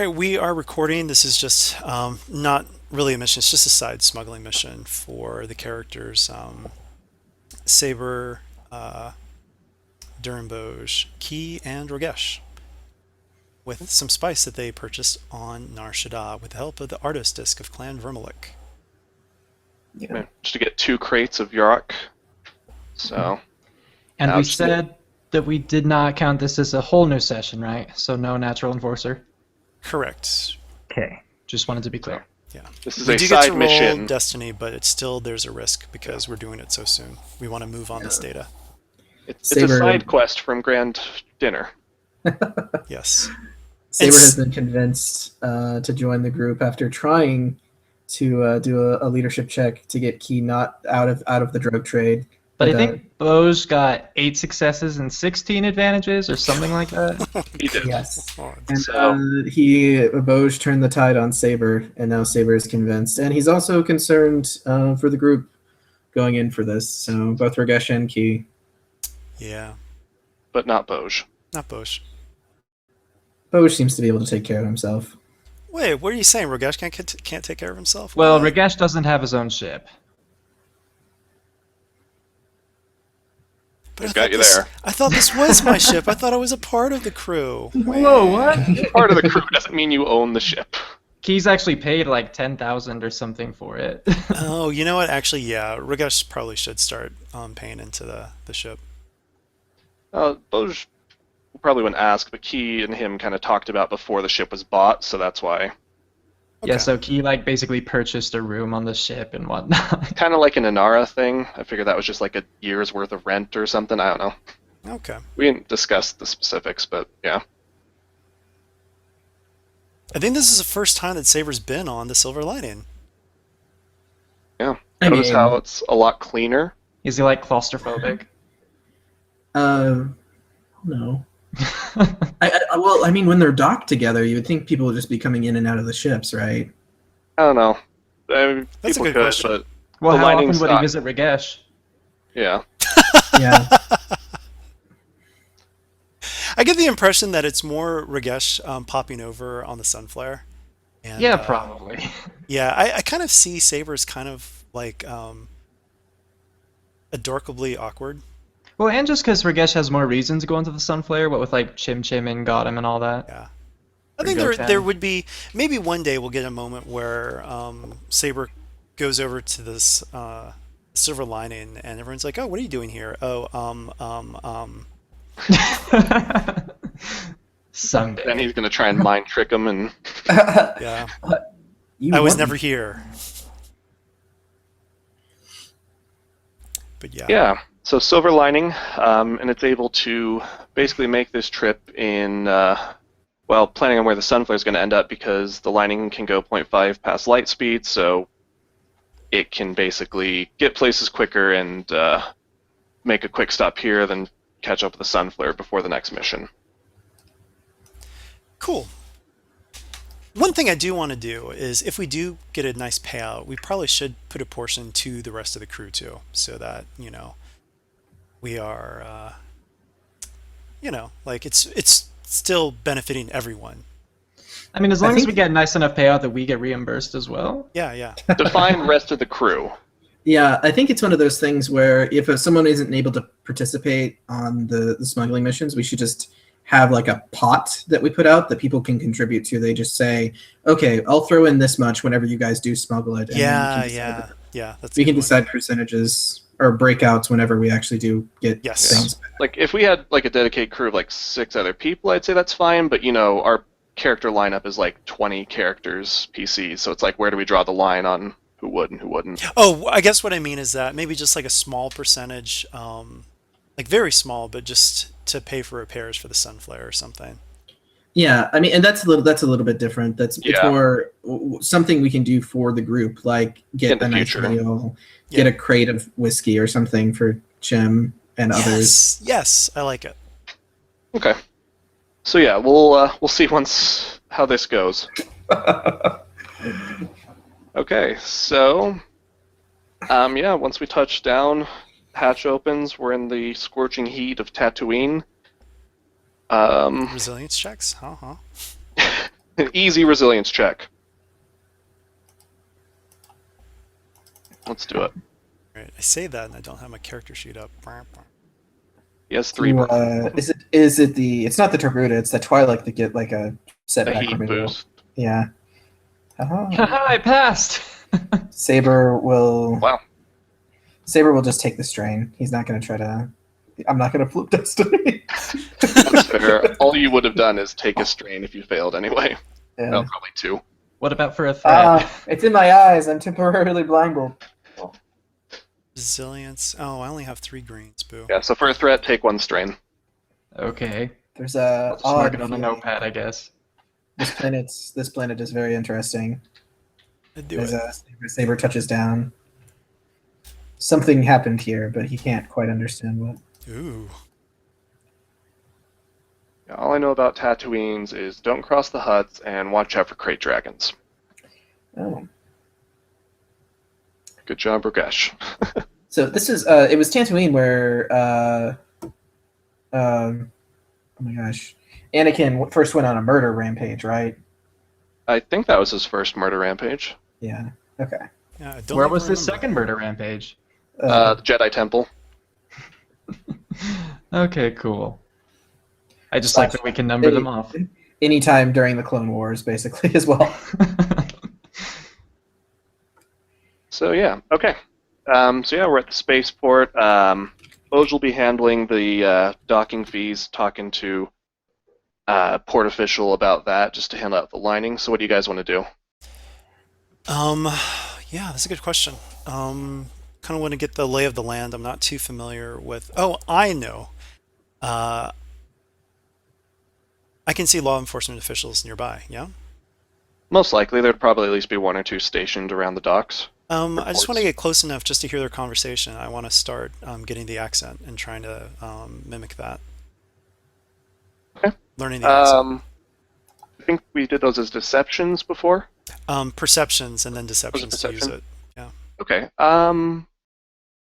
right, we are recording. This is just not really a mission. It's just a side smuggling mission for the characters Saber, uh, Durinboj, Key, and Rogesh, with some spice that they purchased on Nar Shaddaa with the help of the Ardos Disc of Clan Vermalik. Yeah. Managed to get 2 crates of Yarrock. So. And now we just- said that we did not count this as a whole new session, right? So no natural enforcer. Correct. Okay. Just wanted to be clear. Yeah. This is We a do get to side roll mission. Destiny, but it's still there's a risk because we're doing it so soon. We want to move on this data. It's a Saber- side quest from Grand Dinner. Yes. Saber It's- has been convinced to join the group after trying to do a leadership check to get Key not out of the drug trade. But I think Boj got 8 successes and 16 advantages or something like that. He did. Yes. Oh, And So- Boj turned the tide on Saber, and now Saber is convinced. And he's also concerned for the group going in for this. So both Rogesh and Key. yeah. But not Boj. Not Bosch. Boj seems to be able to take care of himself. Wait, what are you saying? Rogesh can't take care of himself? Well, Why? Rogesh doesn't have his own ship. But He's I thought got you this- there. I thought this was my ship. I thought I was a part of the crew. Whoa, what? Part of the crew doesn't mean you own the ship. Key's actually paid like 10,000 or something for it. Oh, you know what? Actually, yeah. Rogesh probably should start paying into the ship. Boj probably wouldn't ask, but Key and him kind of talked about before the ship was bought, so that's why. Yeah, Okay. so Key like basically purchased a room on the ship and whatnot. Kind of like an Inara thing. I figured that was just like a year's worth of rent or something. I don't know. Okay. We didn't discuss the specifics, but yeah. I think this is the first time that Saber's been on the Silver Lining. Yeah. I Notice mean- how it's a lot cleaner. Is he like claustrophobic? No. Well, I mean, when they're docked together, you would think people would just be coming in and out of the ships, right? I don't know. That's a People good could, question. but Well, The how often lining's would he not- visit Rogesh? yeah. Yeah. I get the impression that it's more Rogesh popping over on the Sunflare. And, Yeah, probably. Yeah, I kind of see Saber as kind of like adorkably awkward. Well, and just because Rogesh has more reason to go into the Sunflare, what with like Chim Chim and Gotham and all that. Yeah. I Or think Goten. there would be maybe one day we'll get a moment where Saber goes over to this Silver Lining and everyone's like, "Oh, what are you doing here?" "Oh, Someday. Then he's going to try and mind trick him, and yeah, You I was want- never here." But yeah. yeah. So Silver Lining, and it's able to basically make this trip in, well, planning on where the Sunflare is going to end up because the Lining can go 0.5 past light speed, so it can basically get places quicker and make a quick stop here, then catch up with the Sunflare before the next mission. Cool. One thing I do want to do is if we do get a nice payout, we probably should put a portion to the rest of the crew too, so that, we are, like it's still benefiting everyone. I mean, as I long as think- we get nice enough payout that we get reimbursed as well. Yeah, yeah. Define rest of the crew. Yeah, I think it's one of those things where if someone isn't able to participate on the smuggling missions, we should just have like a pot that we put out that people can contribute to. They just say, okay, I'll throw in this much whenever you guys do smuggle it. And then Yeah, we can yeah, decide, yeah. That's a we good can one. decide percentages or breakouts whenever we actually do get Yes. things. Like, if we had, like, a dedicated crew of, like, 6 other people, I'd say that's fine, but, our character lineup is, like, 20 characters PC, so it's like, where do we draw the line on who would and who wouldn't? Oh, I guess what I mean is that maybe just like a small percentage, like very small, but just to pay for repairs for the Sunflare or something. Yeah, I mean, and that's a little bit different. It's Yeah. more something we can do for the group, like In get the a nice future. meal, Yeah. get a crate of whiskey or something for Chim and others. Yes, I like it. Okay. So, yeah, we'll see once how this goes. Okay, so, yeah, once we touch down, hatch opens, we're in the scorching heat of Tatooine. Resilience checks? Huh? An easy resilience check. Let's do it. All right, I say that and I don't have my character sheet up. He has 3 It's not the Torbuda, it's the Twilight that get like a a setback heat removal. boost. Yeah. Haha, I passed! Saber will Wow. just take the strain. He's not going to try to. I'm not going to flip destiny. That's fair. All you would have done is take a strain if you failed anyway. Yeah. Well, probably 2. What about for a threat? It's in my eyes. I'm temporarily blinded. Resilience. Oh, I only have 3 greens. Boo. Yeah, so for a threat, take 1 strain. Okay. There's a I'll just mark odd it on a feeling. notepad, I guess. This planet is very interesting. I'd do There's it. a Saber touches down. Something happened here, but he can't quite understand what. Ooh. Yeah, all I know about Tatooines is don't cross the huts and watch out for crate dragons. Oh. Good job, Rogesh. So this is it was Tatooine where oh my gosh, Anakin first went on a murder rampage, right? I think that was his first murder rampage. Yeah. Okay. Yeah, I don't Where even was the remember. second murder rampage? The Jedi Temple. Okay, cool. I just like that we can number them off. Anytime during the Clone Wars, basically, as well. So yeah, okay. So yeah, we're at the spaceport. Oj will be handling the docking fees, talking to port official about that, just to hand out the lining. So what do you guys want to do? Yeah, that's a good question. Kind of want to get the lay of the land. I'm not too familiar with. Oh, I know. I can see law enforcement officials nearby. Yeah. Most likely, there'd probably at least be 1 or 2 stationed around the docks. I just want to get close enough just to hear their conversation. I want to start getting the accent and trying to mimic that. Okay. Learning the accent. I think we did those as deceptions before. Perceptions and then deceptions to use perception? it. Yeah. Okay.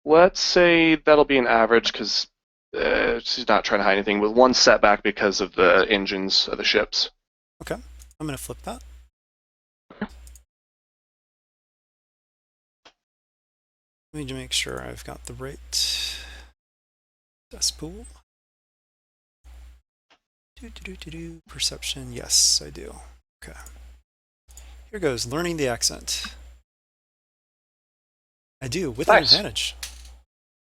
Let's say that'll be an average because she's not trying to hide anything, with 1 setback because of the engines of the ships. Okay. I'm going to flip that. Let me just make sure I've got the right pool. Perception. Yes, I do. Okay. Here goes. Learning the accent. I do, with an Nice. advantage.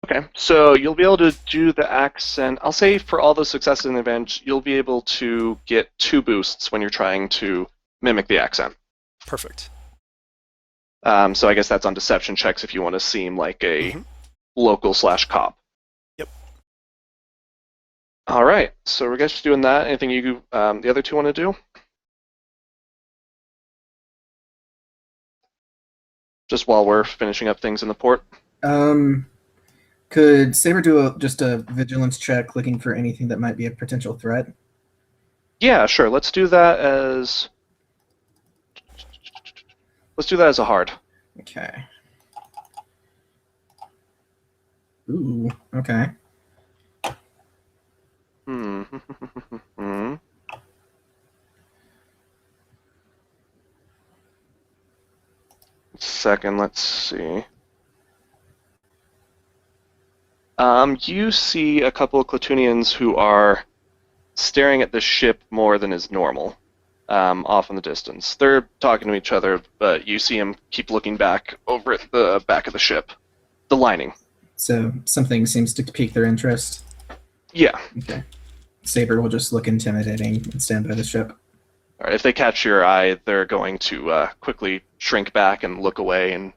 Okay, so you'll be able to do the accent. I'll say for all those successes and advantage, you'll be able to get 2 boosts when you're trying to mimic the accent. Perfect. So I guess that's on deception checks if you want to seem like a local/cop. Yep. All right, so we're just doing that. Anything you the other 2 want to do? Just while we're finishing up things in the port. Could Saber do just a vigilance check, looking for anything that might be a potential threat? Yeah, sure. Let's do that as a hard. Okay. Ooh. Okay. Second, let's see. You see a couple of Clatunians who are staring at the ship more than is normal, off in the distance. They're talking to each other, but you see them keep looking back over at the back of the ship. The lining. So something seems to pique their interest. Yeah. Okay. Saber will just look intimidating and stand by the ship. All right, if they catch your eye, they're going to quickly shrink back and look away and,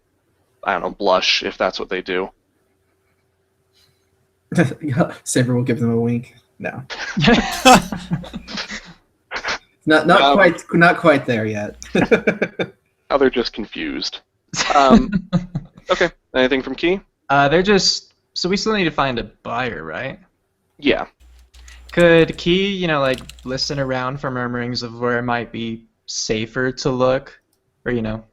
I don't know, blush if that's what they do. Saber will give them a wink. No. Not quite there yet. Oh, they're just confused. Okay, anything from Key? So we still need to find a buyer, right? Yeah. Could Key, like, listen around for murmurings of where it might be safer to look? Or,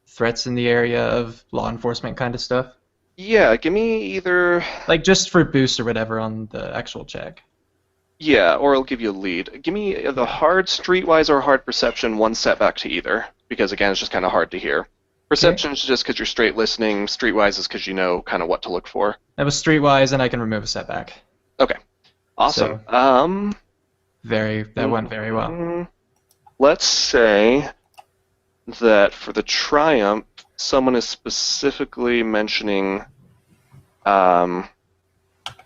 threats in the area of law enforcement kind of stuff? Yeah, give me either... Like, just for boost or whatever on the actual check. Yeah, or it'll give you a lead. Give me the hard streetwise or hard perception, one setback to either, because again, it's just kind of hard to hear. Perception is just because you're straight listening. Streetwise is because you know kind of what to look for. That was streetwise, and I can remove a setback. Okay, awesome. That went very well. Let's say that for the triumph, someone is specifically mentioning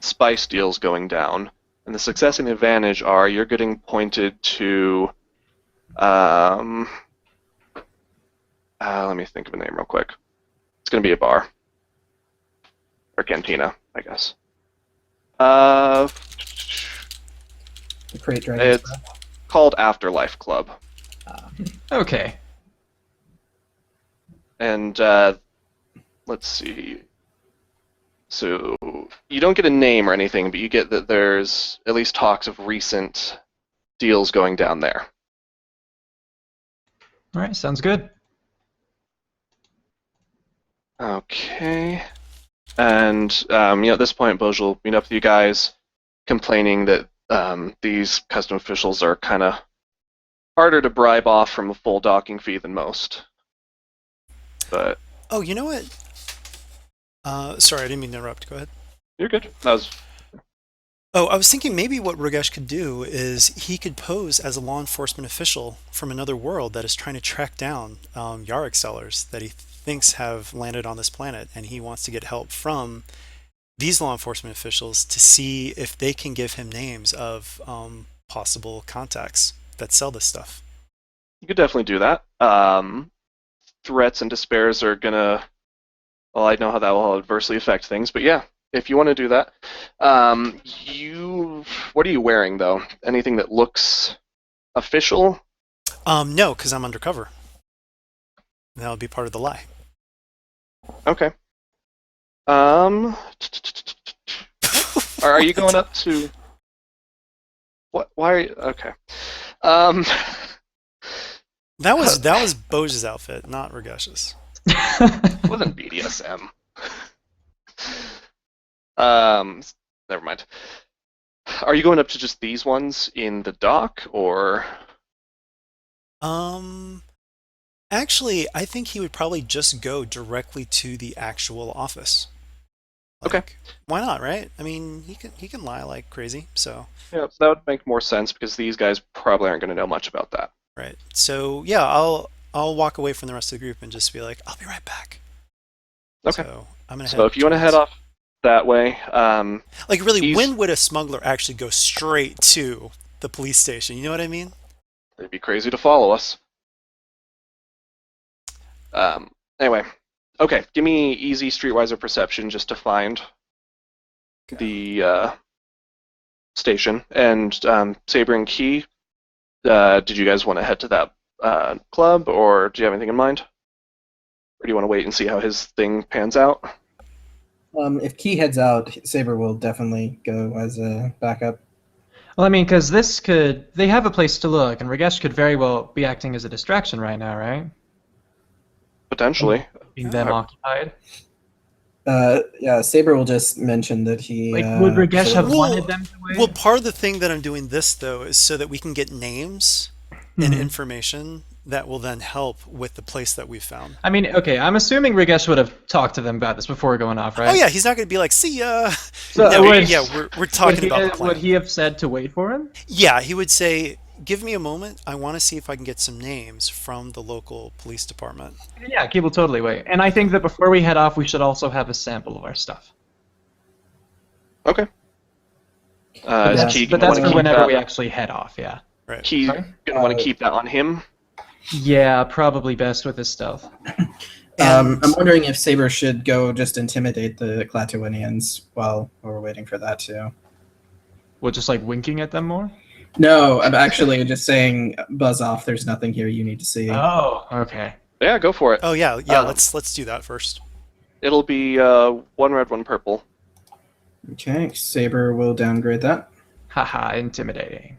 spice deals going down. And the success and the advantage are you're getting pointed to. Let me think of a name real quick. It's going to be a bar. Or cantina, I guess. The Crate Dragon. It's called Afterlife Club. Okay. And let's see. So you don't get a name or anything, but you get that there's at least talks of recent deals going down there. All right, sounds good. Okay. And at this point, Boj will meet up with you guys, complaining that these custom officials are kind of harder to bribe off from a full docking fee than most. But Oh, you know what? Sorry, I didn't mean to interrupt. Go ahead. you're good. That was Oh, I was thinking maybe what Rogesh could do is he could pose as a law enforcement official from another world that is trying to track down Yarrock sellers that he thinks have landed on this planet, and he wants to get help from these law enforcement officials to see if they can give him names of possible contacts that sell this stuff. You could definitely do that. Threats and despairs are gonna. Well, I know how that will adversely affect things, but yeah, if you want to do that, what are you wearing though? Anything that looks official? No, because I'm undercover. That would be part of the lie. Okay. Are you going up to? What? Why are you? Okay. That was Boj's outfit, not Rogesh's. It wasn't BDSM. Never mind. Are you going up to just these ones in the dock, or? Actually, I think he would probably just go directly to the actual office. Okay. Why not, right? I mean, he can lie like crazy, so. Yeah, that would make more sense because these guys probably aren't going to know much about that. Right. So yeah, I'll walk away from the rest of the group and just be like, I'll be right back. Okay. So I'm gonna. So if you want to head off that way, like really, he's- when would a smuggler actually go straight to the police station? You know what I mean? it'd be crazy to follow us. Anyway, okay. Give me easy streetwise or perception just to find the station. And Saber and Key, did you guys want to head to that club, or do you have anything in mind? Or do you want to wait and see how his thing pans out? If Key heads out, Saber will definitely go as a backup. Well, I mean, because they have a place to look, and Rogesh could very well be acting as a distraction right now, right? Potentially. Being them occupied. Yeah, Saber will just mention that he. Like, would Rogesh have Well- wanted them to wait? Well, part of the thing that I'm doing this though is so that we can get names and Mhm. information that will then help with the place that we found. I mean, okay, I'm assuming Rogesh would have talked to them about this before going off, right? Oh yeah, he's not going to be like, "See ya." So No, would- yeah, we're talking about the plan. Would he have said to wait for him? Yeah, he would say, "Give me a moment. I want to see if I can get some names from the local police department." Yeah, Keith will totally wait. And I think that before we head off, we should also have a sample of our stuff. Okay. But Is that's- Key But gonna that's wanna for keep whenever that? we actually head off, yeah. Right. Key Sorry? gonna want to keep that on him. Yeah, probably best with his stealth. And- I'm wondering if Saber should go just intimidate the Clatuanians while we're waiting for that too. Well, just like winking at them more? No, I'm actually just saying, buzz off. There's nothing here you need to see. Oh, okay. Yeah, go for it. Oh yeah. Let's do that first. It'll be one red, one purple. Okay, Saber will downgrade that. Haha, intimidating.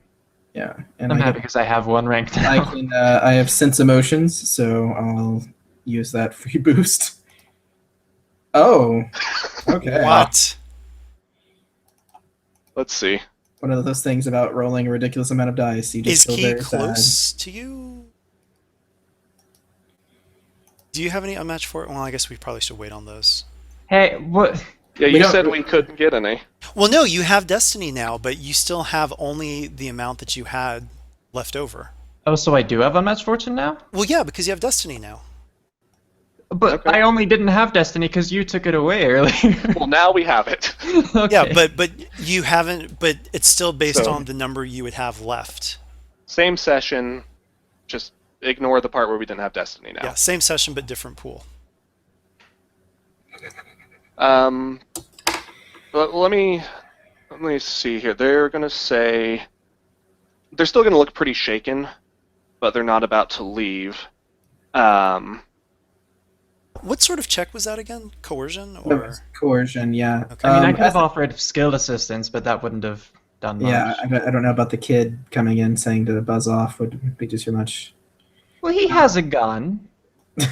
Yeah, and I'm I happy get- because I have one rank I now. can. I have sense emotions, so I'll use that free boost. Oh, okay. What? Let's see. one of those things about rolling a ridiculous amount of dice. You just Is feel Key very sad. close to you? Do you have any unmatched for it? Well, I guess we probably should wait on those. Hey, what? Yeah, We you don't- said we couldn't get any. Well, no, you have Destiny now, but you still have only the amount that you had left over. Oh, so I do have unmatched fortune now? Well, yeah, because you have Destiny now. But Okay. I only didn't have Destiny because you took it away earlier. Well, now we have it. Okay. Yeah, but you haven't. But it's still based So- on the number you would have left. Same session, just ignore the part where we didn't have Destiny now. Yeah, same session but different pool. But let me see here. They're gonna say they're still gonna look pretty shaken, but they're not about to leave. What sort of check was that again? Coercion That or? was coercion, yeah. Okay. I mean, I could have I offered skilled assistance, but that wouldn't have done much. yeah, I don't know about the kid coming in saying to buzz off would be just too much. Well, he has a gun. So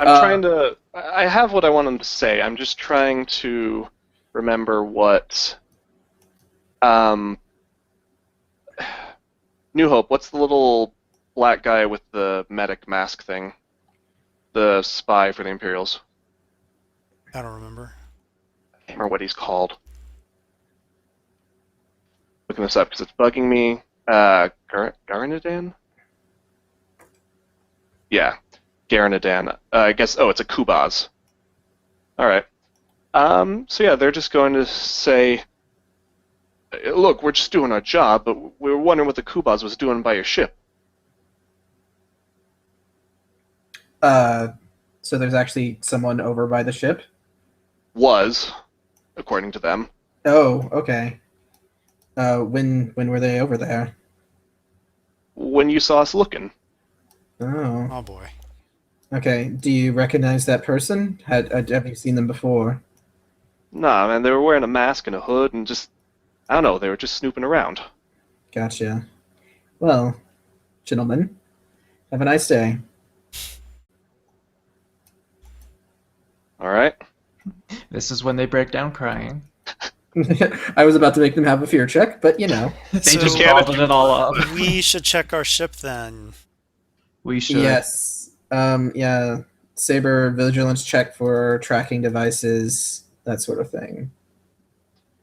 I'm trying to. I have what I want them to say. I'm just trying to remember what. New Hope. What's the little black guy with the medic mask thing? The spy for the Imperials. I don't remember. I can't remember what he's called. Looking this up because it's bugging me. Garinadan? Yeah, Garinadan. I guess. Oh, it's a Kubaz. All right. So yeah, they're just going to say, "Look, we're just doing our job, but we were wondering what the Kubaz was doing by your ship." so there's actually someone over by the ship. Was, according to them. Oh, okay. When were they over there? When you saw us looking. Oh, Oh boy. okay. Do you recognize that person? Have you seen them before? Nah, man, they were wearing a mask and a hood and just, I don't know, they were just snooping around. Gotcha. Well, gentlemen, have a nice day. All right. This is when they break down crying. I was about to make them have a fear check, but you know. They So- just Can't- gobbled it all up. We should check our ship then. We should. Yes. Yeah. Saber vigilance check for tracking devices, that sort of thing.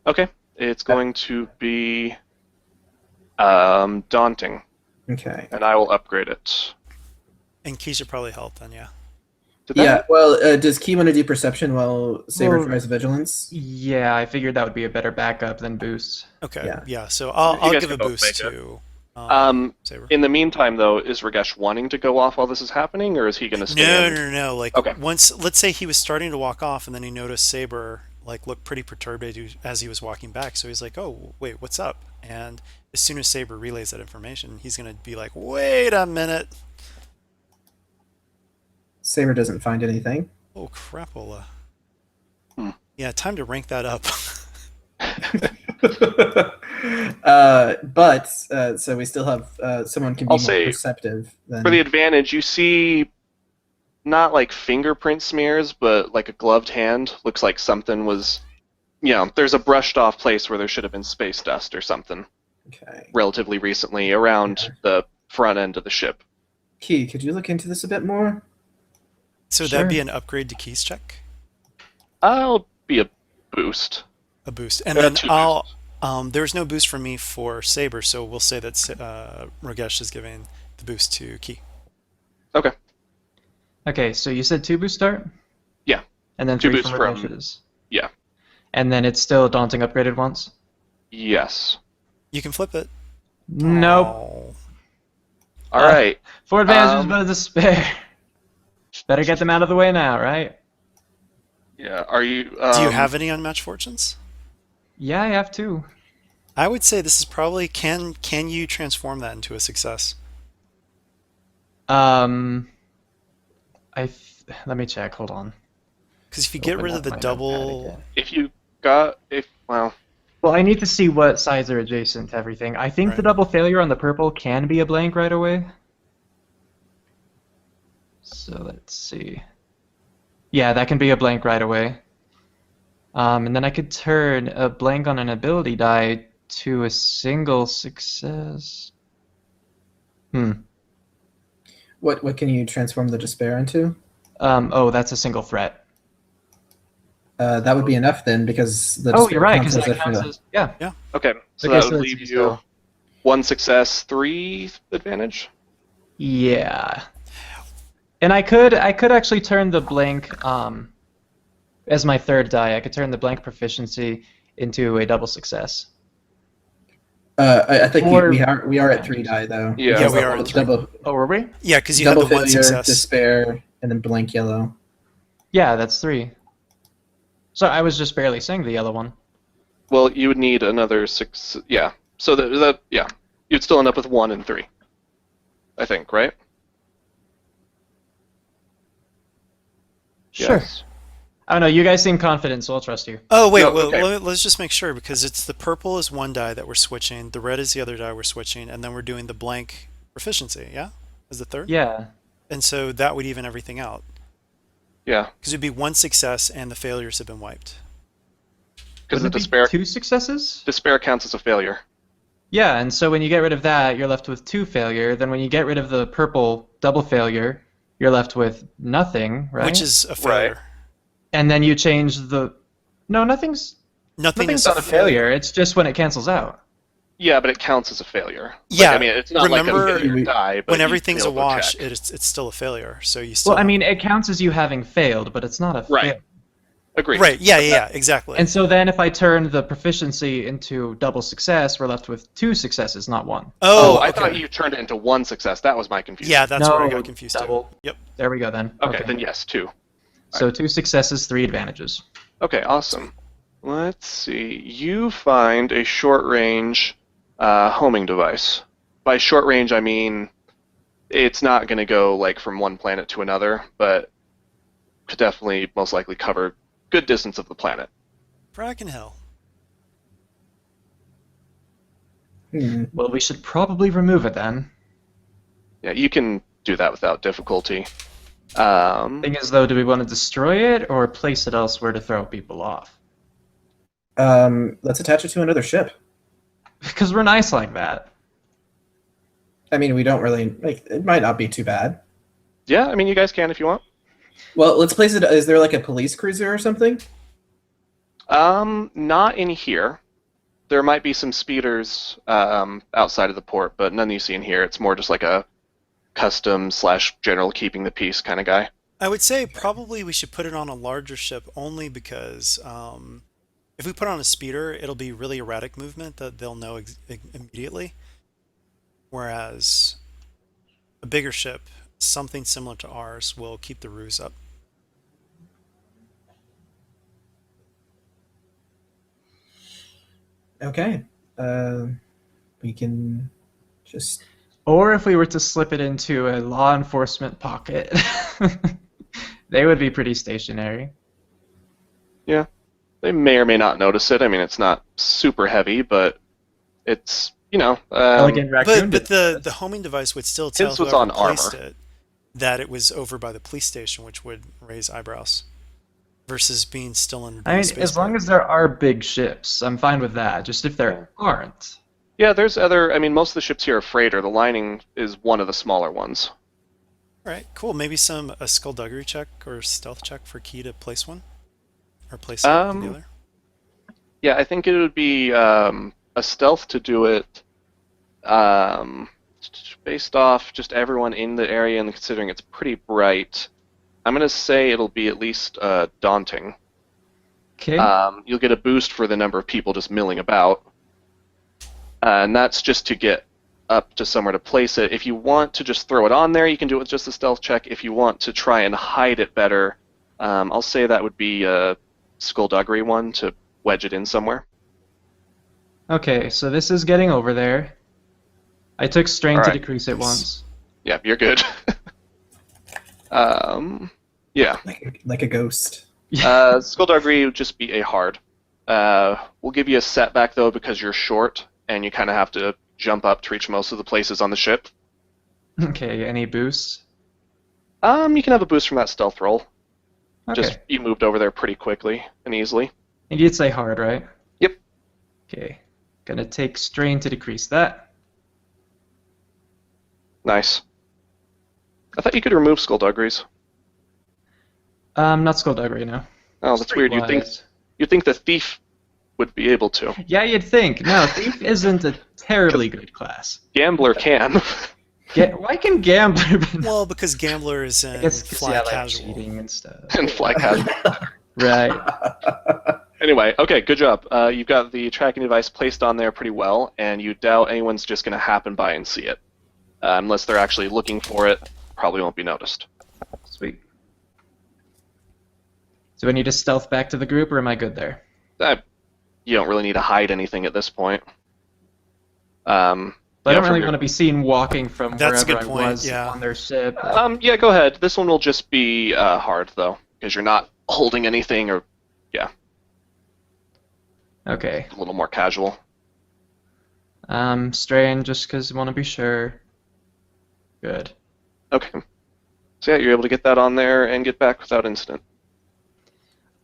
Okay. It's going to be daunting, Okay. and I will upgrade it. And Key should probably help then, yeah. Did that- Yeah. Well, does Key want to do perception while Saber Well, tries vigilance? Yeah, I figured that would be a better backup than boost. Okay. Yeah. Yeah. So You I'll guys give a can both boost make it. to In Saber. the meantime, though, is Rogesh wanting to go off while this is happening, or is he going to stay No, in? no. Like Okay. once, let's say he was starting to walk off, and then he noticed Saber like looked pretty perturbed as he was walking back. So he's like, "Oh, wait, what's up?" And as soon as Saber relays that information, he's gonna be like, "Wait a minute! Saber doesn't find anything. Oh crapola!" Hmm. Yeah, time to rank that up. So we still have someone can be I'll more say, perceptive than For the advantage, you see not like fingerprint smears, but like a gloved hand. Looks like something was, there's a brushed off place where there should have been space dust or something Okay. relatively recently around Okay. the front end of the ship. Key, could you look into this a bit more? So Sure. that'd be an upgrade to Key's check, I'll be a boost. a boost, and There are then two I'll. There's no boost for me for Saber, so we'll say that Rogesh is giving the boost to Key. Okay. Okay, so you said 2 boost start? Yeah. And then 2 3 boosts from from- Rogesh's. Yeah. And then it's still daunting upgraded once? Yes. You can flip it. Nope. Oh. All right. 4 advantages, Um, but a spare. Better get them out of the way now, right? Yeah. Are you? Do you have any unmatched fortunes? Yeah, I have 2. I would say this is probably can you transform that into a success? Let me check. Hold on. Because if you get Open rid up of the my notepad double, again. If you got well, Well, I need to see what sides are adjacent to everything. I think the Right. double failure on the purple can be a blank right away. So let's see. Yeah, that can be a blank right away. And then I could turn a blank on an ability die to a single success. What can you transform the despair into? Oh, that's a single threat. That would be enough then, because the Oh, despair you're right, counts because as that a counts fail. as yeah. Okay, so Okay, that so would let's leave use you the 1 success, 3 advantage. yeah. And I could actually turn the blank as my third die. I could turn the blank proficiency into a double success. I think Or we are at 3 advantages. die though. Yeah. Yeah, Because we are at 3. Oh, were we? Yeah, because you had double the one failure, success. despair, and then blank yellow. Yeah, that's 3. So I was just barely saying the yellow one. Well, you would need another 6. Yeah. So that yeah, you'd still end up with 1 and 3. I think, right? Sure. Yes. I don't know. You guys seem confident, so I'll trust you. Oh, wait, No, well, okay. let's just make sure because it's the purple is one die that we're switching, the red is the other die we're switching, and then we're doing the blank proficiency, yeah? Is the third? Yeah. And so that would even everything out. Yeah. Because it'd be one success and the failures have been wiped. Because the Wouldn't it be despair 2 successes? counts as a failure. Yeah, and so when you get rid of that, you're left with 2 failure. Then when you get rid of the purple double failure, you're left with nothing, right? Which is a failure. And then you change the no, nothing's Nothing is not a failure. It's just when it cancels out. Yeah, but it counts as a failure. Yeah, I mean, it's not remember like a failure die, but when you everything's a failed to wash, check. it's still a failure. So you still Well, I mean, it counts as you having failed, but it's not a Right. fail. Agreed. right, yeah, exactly. And so then if I turn the proficiency into double success, we're left with 2 successes, not 1. Oh, I okay. thought you turned it into 1 success. That was my confusion. Yeah, that's where I No, got confused double. too. Yep. There we go then. Okay, then yes, 2. So 2 successes, 3 advantages. Okay, awesome. Let's see. You find a short-range homing device. By short range, I mean it's not going to go like from one planet to another, but could definitely most likely cover good distance of the planet. Fracking hell. Well, we should probably remove it then. Yeah, you can do that without difficulty. Thing is, though, do we want to destroy it or place it elsewhere to throw people off? Let's attach it to another ship. Because we're nice like that. I mean, we don't really like. It might not be too bad. Yeah, I mean, you guys can if you want. Well, let's place it. Is there like a police cruiser or something? Not in here. There might be some speeders outside of the port, but none you see in here. It's more just like a custom / general keeping the peace kind of guy. I would say probably we should put it on a larger ship only because if we put on a speeder, it'll be really erratic movement that they'll know immediately. Whereas a bigger ship, something similar to ours, will keep the ruse up. Okay. We can just. Or if we were to slip it into a law enforcement pocket, they would be pretty stationary. Yeah, they may or may not notice it. I mean, it's not super heavy, but it's Elegant raccoon. But the homing device would still tell His was whoever on placed armor. it that it was over by the police station, which would raise eyebrows, versus being still in I mean, space. as long as there are big ships, I'm fine with that. Just if there aren't. Yeah, there's other. I mean, most of the ships here are freighter. The lining is one of the smaller ones. All right, cool. Maybe a skullduggery check or stealth check for Key to place one, or place it in the other. Yeah, I think it would be a stealth to do it, based off just everyone in the area and considering it's pretty bright. I'm gonna say it'll be at least daunting. Okay. You'll get a boost for the number of people just milling about, and that's just to get up to somewhere to place it. If you want to just throw it on there, you can do it with just a stealth check. If you want to try and hide it better, I'll say that would be a skullduggery one to wedge it in somewhere. Okay, so this is getting over there. I took strength to Alright. decrease it once. Yeah, you're good. Yeah. Like a ghost. Skullduggery would just be a hard. We'll give you a setback though because you're short and you kind of have to jump up to reach most of the places on the ship. Okay, any boosts? You can have a boost from that stealth roll. Okay. Just you moved over there pretty quickly and easily. And you'd say hard, right? Yep. Okay. Gonna take strain to decrease that. Nice. I thought you could remove skullduggeries. Not skullduggery, no. Oh, that's weird. Streetwise. You'd think the thief would be able to. Yeah, you'd think. No, thief isn't a terribly good class. Gambler can. Why can gambler be? Well, because gambler is I in guess flat yeah, like casual. cheating and stuff. and fly casual. Right. Anyway, okay, good job. You've got the tracking device placed on there pretty well, and you doubt anyone's just going to happen by and see it. Unless they're actually looking for it, probably won't be noticed. Sweet. Do I need to stealth back to the group, or am I good there? You don't really need to hide anything at this point. But I don't from really your- want to be seen walking from That's a wherever good I point, was yeah. on their ship. Yeah, go ahead. This one will just be hard, though, because you're not holding anything, or, yeah, Okay. a little more casual. Strain just because I want to be sure. Good. Okay. So yeah, you're able to get that on there and get back without incident.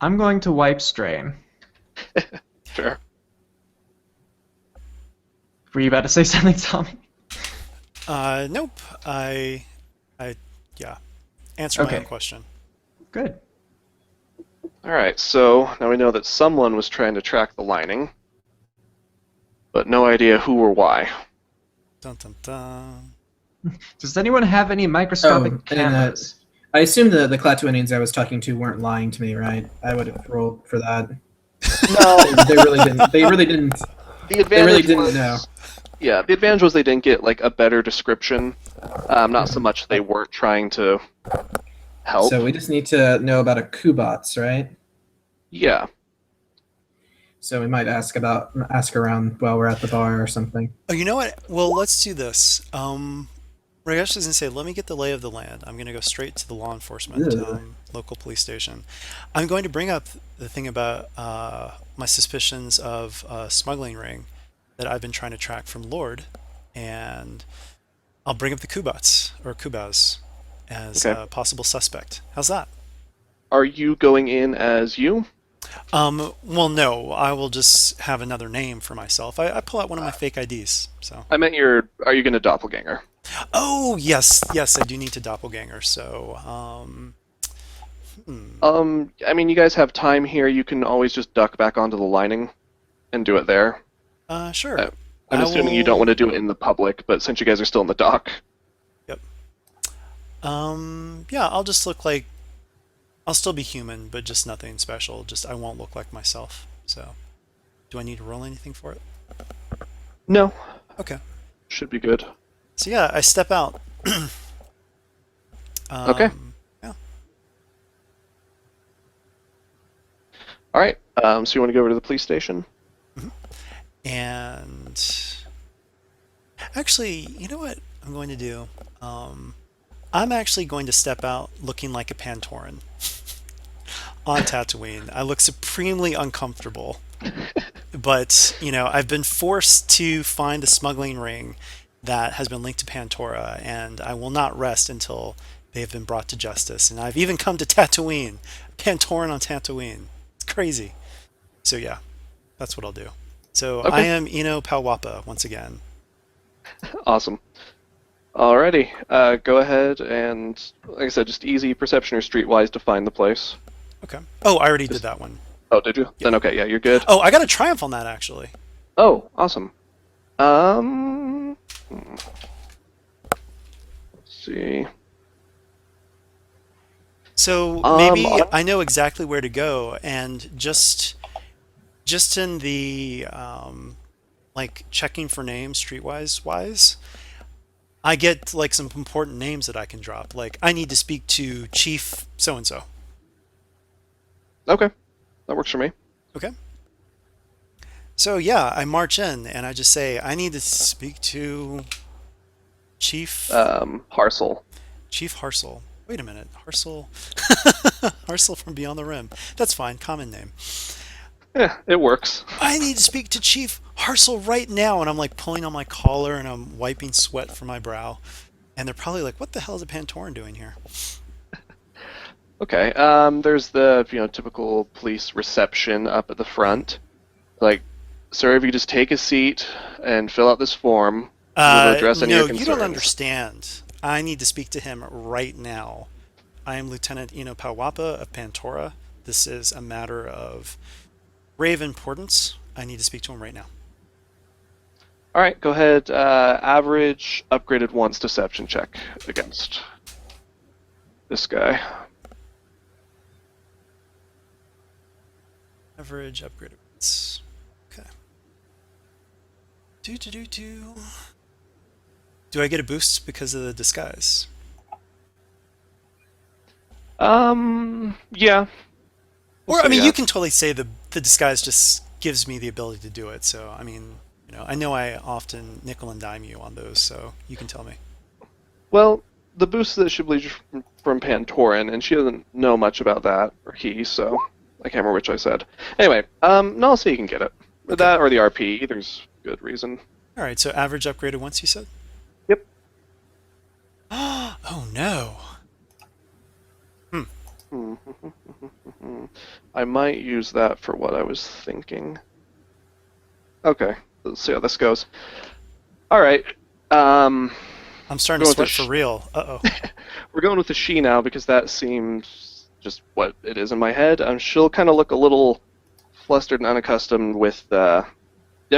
I'm going to wipe strain. Fair. Were you about to say something, Tommy? Nope. Yeah. Answer my Okay. own question. Good. Alright, so now we know that someone was trying to track the lining, but no idea who or why. Dun dun dun. Does anyone have any microscopic and, cameras? I assume the Clatuanians I was talking to weren't lying to me, right? I would have rolled for that. No, They really didn't. They really didn't. the advantage They really didn't was, know. Yeah, the advantage was they didn't get like a better description. Not so much they weren't trying to help. So we just need to know about a Kubats, right? Yeah. So we might ask around while we're at the bar or something. Oh, you know what? Well, let's do this. Rogesh doesn't say, let me get the lay of the land. I'm going to go straight to the law enforcement Ugh. local police station. I'm going to bring up the thing about my suspicions of a smuggling ring that I've been trying to track from Lord, and I'll bring up the Kubas as Okay. a possible suspect. How's that? Are you going in as you? Well, no, I will just have another name for myself. I pull out one of my fake IDs. So. I meant are you going to doppelganger? Oh, yes, yes, I do need to doppelganger. So, I mean, you guys have time here. You can always just duck back onto the lining and do it there. sure. I'm assuming you don't want to do it in the public, but since you guys are still in the dock. Yep. Yeah, I'll just look like I'll still be human, but just nothing special. Just I won't look like myself. So, do I need to roll anything for it? No. Okay. Should be good. So yeah, I step out. Okay. Yeah. All right. So you want to go over to the police station? And actually, you know what I'm going to do? I'm actually going to step out looking like a Pantoran on Tatooine. I look supremely uncomfortable. But, you know, I've been forced to find a smuggling ring that has been linked to Pantora, and I will not rest until they have been brought to justice. And I've even come to Tatooine. Pantoran on Tatooine. It's crazy. So yeah, that's what I'll do. So Okay. I am Eno Palwapa once again. Awesome. Alrighty. Go ahead and, like I said, just easy perception or streetwise to find the place. Okay. Oh, I already did that one. Oh, did you? Then okay, yeah, you're good. Oh, I got a triumph on that actually. Oh, awesome. Let's see. So maybe on- I know exactly where to go, and just in the like checking for names streetwise wise, I get like some important names that I can drop. Like I need to speak to Chief so and so. Okay, that works for me. Okay. So yeah, I march in and I just say I need to speak to Chief Harsel. Chief Harsel. Wait a minute, Harsel. Harsel from Beyond the Rim. That's fine, common name. Yeah, it works. I need to speak to Chief Harsel right now, and I'm like pulling on my collar and I'm wiping sweat from my brow, and they're probably like, "What the hell is a Pantoran doing here?" Okay. There's the typical police reception up at the front. Like, sir, if you just take a seat and fill out this form, we will address any of No, your you don't concerns. understand. I need to speak to him right now. I am Lieutenant Eno Pawapa of Pantora. This is a matter of grave importance. I need to speak to him right now. All right, go ahead. Average upgraded once deception check against this guy. Average upgrade rates. Okay. Do. Do I get a boost because of the disguise? Yeah. We'll Or, I say mean, yeah. you can totally say the disguise just gives me the ability to do it. So, I mean, I know I often nickel and dime you on those, so you can tell me. Well, the boost that she believes from Pantoran, and she doesn't know much about that, or he, so I can't remember which I said. Anyway, no, I'll say you can get it. Okay. That or the RP, either's good reason. All right, so average upgraded once, you said? Yep. Oh, no. I might use that for what I was thinking. Okay, let's see how this goes. All right. I'm starting to Going with sweat for real. Uh-oh. We're going with the she now because that seems just what it is in my head. She'll kind of look a little flustered and unaccustomed with. You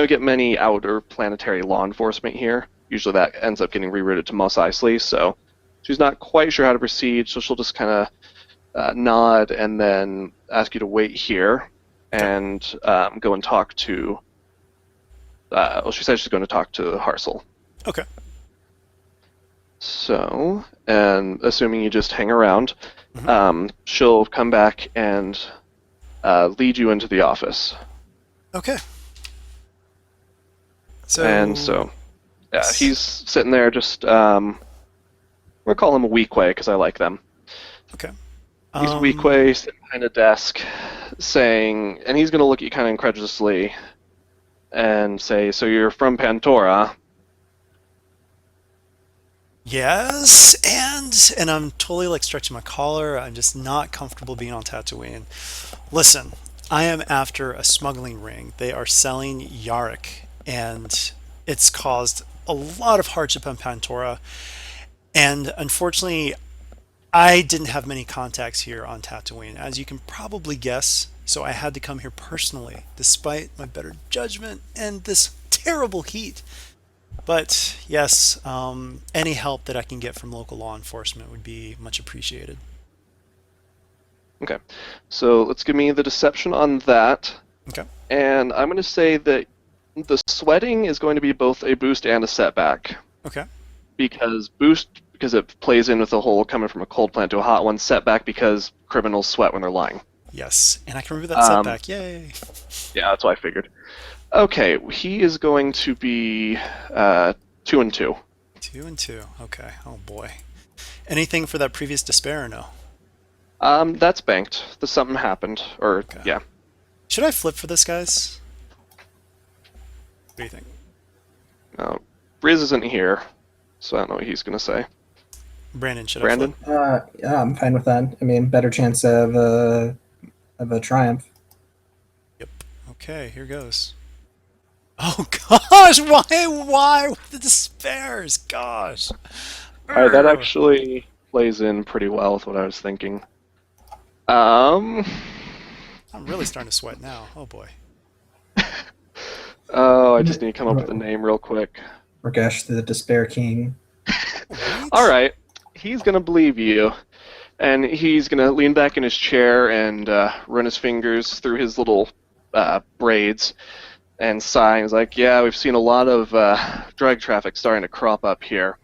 don't get many outer planetary law enforcement here. Usually that ends up getting rerouted to Mos Eisley, so she's not quite sure how to proceed. So she'll just kind of nod and then ask you to wait here Okay. and go and talk to. Well, she said she's going to talk to Harsel. Okay. So, and assuming you just hang around, Mhm. she'll come back and lead you into the office. Okay. So, And so, yeah, yes. he's sitting there just, we'll call him a Weequay because I like them. Okay. He's Weequay sitting behind a desk saying, and he's going to look at you kind of incredulously and say, so you're from Pantora? Yes, and I'm totally like stretching my collar. I'm just not comfortable being on Tatooine. Listen, I am after a smuggling ring. They are selling Yarrock, and it's caused a lot of hardship on Pantora. And unfortunately, I didn't have many contacts here on Tatooine, as you can probably guess. So I had to come here personally, despite my better judgment and this terrible heat. But yes, any help that I can get from local law enforcement would be much appreciated. Okay, so let's give me the deception on that. Okay. And I'm going to say that the sweating is going to be both a boost and a setback. Okay. Because boost, because it plays in with the whole coming from a cold plant to a hot one. Setback, because criminals sweat when they're lying. Yes, and I can remove that setback. Yay. Yeah, that's what I figured. Okay, he is going to be 2 and 2. 2 and 2. Okay. Oh boy. Anything for that previous despair or no? That's banked. Something happened, or Okay. yeah. Should I flip for this, guys? What do you think? Riz isn't here, so I don't know what he's going to say. Brandon, should Brandon? I flip? Yeah, I'm fine with that. I mean, better chance of a triumph. Yep. Okay, here goes. Oh gosh, why with the despairs? Gosh. Alright, that Urgh. actually plays in pretty well with what I was thinking. Um, I'm really starting to sweat now. Oh boy. oh, I just need to come up with a name real quick. Rogesh, the Despair King. Right? Alright, he's gonna believe you, and he's gonna lean back in his chair and run his fingers through his little braids and sigh. He's like, yeah, we've seen a lot of drug traffic starting to crop up here.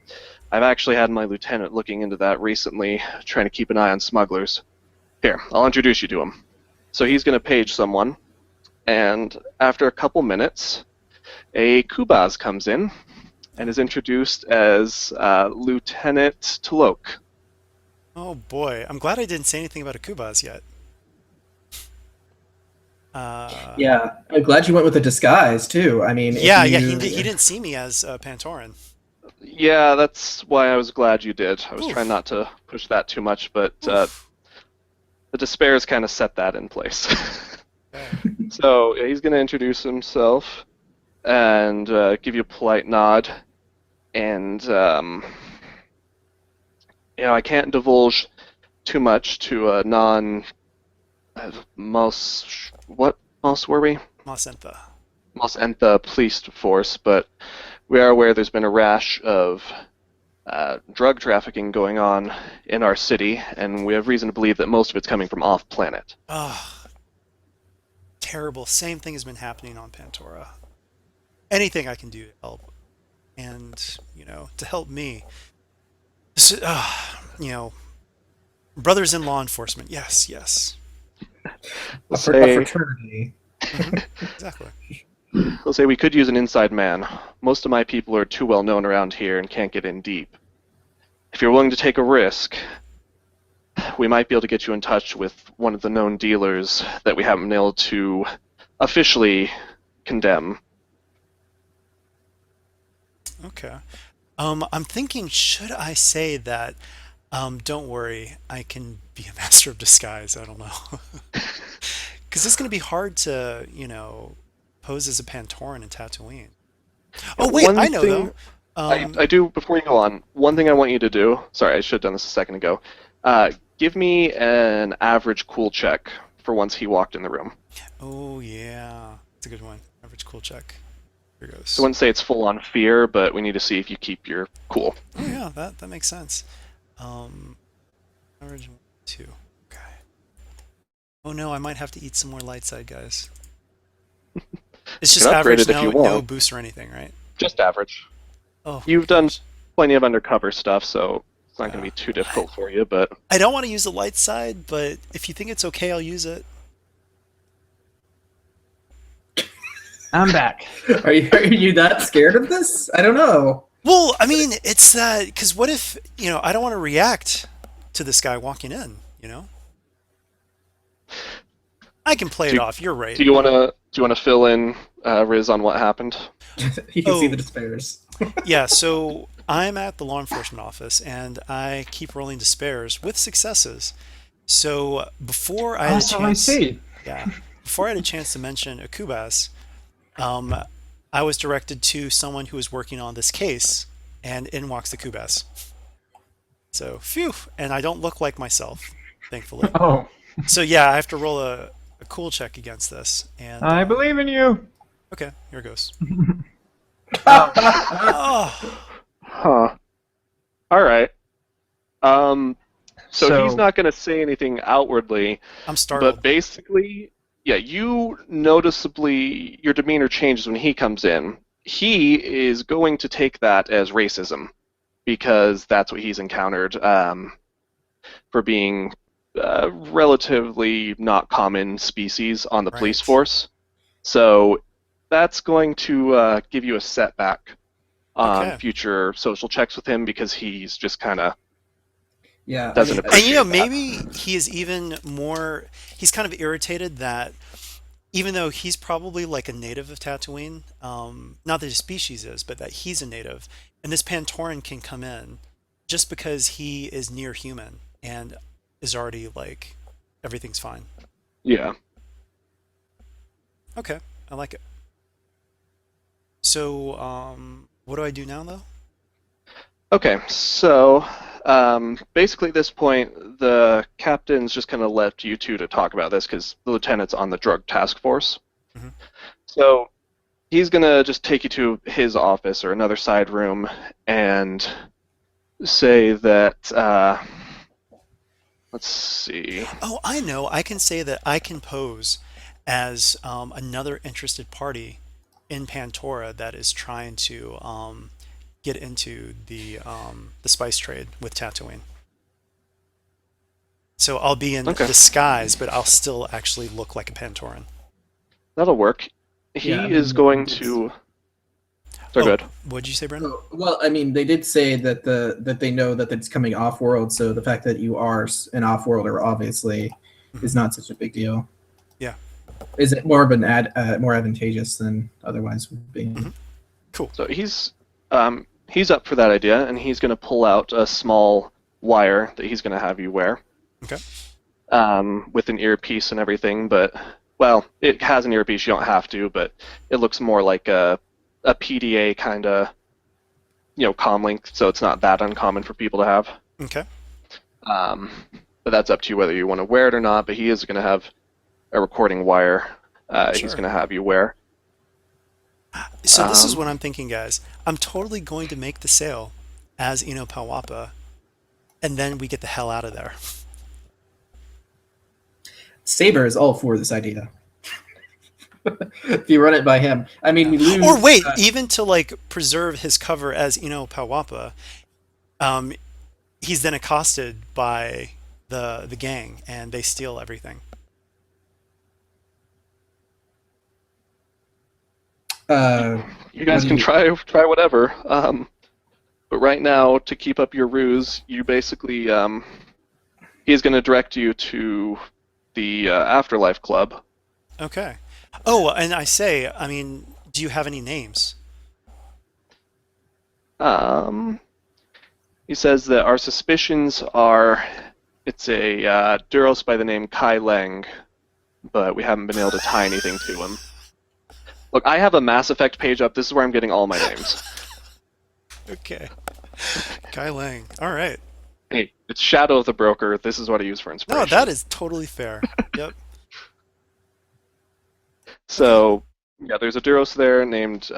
I've actually had my lieutenant looking into that recently, trying to keep an eye on smugglers. Here, I'll introduce you to him. So he's going to page someone, and after a couple minutes, a Kubaz comes in and is introduced as Lieutenant Tulok. Oh boy. I'm glad I didn't say anything about a Kubas yet. Yeah, I'm glad you went with a disguise too. I mean, Yeah, if yeah, you, he didn't see me as Pantoran. Yeah, that's why I was glad you did. I was Oof. trying not to push that too much, but Oof. the Despairs kind of set that in place. Okay. So yeah, he's going to introduce himself and give you a polite nod. And I can't divulge too much to a non Mos. What Mos were we? Mosentha. Mos Entha police force, but we are aware there's been a rash of drug trafficking going on in our city, and we have reason to believe that most of it's coming from off planet. Oh, terrible. Same thing has been happening on Pantora. Anything I can do to help, and to help me. So, brothers in law enforcement. Yes, yes. A Say, fraternity. Exactly. I'll say we could use an inside man. Most of my people are too well known around here and can't get in deep. If you're willing to take a risk, we might be able to get you in touch with one of the known dealers that we haven't been able to officially condemn. Okay. I'm thinking, should I say that, don't worry, I can be a master of disguise. I don't know. Because it's going to be hard to, pose as a Pantoran in Tatooine. Oh, wait, One I know, thing though. I do, before you go on, one thing I want you to do, sorry, I should have done this a second ago, give me an average cool check for once he walked in the room. Oh, yeah. That's a good one. Average cool check. Here goes. I wouldn't say it's full on fear, but we need to see if you keep your cool. Oh, yeah, that makes sense. Average 1, 2. Okay. Oh, no, I might have to eat some more light side, guys. It's just can upgrade average, it if you no want. boost or anything, right? Just average. Oh, You've done plenty of undercover stuff, so it's not going to be too difficult for you, but I don't want to use the light side, but if you think it's okay, I'll use it. I'm back. Are you that scared of this? I don't know. Well, I mean, it's that, because what if, I don't want to react to this guy walking in, I can play it off. You're right. do you want to fill in Riz on what happened? You can see Oh. the despairs. Yeah, so I'm at the law enforcement office, and I keep rolling despairs with successes. So before I had a That's all I chance, see. yeah, before I had a chance to mention Akubas, I was directed to someone who was working on this case, and in walks the Kubas. So, phew, and I don't look like myself, thankfully. Oh, So yeah, I have to roll a cool check against this, and I believe in you. okay, here it goes. Oh, Oh, Huh. All right. So So- he's not going to say anything outwardly, I'm startled. but basically, yeah, you noticeably, your demeanor changes when he comes in. He is going to take that as racism because that's what he's encountered for being relatively not common species on the police Right. force. So that's going to give you a setback on Okay. future social checks with him because he's just kind of Yeah. doesn't And appreciate that. maybe he is even more, he's kind of irritated that even though he's probably like a native of Tatooine, not that his species is, but that he's a native, and this Pantoran can come in just because he is near human and is already like, everything's fine. Yeah. Okay, I like it. So, what do I do now, though? Okay, so basically at this point, the captain's just kind of left you two to talk about this because the lieutenant's on the drug task force. Mhm. So he's going to just take you to his office or another side room and say that, let's see. Oh, I know. I can say that I can pose as another interested party in Pantora that is trying to get into the spice trade with Tatooine. So I'll be in Okay. disguise, but I'll still actually look like a Pantoran. That'll work. He Yeah, I is mean, going it's- to... They're good. What'd you say, Brendan? Oh, well, I mean, they did say that that they know that it's coming off world, so the fact that you are an off worlder obviously is not such a big deal. Yeah. Is it more of an more advantageous than otherwise would be? Mhm. Cool. So he's up for that idea, and he's going to pull out a small wire that he's going to have you wear. Okay. with an earpiece and everything, but well, it has an earpiece. You don't have to, but it looks more like a PDA kind of comlink, so it's not that uncommon for people to have. Okay. Um, but that's up to you whether you want to wear it or not. But he is going to have a recording wire. He's Sure. going to have you wear. So this is what I'm thinking, guys. I'm totally going to make the sale as Eno Pawapa, and then we get the hell out of there. Saber is all for this idea. If you run it by him, I mean, we lose. Or wait, even to like preserve his cover as Eno Pawapa, he's then accosted by the gang, and they steal everything. You guys can try whatever. But right now, to keep up your ruse, you basically he's going to direct you to the Afterlife Club. Okay. Oh, and I mean, do you have any names? He says that our suspicions are it's a Duros by the name Kai Leng, but we haven't been able to tie anything to him. Look, I have a Mass Effect page up. This is where I'm getting all my names. Okay. Kai Lang. All right. Hey, it's Shadow of the Broker. This is what I use for inspiration. No, that is totally fair. Yep. So, yeah, there's a Duros there named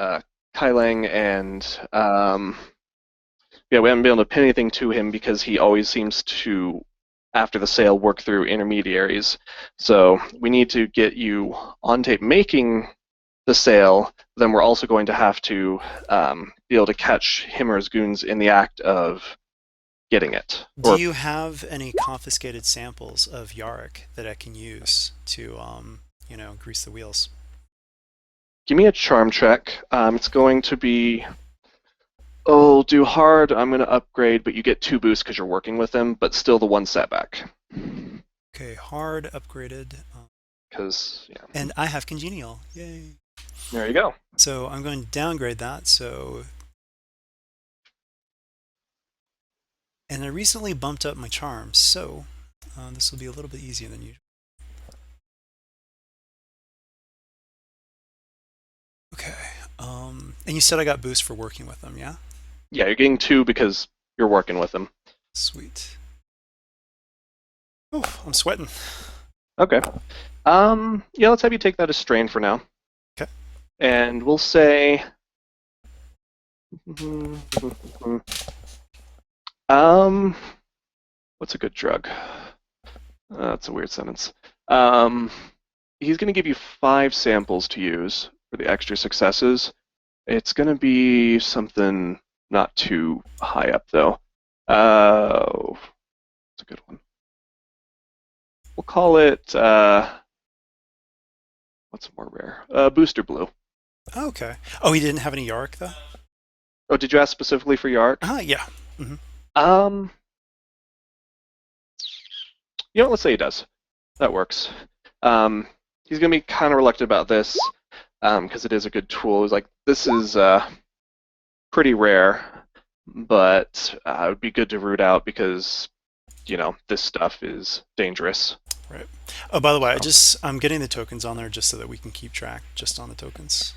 Kai Lang, and yeah, we haven't been able to pin anything to him because he always seems to, after the sale, work through intermediaries. So we need to get you on tape making the sale. Then we're also going to have to be able to catch him or his goons in the act of getting it. Do you have any confiscated samples of Yarrock that I can use to, grease the wheels? Give me a charm check. It's going to be, do hard. I'm going to upgrade, but you get 2 boosts because you're working with him, but still the 1 setback. Okay, hard upgraded. Because, yeah. And I have congenial. Yay. There you go. So I'm going to downgrade that. And I recently bumped up my charms, so this will be a little bit easier than usual. Okay. And you said I got boost for working with them, yeah? Yeah, you're getting 2 because you're working with him. Sweet. Oh, I'm sweating. Okay. Yeah, let's have you take that as strain for now. Okay. And we'll say what's a good drug? That's a weird sentence. He's going to give you 5 samples to use for the extra successes. It's going to be something not too high up, though. It's a good one. We'll call it, what's more rare? Booster Blue. Okay. Oh, he didn't have any Yarrock, though? Oh, did you ask specifically for Yarrock? Yeah. Mm-hmm. Let's say he does. That works. He's going to be kind of reluctant about this because it is a good tool. He's like, this is pretty rare, but it would be good to root out because, this stuff is dangerous. Right. Oh, by the way, I'm getting the tokens on there just so that we can keep track just on the tokens.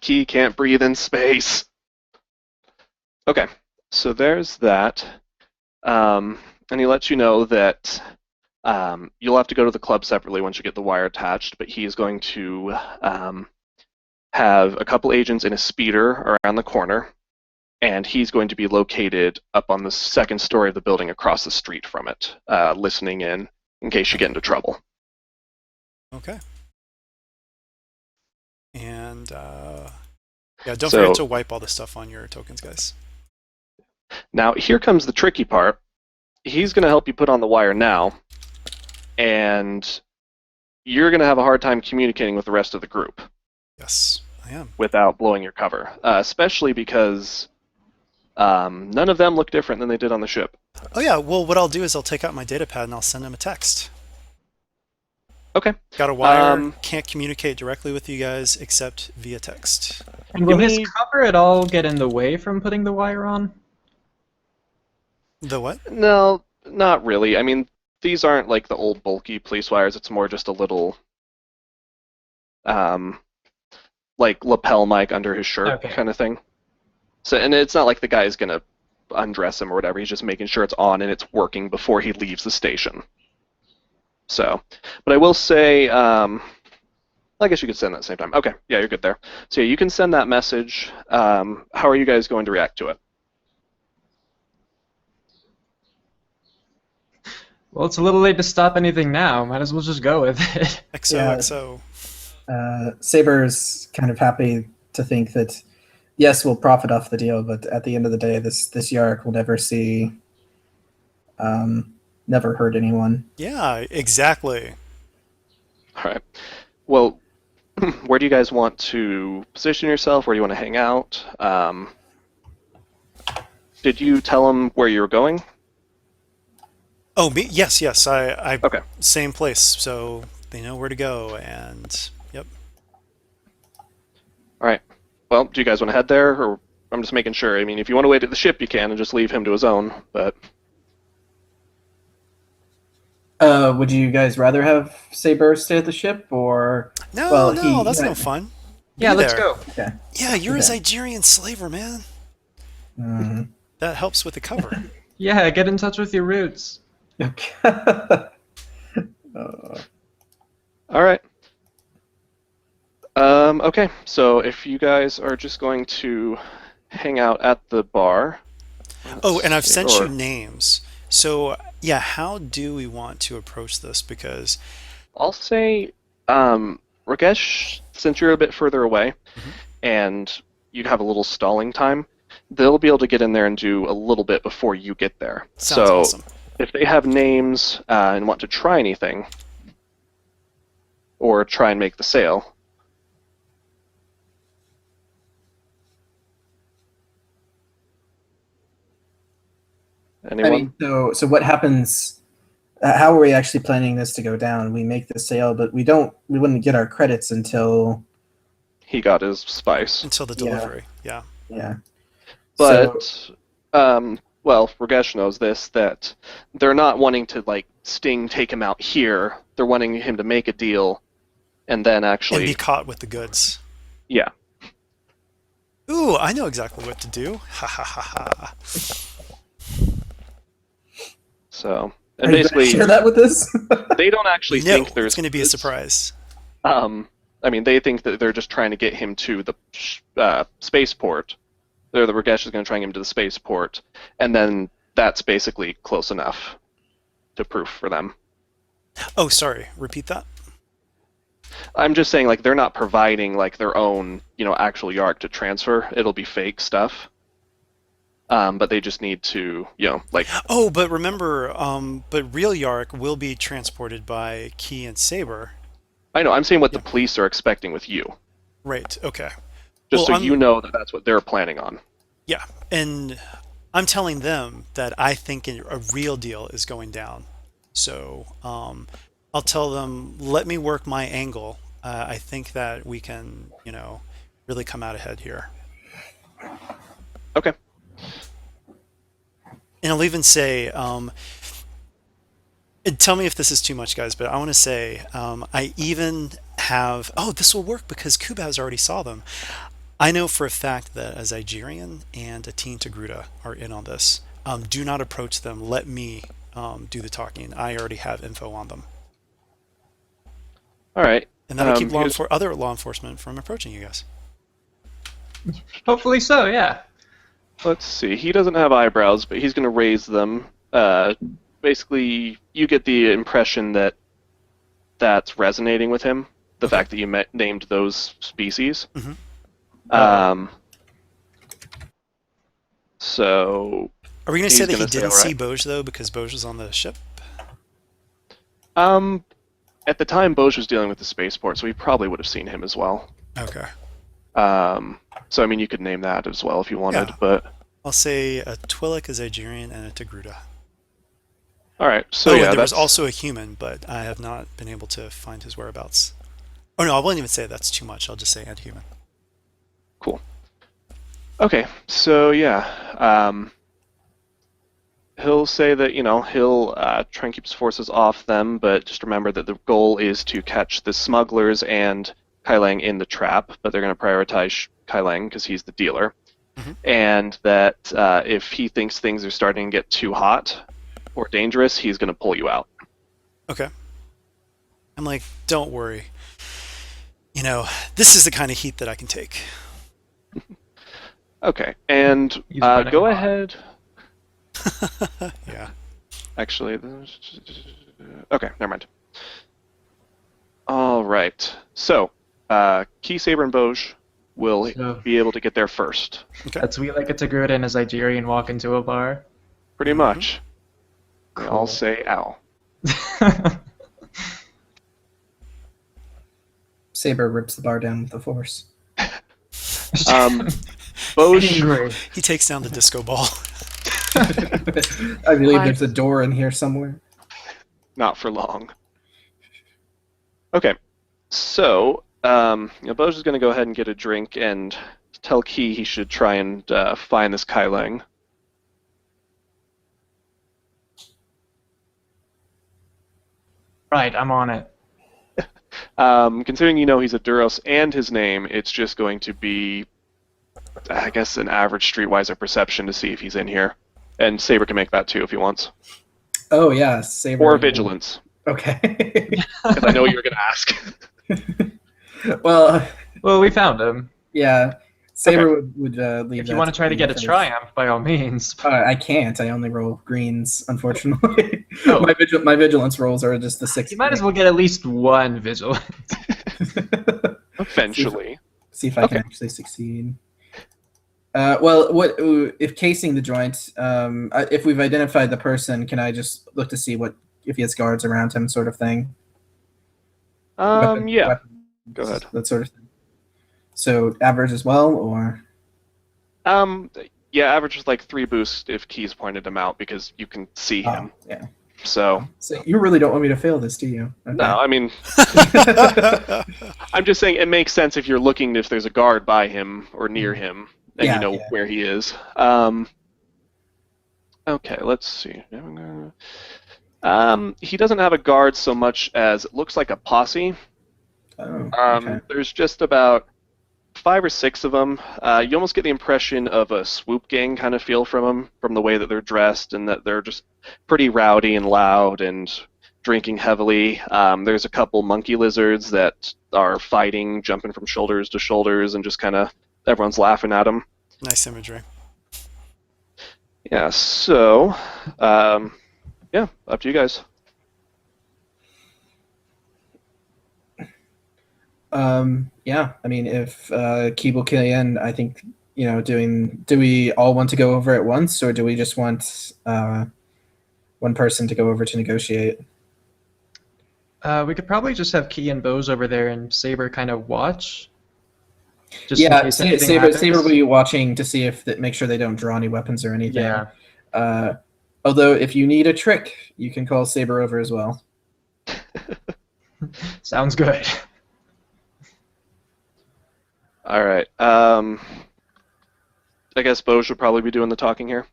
Key can't breathe in space. Okay, so there's that. And he lets you know that you'll have to go to the club separately once you get the wire attached, but he is going to have a couple agents in a speeder around the corner, and he's going to be located up on the 2nd story of the building across the street from it, listening in case you get into trouble. Okay. And don't forget to wipe all the stuff on your tokens, guys. Now, here comes the tricky part. He's going to help you put on the wire now, and you're going to have a hard time communicating with the rest of the group. Yes, I am. Without blowing your cover, especially because none of them look different than they did on the ship. Oh yeah, well what I'll do is I'll take out my data pad and I'll send him a text. Okay. Got a wire, can't communicate directly with you guys except via text. And will his cover at all get in the way from putting the wire on? The what? No, not really. I mean, these aren't like the old bulky police wires. It's more just a little like lapel mic under his shirt Okay. kind of thing. So, and it's not like the guy's gonna undress him or whatever. He's just making sure it's on and it's working before he leaves the station. So, but I will say, I guess you could send that at the same time. Okay, yeah, you're good there. So yeah, you can send that message. How are you guys going to react to it? Well, it's a little late to stop anything now. Might as well just go with it. XOXO. Saber's kind of happy to think that, yes, we'll profit off the deal, but at the end of the day, this Yarrock will never hurt anyone. Yeah, exactly. All right. Well, where do you guys want to position yourself? Where do you want to hang out? Did you tell them where you were going? Oh, me? Yes. I Okay. same place, so they know where to go. And yep. All right. Well, do you guys want to head there, or I'm just making sure. I mean, if you want to wait at the ship, you can, and just leave him to his own. But Would you guys rather have Saber stay at the ship, or No, well, no, he that's yeah. no fun. Yeah, Be let's there. go. Okay. Yeah, you're a Okay. Nigerian slaver, man. Mhm. That helps with the cover. Yeah, get in touch with your roots. Okay. all right. Okay. So if you guys are just going to hang out at the bar. Oh, and I've let's see, sent you or names. So yeah, how do we want to approach this? Because I'll say, Rogesh, since you're a bit further away, Mhm. and you have a little stalling time, they'll be able to get in there and do a little bit before you get there. sounds So awesome. if they have names and want to try anything, or try and make the sale. Anyone? I mean, so what happens? How are we actually planning this to go down? We make the sale, but we wouldn't get our credits until He got his spice. Until the Yeah. delivery. Yeah. yeah. But, So, well, Rogesh knows this, that they're not wanting to, like, take him out here. They're wanting him to make a deal and then And actually, be caught with the goods. yeah. Ooh, I know exactly what to do. Ha ha ha ha. So, are and you gonna basically, share that with us? they don't actually No, think there's it's going to be a goods. surprise. I mean, they think that they're just trying to get him to the spaceport. The Rogesh is going to try and get him to the spaceport, and then that's basically close enough to proof for them. Oh, sorry. Repeat that. I'm just saying, like, they're not providing like their own, actual Yarrock to transfer. It'll be fake stuff. But they just need to, like, Oh, but remember, but real Yarrock will be transported by Key and Saber. I know. I'm saying what Yeah. the police are expecting with you, Right. Okay. just Well, so you know that that's what they're planning on. Yeah, and I'm telling them that I think a real deal is going down. So I'll tell them, let me work my angle. I think that we can, really come out ahead here. Okay. And I'll even say, and tell me if this is too much, guys, but I want to say, I even have, oh, this will work because Kubaz already saw them. I know for a fact that a Zygerian and a Teen Togruta are in on this. Do not approach them. Let me do the talking. I already have info on them. All right. And that'll keep here's- other law enforcement from approaching you guys. Hopefully so, yeah. Let's see. He doesn't have eyebrows, but he's going to raise them. Basically, you get the impression that that's resonating with him. The fact that you named those species. Mhm. So, Are we going to He's say that he gonna say, didn't "All see right." Boj, though, because Boj was on the ship? at the time, Boj was dealing with the spaceport, so he probably would have seen him as well. Okay. So, I mean, you could name that as well if you wanted, Yeah. but... I'll say a Twi'lek, a Zygerian, and a Togruta. All right, so Oh, yeah, and there was that's... also a human, but I have not been able to find his whereabouts. Oh, no, I won't even say that's too much. I'll just say and human. Cool. Okay, so yeah, he'll say that, he'll try and keep his forces off them, but just remember that the goal is to catch the smugglers and Kai Lang in the trap, but they're going to prioritize Kai Lang because he's the dealer. Hmm. And that if he thinks things are starting to get too hot or dangerous, he's going to pull you out. Okay. I'm like, don't worry. This is the kind of heat that I can take. Okay, and He's running go hot. ahead. Yeah. Actually, okay, never mind. All right. So, Key, Saber, and Boj will So- be able to get there first. That's we like a Tagruda and a Zygerian walk into a bar. Pretty much. They all Cool. say ow. Saber rips the bar down with the force. Boj, Angry. He takes down the disco ball. I believe there's a door in here somewhere. not for long. Okay, so Boj is going to go ahead and get a drink and tell Key he should try and find this Kai Lang. Right, I'm on it. Considering he's a Duros and his name, it's just going to be, I guess, an average streetwise perception to see if he's in here. And Saber can make that too if he wants. Oh yeah, Saber. Or vigilance, Okay. because I know what you're going to ask. Well, Well, we found him. yeah. Saber would leave. If you that want to try to me get a first. triumph, by all means. I can't. I only roll greens, unfortunately. Oh. My vigilance rolls are just the 6. You might as well get at least one vigilance. Eventually. See if I can actually succeed. Well, what if casing the joint? If we've identified the person, can I just look to see if he has guards around him, sort of thing? Yeah. Weapons, Go ahead. that sort of thing. So average as well, or Yeah, average is like 3 boosts if Key's pointed him out because you can see him. yeah. So, So you really don't want me to fail this, do you? Okay. no, I mean, I'm just saying it makes sense if you're looking if there's a guard by him or near him and Yeah, you know yeah. where he is. Okay, let's see. He doesn't have a guard so much as it looks like a posse. Oh, okay. There's just about 5 or 6 of them. You almost get the impression of a swoop gang kind of feel from them, from the way that they're dressed and that they're just pretty rowdy and loud and drinking heavily. There's a couple monkey lizards that are fighting, jumping from shoulders to shoulders, and just kind of everyone's laughing at them. Nice imagery. Yeah, so, yeah, up to you guys. Yeah, I mean, if Keeble Killian, I think, do we all want to go over at once, or do we just want one person to go over to negotiate? We could probably just have Key and Bose over there and Saber kind of watch. Just in Yeah, case anything Saber happens. will be watching to see make sure they don't draw any weapons or anything. Yeah. Although, if you need a trick, you can call Saber over as well. Sounds good. All right. I guess Bo should probably be doing the talking here.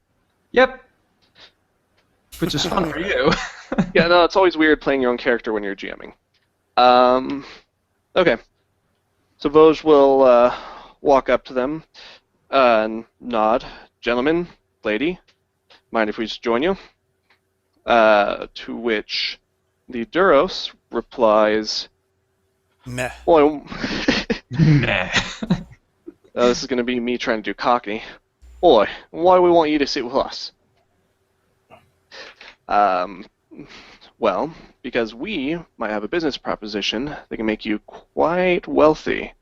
Yep. Which is fun for you. Yeah, no, it's always weird playing your own character when you're GMing. Okay. So Voj will walk up to them and nod. Gentlemen, lady, mind if we just join you? To which the Duros replies, Meh. "Well, Nah. this is going to be me trying to do Cockney. Oi, why do we want you to sit with us? Well, because we might have a business proposition that can make you quite wealthy.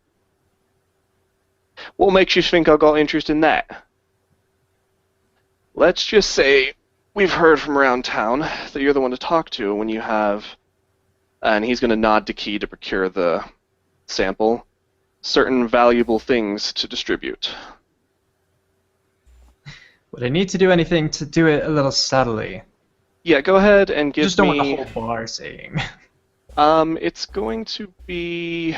What makes you think I got interest in that? Let's just say we've heard from around town that you're the one to talk to when you have, and he's going to nod to Key to procure the sample, certain valuable things to distribute. Would I need to do anything to do it a little subtly? Yeah, go ahead and give Just don't want me... the whole bar saying. It's going to be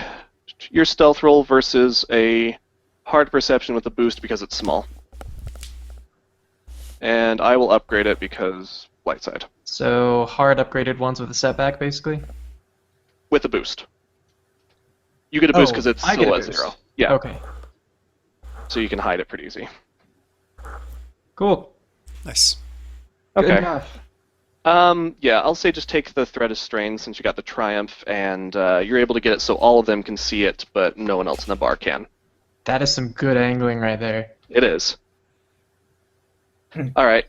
your stealth roll versus a hard perception with a boost because it's small. and I will upgrade it because light side So hard upgraded ones with a setback, basically. with a boost. You get a boost because Oh, it's I get a still at boost. 0. Yeah, Okay, so you can hide it pretty easy. cool. Nice. Good Okay. enough. Yeah, I'll say just take the Thread of Strain since you got the Triumph, and you're able to get it so all of them can see it, but no one else in the bar can. That is some good angling right there. It is. Hmm. All right.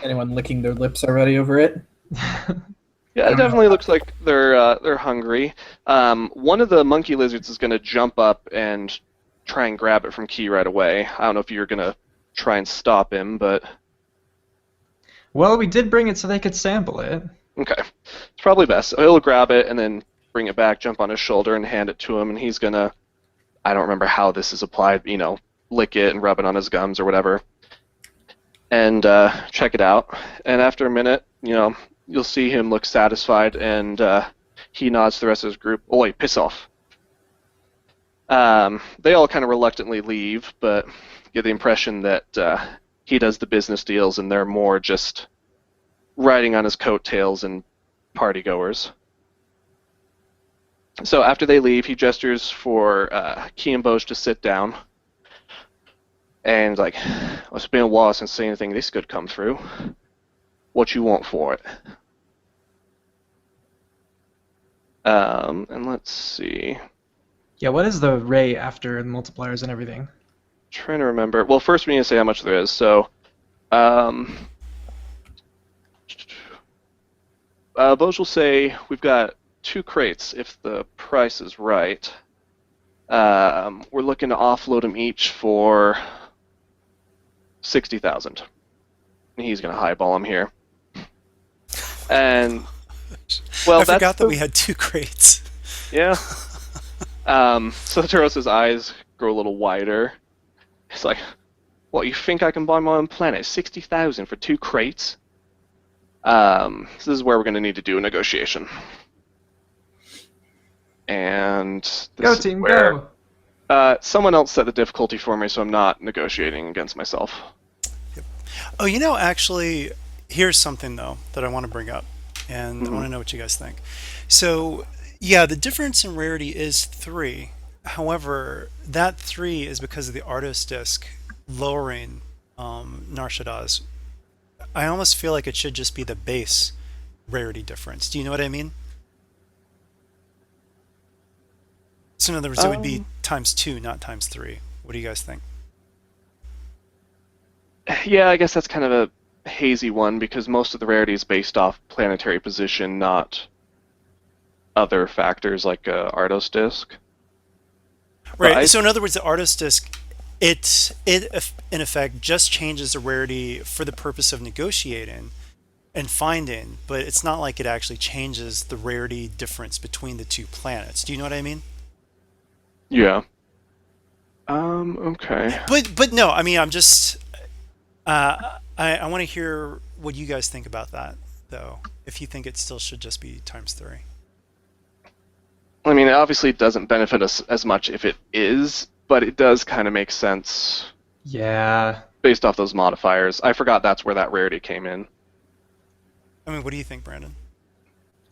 Anyone licking their lips already over it? Yeah, I it don't know. definitely looks like they're hungry. One of the monkey lizards is going to jump up and try and grab it from Key right away. I don't know if you're going to try and stop him, but Well, we did bring it so they could sample it. okay. It's probably best. So he'll grab it and then bring it back, jump on his shoulder, and hand it to him, and he's going to, I don't remember how this is applied, lick it and rub it on his gums or whatever, and check it out. And after a minute, you'll see him look satisfied, and he nods to the rest of his group. Oi, piss off. They all kind of reluctantly leave, but get the impression that he does the business deals, and they're more just riding on his coattails and party goers. So after they leave, he gestures for Key and Boj to sit down. And like, well, it's been a while since seen anything this good come through. What you want for it? And let's see. Yeah, what is the ray after the multipliers and everything? Trying to remember. Well, first we need to say how much there is. So, Boj will say we've got 2 crates if the price is right. We're looking to offload them each for 60,000. He's gonna highball them here. And well, I that's forgot that we had 2 crates. yeah. So Turos's eyes grow a little wider. He's like, "What, you think I can buy my own planet? 60,000 for 2 crates?" So this is where we're going to need to do a negotiation. And this Go is team, where go! someone else set the difficulty for me, so I'm not negotiating against myself. Oh, actually, here's something though that I want to bring up, and I want to know what you guys think. So, yeah, the difference in rarity is 3. However, that 3 is because of the Ardos disc lowering Nar Shaddad's. I almost feel like it should just be the base rarity difference. Do you know what I mean? So in other words, it would be times 2, not times 3. What do you guys think? Yeah, I guess that's kind of a hazy one because most of the rarity is based off planetary position, not other factors like Ardos disc. Right. So in other words, the Artist disc, it in effect just changes the rarity for the purpose of negotiating and finding, but it's not like it actually changes the rarity difference between the 2 planets. Do you know what I mean? Yeah. Okay. But no, I mean I'm just I want to hear what you guys think about that though. If you think it still should just be times 3. I mean, it obviously doesn't benefit us as much if it is, but it does kind of make sense Yeah. based off those modifiers. I forgot that's where that rarity came in. I mean, what do you think, Brandon?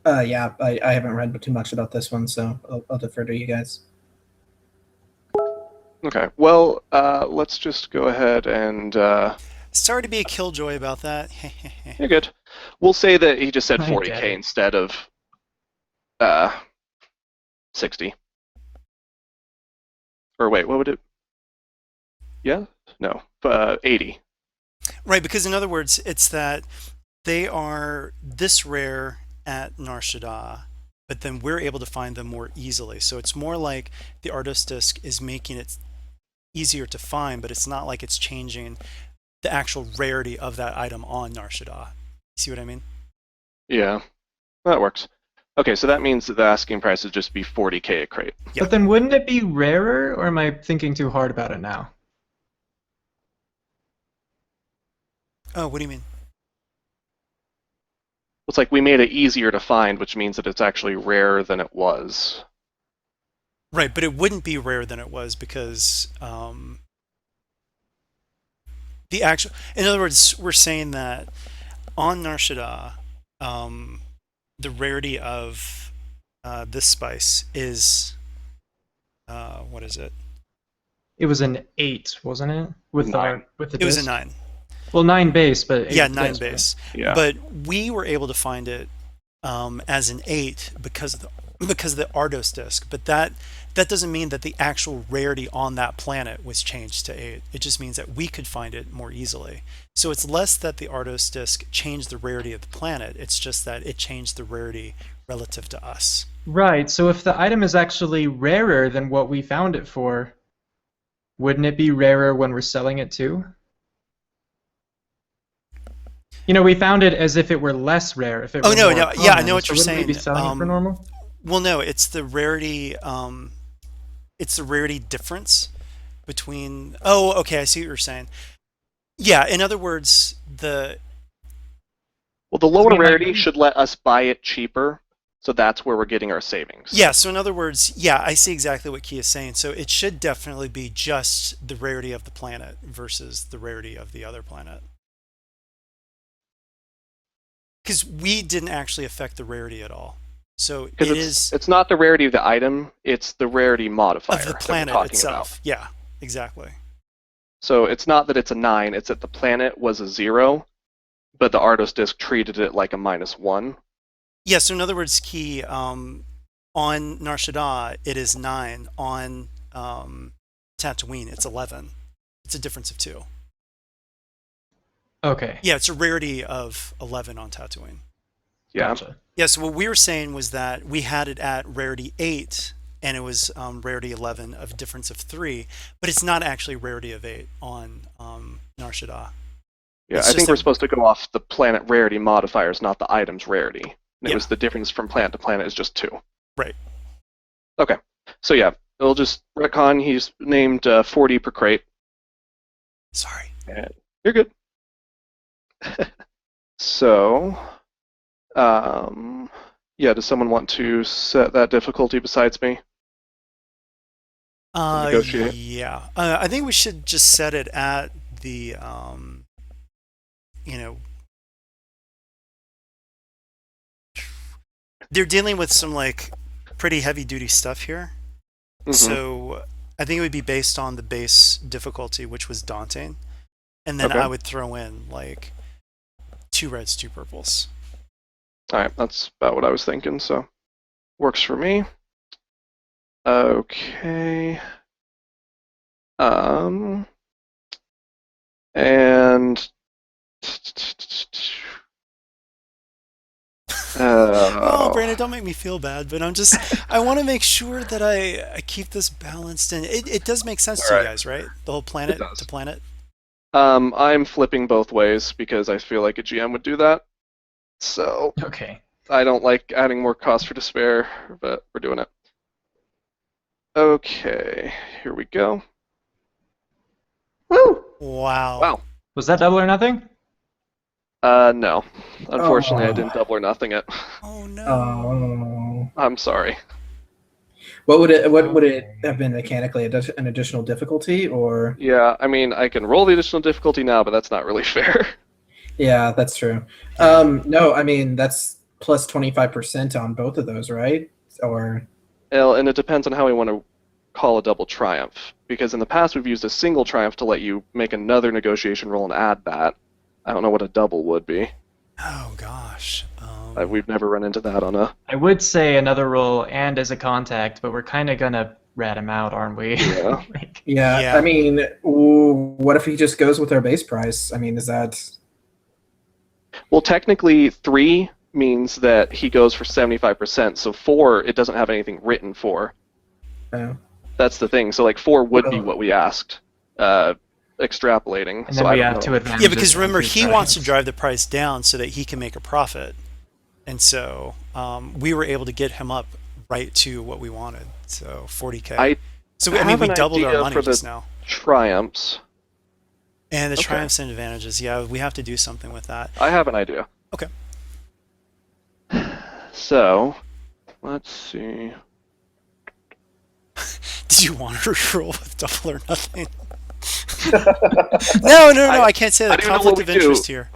Yeah, I haven't read too much about this one, so I'll defer to you guys. Okay, well, let's just go ahead and... Sorry to be a killjoy about that. You're good. We'll say that he just said I get 40k it. instead of 60. Or wait, what would it... Yeah? No. 80. Right, because in other words, it's that they are this rare at Nar Shaddaa, but then we're able to find them more easily. So it's more like the Ardos disc is making it easier to find, but it's not like it's changing the actual rarity of that item on Nar Shaddaa. See what I mean? Yeah, that works. Okay, so that means that the asking price would just be 40k a crate. Yeah. But then wouldn't it be rarer, or am I thinking too hard about it now? Oh, what do you mean? It's like we made it easier to find, which means that it's actually rarer than it was. Right, but it wouldn't be rarer than it was because The actual, in other words, we're saying that on Nar Shaddaa, um, the rarity of this spice is what is it? It was an 8, wasn't it? Nine. With the It was a disc. 9. Well, 9 base, but 8 Yeah, with the 9 disc, right? base. Yeah. But we were able to find it as an 8 because of the Ardos disc. But that doesn't mean that the actual rarity on that planet was changed to 8. It just means that we could find it more easily. So it's less that the Ardos disc changed the rarity of the planet. It's just that it changed the rarity relative to us. Right, so if the item is actually rarer than what we found it for, wouldn't it be rarer when we're selling it too? You know, we found it as if it were less rare, if it Oh were no, more no, yeah, I common, know what so you're wouldn't we saying. be selling it for normal? Well, no, it's the rarity. It's the rarity difference between. Oh, okay, I see what you're saying. Yeah, in other words, Well, the 'Cause, lower I mean, like, rarity should let us buy it cheaper, so that's where we're getting our savings. yeah. So in other words, yeah, I see exactly what Key is saying. So it should definitely be just the rarity of the planet versus the rarity of the other planet, because we didn't actually affect the rarity at all. So it Because is it's not the rarity of the item, it's the rarity modifier of the that we're planet talking itself. about. Yeah, exactly. So it's not that it's a 9, it's that the planet was a 0, but the Ardos disc treated it like a -1. Yeah. So in other words, Key, on Nar Shaddaa, it is 9. On Tatooine, it's 11. It's a difference of 2. Okay, Yeah, it's a rarity of 11 on Tatooine. Yeah. gotcha. Yeah, so what we were saying was that we had it at rarity 8, and it was rarity 11 of difference of 3, but it's not actually rarity of 8 on Nar Shaddaa. Yeah, It's I just think we're that- supposed to go off the planet rarity modifiers, not the item's rarity. And it Yeah. was the difference from planet to planet is just 2. Right. Okay. So yeah, we'll just retcon. He's named 40 per crate. Sorry. And you're good. So, yeah, does someone want to set that difficulty besides me? Negotiate. Yeah. I think we should just set it at the, you know, they're dealing with some like pretty heavy duty stuff here. Mhm. So I think it would be based on the base difficulty, which was daunting. And then Okay. I would throw in like 2 reds, 2 purples. All right, that's about what I was thinking, so works for me. Okay. And Oh, Brandon, don't make me feel bad, but I want to make sure that I keep this balanced, and it does make sense to you Alright. guys, right? The whole planet does. to planet. I'm flipping both ways because I feel like a GM would do that. So Okay. I don't like adding more cost for despair, but we're doing it. Okay, here we go. Woo! Wow. Wow. Was that double or nothing? No. Unfortunately, I Oh. didn't double or nothing it. Oh no. Oh. I'm sorry. What would it have been mechanically? An additional difficulty, or? Yeah, I mean, I can roll the additional difficulty now, but that's not really fair. Yeah, that's true. No, I mean that's plus 25% on both of those, right? Or Well, and it depends on how we want to call a double triumph. Because in the past, we've used a single triumph to let you make another negotiation roll and add that. I don't know what a double would be. Oh gosh. We've never run into that on a. I would say another roll and as a contact, but we're kind of gonna rat him out, aren't we? Yeah. Like, yeah, Yeah. I mean, ooh, what if he just goes with our base price? I mean, is that? Well, technically, 3 means that he goes for 75%. So 4, it doesn't have anything written for. That's the thing. So like 4 would be Oh. what we asked, extrapolating. and So then I we don't have know. to advantage. Yeah, because remember, he wants to drive the price down so that he can make a profit, and so we were able to get him up right to what we wanted. So 40K. So I mean, have we an doubled our idea money for the just now. triumphs. And the Okay. triumphs and advantages. Yeah, we have to do something with that. I have an idea. Okay. So, let's see. Did you want to roll with double or nothing? No, I can't say I that. don't even know what Conflict we of do. interest here.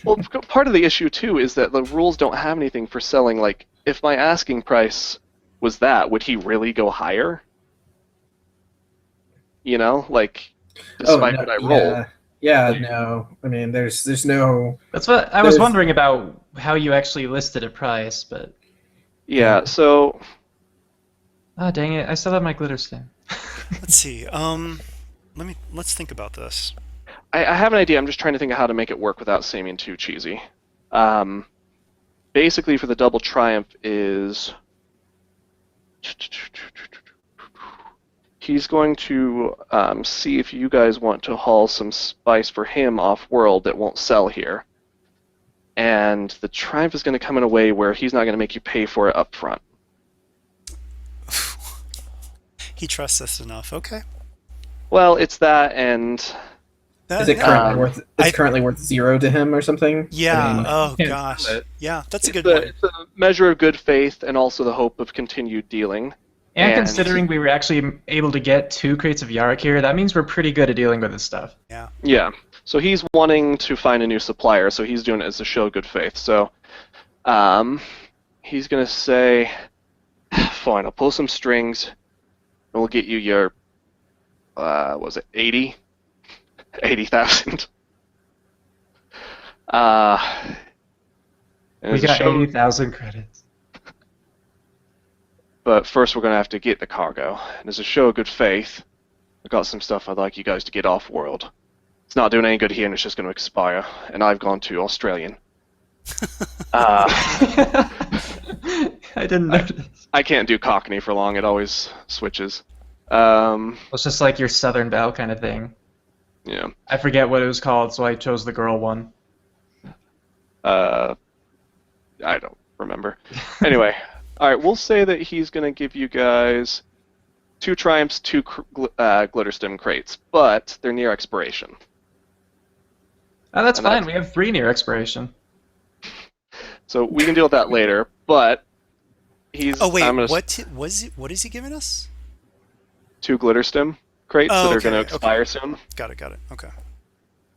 Well, part of the issue too is that the rules don't have anything for selling. Like, if my asking price was that, would he really go higher? You know, like, Oh despite no, what I roll. yeah, yeah, Like, no. I mean, there's no That's what I was there's wondering about how you actually listed a price, but yeah. yeah. So ah, dang it, I still have my glitter stem. Let's see. Let's think about this. I have an idea. I'm just trying to think of how to make it work without seeming too cheesy. Um, Basically, for the double triumph is he's going to see if you guys want to haul some spice for him off world that won't sell here. And the triumph is going to come in a way where he's not going to make you pay for it up front. He trusts us enough. Okay. Well, it's that, and Is it Yeah. currently worth? It's I currently worth 0 to him or something. I Yeah. mean, Oh Can't gosh. sell it. Yeah, that's a it's good a, one. it's a measure of good faith and also the hope of continued dealing. And And considering we were actually able to get 2 crates of Yarrock here, that means we're pretty good at dealing with this stuff. Yeah. yeah, so he's wanting to find a new supplier, so he's doing it as a show of good faith. So he's going to say, fine, I'll pull some strings, and we'll get you your, was it 80? 80,000. And We as a got show, 80,000 credits. but first we're going to have to get the cargo. And as a show of good faith, I've got some stuff I'd like you guys to get off world. It's not doing any good here, and it's just going to expire. And I've gone to Australian. Uh, I didn't notice. I can't do Cockney for long. It always switches. It's just like your Southern Belle kind of thing. Yeah. I forget what it was called, so I chose the girl one. I don't remember. Anyway, all right. We'll say that he's going to give you guys 2 triumphs, 2 glitter stem crates, but they're near expiration. Oh, that's And fine. that's- We have 3 near expiration. So we can deal with that later. But he's. Oh wait, I'm gonna what is he giving us? 2 glitter stem crates Oh, that are okay, going to expire soon. Got it. Okay. At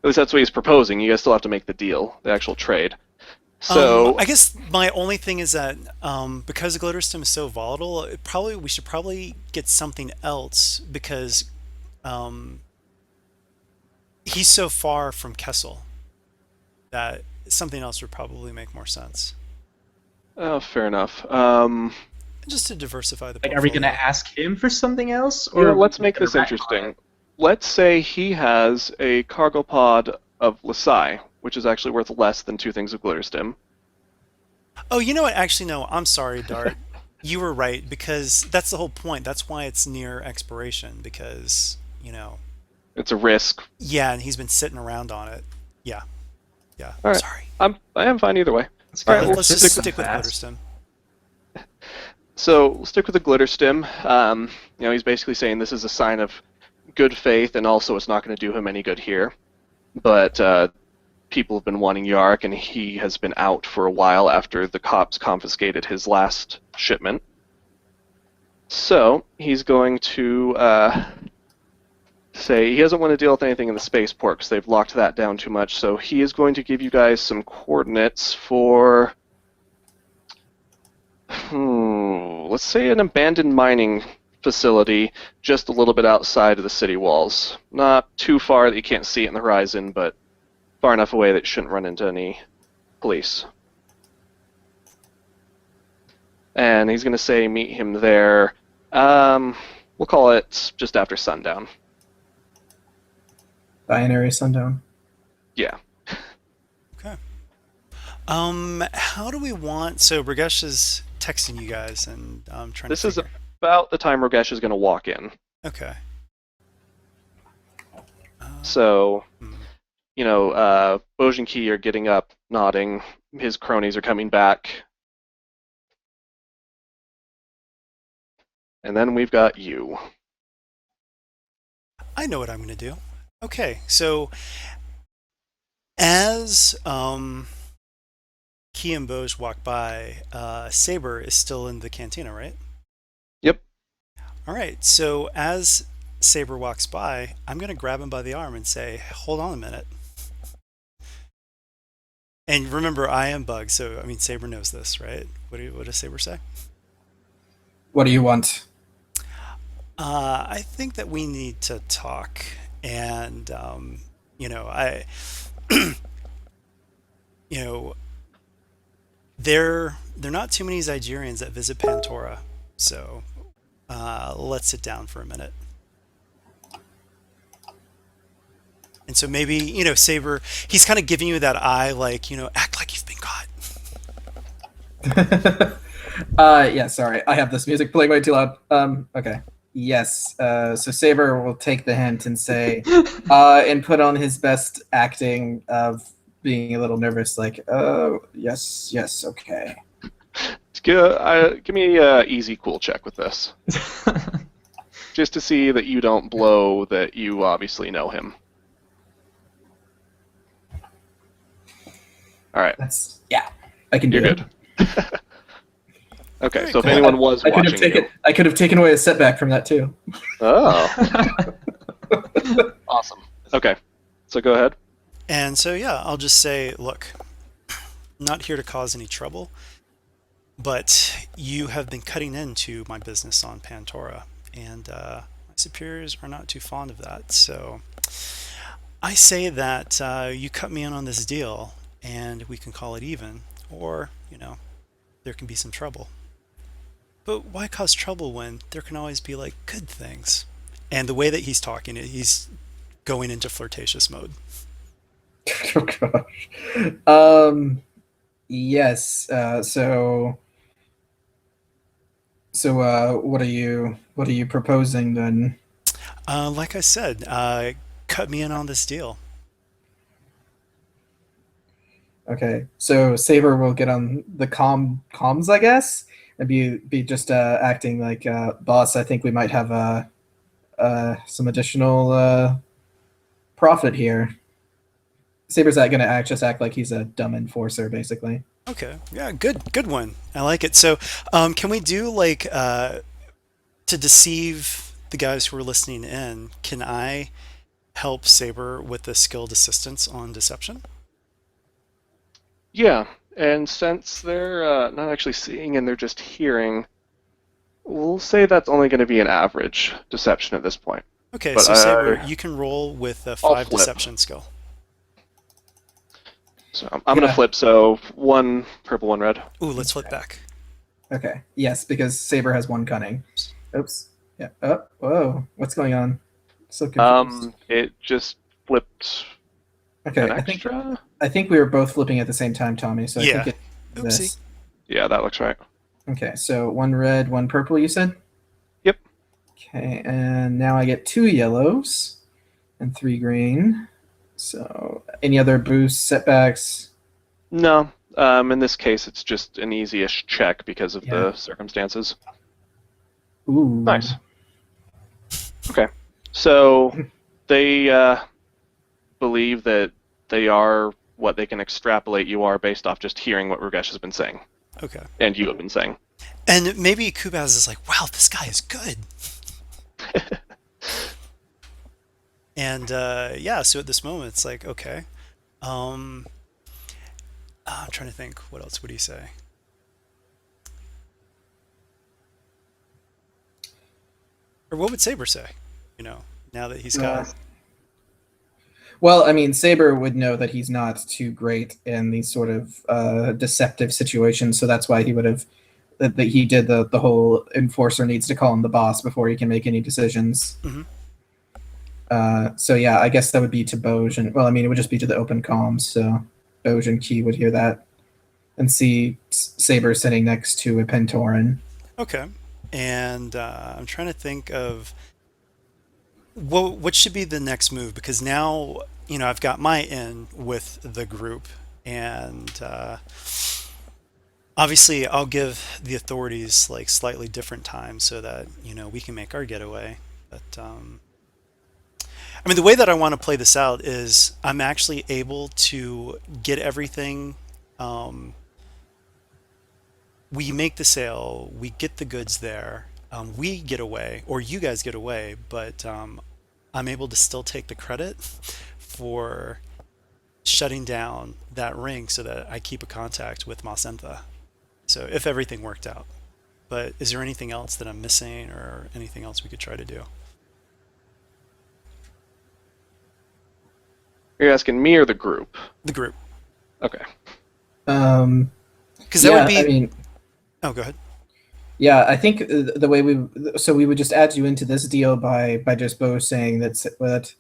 least that's what he's proposing. You guys still have to make the deal, the actual trade. So I guess my only thing is that because the glitter stem is so volatile, we should probably get something else because he's so far from Kessel that something else would probably make more sense. oh, fair enough. Just to diversify the Like, are we going to portfolio. ask him for something else? You know, Or let's are we make gonna this retcon interesting. it? Let's say he has a cargo pod of Lasai, which is actually worth less than 2 things of glitter stem. Oh, you know what? Actually, no. I'm sorry, Dart. You were right because that's the whole point. That's why it's near expiration because, It's a risk. yeah, and he's been sitting around on it. Yeah. Yeah. All right. Sorry. I am fine either way. Let's All go. right, Let's just stick stick with fast. glitter stem. So we'll stick with the glitter stem. He's basically saying this is a sign of good faith, and also it's not going to do him any good here. But people have been wanting Yarrock, and he has been out for a while after the cops confiscated his last shipment. So he's going to say he doesn't want to deal with anything in the spaceport because they've locked that down too much. So he is going to give you guys some coordinates for, let's say, an abandoned mining facility just a little bit outside of the city walls. Not too far that you can't see it in the horizon, but far enough away that you shouldn't run into any police. And he's going to say meet him there. We'll call it just after sundown. binary sundown. Yeah. Okay. How do we want? So Rogesh is texting you guys, and I'm trying This to is figure. about the time Rogesh is going to walk in. Okay. So, Hmm. Boj and Key are getting up, nodding. His cronies are coming back. And then we've got you. I know what I'm going to do. Okay, so as Key and Boj walk by, Saber is still in the cantina, right? Yep. All right, so as Saber walks by, I'm going to grab him by the arm and say, hold on a minute. And remember, I am Bug, so I mean, Saber knows this, right? What does Saber say? What do you want? I think that we need to talk, and you know, you know, there are not too many Zygerians that visit Pantora, so let's sit down for a minute. And so maybe, Saber, he's kind of giving you that eye, like, act like you've been caught. Yeah, sorry. I have this music playing way too loud. Okay. Yes. So Saber will take the hint and say, and put on his best acting of being a little nervous, like, oh, yes, yes, okay. Give me a easy cool check with this, just to see that you don't blow that you obviously know him. All right, Yeah, I can do you're it. good. Okay, Very so if cool. anyone was watching you, I could have taken away a setback from that too. oh, awesome. Okay, so go ahead. And so, yeah, I'll just say, look, I'm not here to cause any trouble, but you have been cutting into my business on Pantora, and my superiors are not too fond of that. So I say that you cut me in on this deal, and we can call it even, or, there can be some trouble. But why cause trouble when there can always be like good things? And the way that he's talking, he's going into flirtatious mode. Oh gosh. Yes. What are you proposing then? Like I said, cut me in on this deal. Okay. So Saber will get on the comms, I guess, and be just acting like boss. I think we might have some additional profit here. Saber's not gonna act like he's a dumb enforcer, basically. Okay, yeah, good one. I like it. So, can we do like to deceive the guys who are listening in? Can I help Saber with the skilled assistance on deception? Yeah, and since they're not actually seeing and they're just hearing, we'll say that's only going to be an average deception at this point. Okay, But so Saber, you can roll with a I'll five flip. deception skill. So I'm going to flip, so one purple, one red. Ooh, let's flip back. Okay. Yes, because Saber has one cunning. Oops. Yeah. Oh. Whoa. What's going on? So confused. It just flipped Okay. an extra. I think we were both flipping at the same time, Tommy. So I Yeah. think it's Oopsie. this. Yeah, that looks right. Okay. So one red, one purple. You said. Yep. Okay. And now I get 2 yellows and 3 green. So any other boosts, setbacks? No, in this case, it's just an easy-ish check because of Yeah. the circumstances. Ooh. Nice. Okay, so they believe that they are what they can extrapolate you are based off just hearing what Rogesh has been saying, Okay. and you have been saying. And maybe Kubaz is like, wow, this guy is good. And yeah, so at this moment, it's like, okay. I'm trying to think, what else would he say? Or what would Saber say? Now that he's got. Well, I mean, Saber would know that he's not too great in these sort of deceptive situations, so that's why he would have that he did the whole enforcer needs to call him the boss before he can make any decisions. Mhm. So yeah, I guess that would be to Boj, and well, I mean, it would just be to the open comms, so Boj and Key would hear that and see Saber sitting next to a Pentoran. Okay. And I'm trying to think of what should be the next move, because now I've got my in with the group, and obviously I'll give the authorities like slightly different time so that we can make our getaway. But I mean, the way that I want to play this out is I'm actually able to get everything. We make the sale, we get the goods there. we get away or you guys get away, but I'm able to still take the credit for shutting down that ring so that I keep a contact with Masentha. So if everything worked out. But is there anything else that I'm missing or anything else we could try to do? You're asking me or the group? The group. Okay. Because that would Yeah, be. I mean, Oh, go ahead. yeah, I think the way we would just add you into this deal by just Bo saying that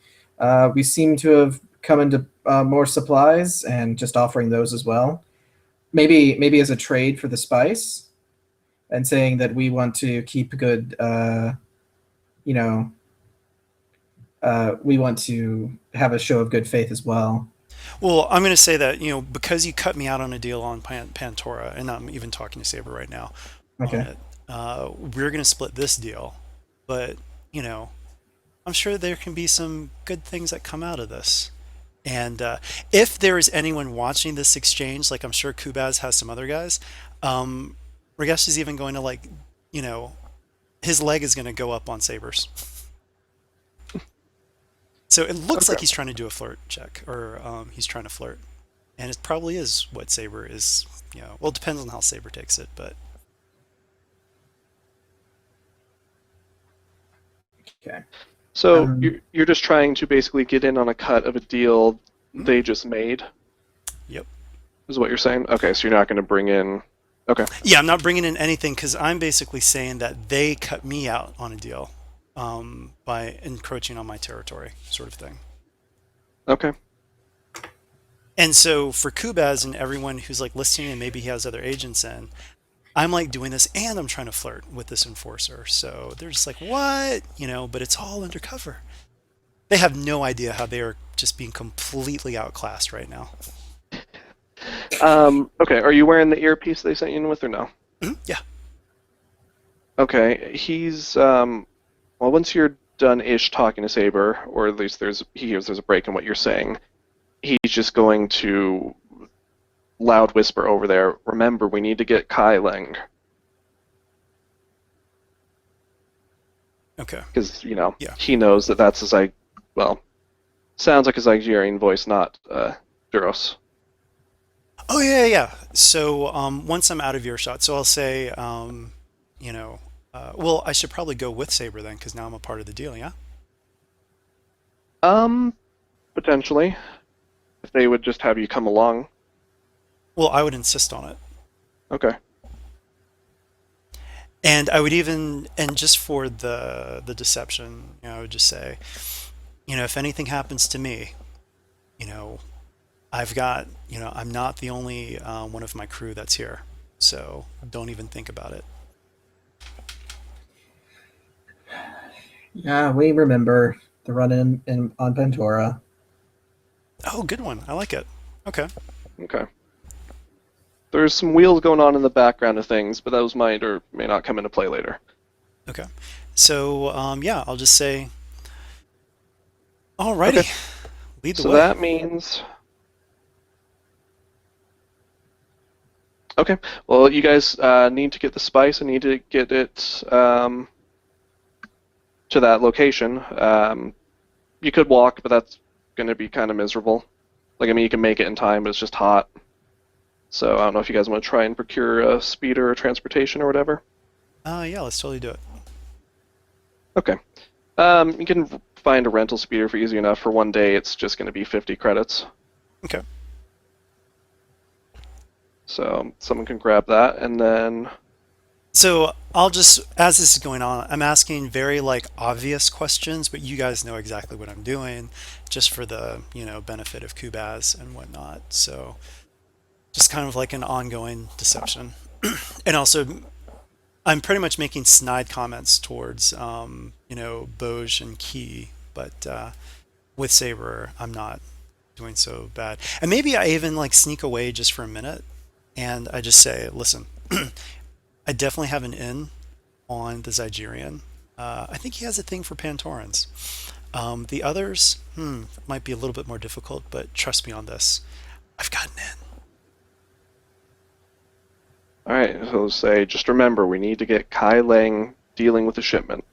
we seem to have come into more supplies and just offering those as well. Maybe as a trade for the spice, and saying that we want to keep good, you know, we want to have a show of good faith as well. Well, I'm going to say that, because you cut me out on a deal on Pantora, and I'm even talking to Saber right now on Okay. it, we're going to split this deal. But, I'm sure there can be some good things that come out of this. And if there is anyone watching this exchange, like I'm sure Kubaz has some other guys, um, Ragesh is even going to you know, his leg is going to go up on Saber's. So it looks Okay. like he's trying to do a flirt check, or he's trying to flirt, and it probably is what Saber is. Well, it depends on how Saber takes it, but Okay. So Um, you're just trying to basically get in on a cut of a deal mm, they just made, yep. is what you're saying? Okay, so you're not going to bring in. Okay. Yeah, I'm not bringing in anything because I'm basically saying that they cut me out on a deal by encroaching on my territory, sort of thing. Okay. And so for Kubaz and everyone who's like listening, and maybe he has other agents in, I'm like doing this and I'm trying to flirt with this enforcer. So they're just like, what? But it's all undercover. They have no idea how they are just being completely outclassed right now. Okay. Are you wearing the earpiece they sent you in with or no? Yeah. Okay. He's well, once you're done-ish talking to Saber, or at least he hears there's a break in what you're saying, he's just going to loud whisper over there. Remember, we need to get Kai Leng Okay. because Yeah. he knows that that's well, sounds like his Nigerian voice, not Duros. Oh yeah, yeah. So once I'm out of earshot, so I'll say, well, I should probably go with Saber then, because now I'm a part of the deal. Yeah. Um, Potentially, if they would just have you come along. Well, I would insist on it, Okay. and I would even, and just for the deception, I would just say, if anything happens to me, you know, I've got, I'm not the only one of my crew that's here, so don't even think about it. yeah, we remember the run in on Pantora. Oh, good one. I like it. Okay. Okay. There's some wheels going on in the background of things, but those might or may not come into play later. Okay. So, yeah, I'll just say, Okay. alrighty, lead the So way. that means. Okay. Well, you guys need to get the spice and need to get it to that location. You could walk, but that's going to be kind of miserable. Like, I mean, you can make it in time, but it's just hot. So I don't know if you guys want to try and procure a speeder or transportation or whatever. Yeah, let's totally do it. Okay. You can find a rental speeder for easy enough. For one day, it's just going to be 50 credits. Okay. So someone can grab that, and then So I'll just, as this is going on, I'm asking very obvious questions, but you guys know exactly what I'm doing, just for the benefit of Kubaz and whatnot. So just kind of like an ongoing deception, and also I'm pretty much making snide comments towards Boj and Key, but with Saber I'm not doing so bad. And maybe I even sneak away just for a minute, and I just say, listen. I definitely have an in on the Zygerian. I think he has a thing for Pantorans. The others, might be a little bit more difficult, but trust me on this. I've got an in. all right. So say, just remember, we need to get Kai Lang dealing with the shipment.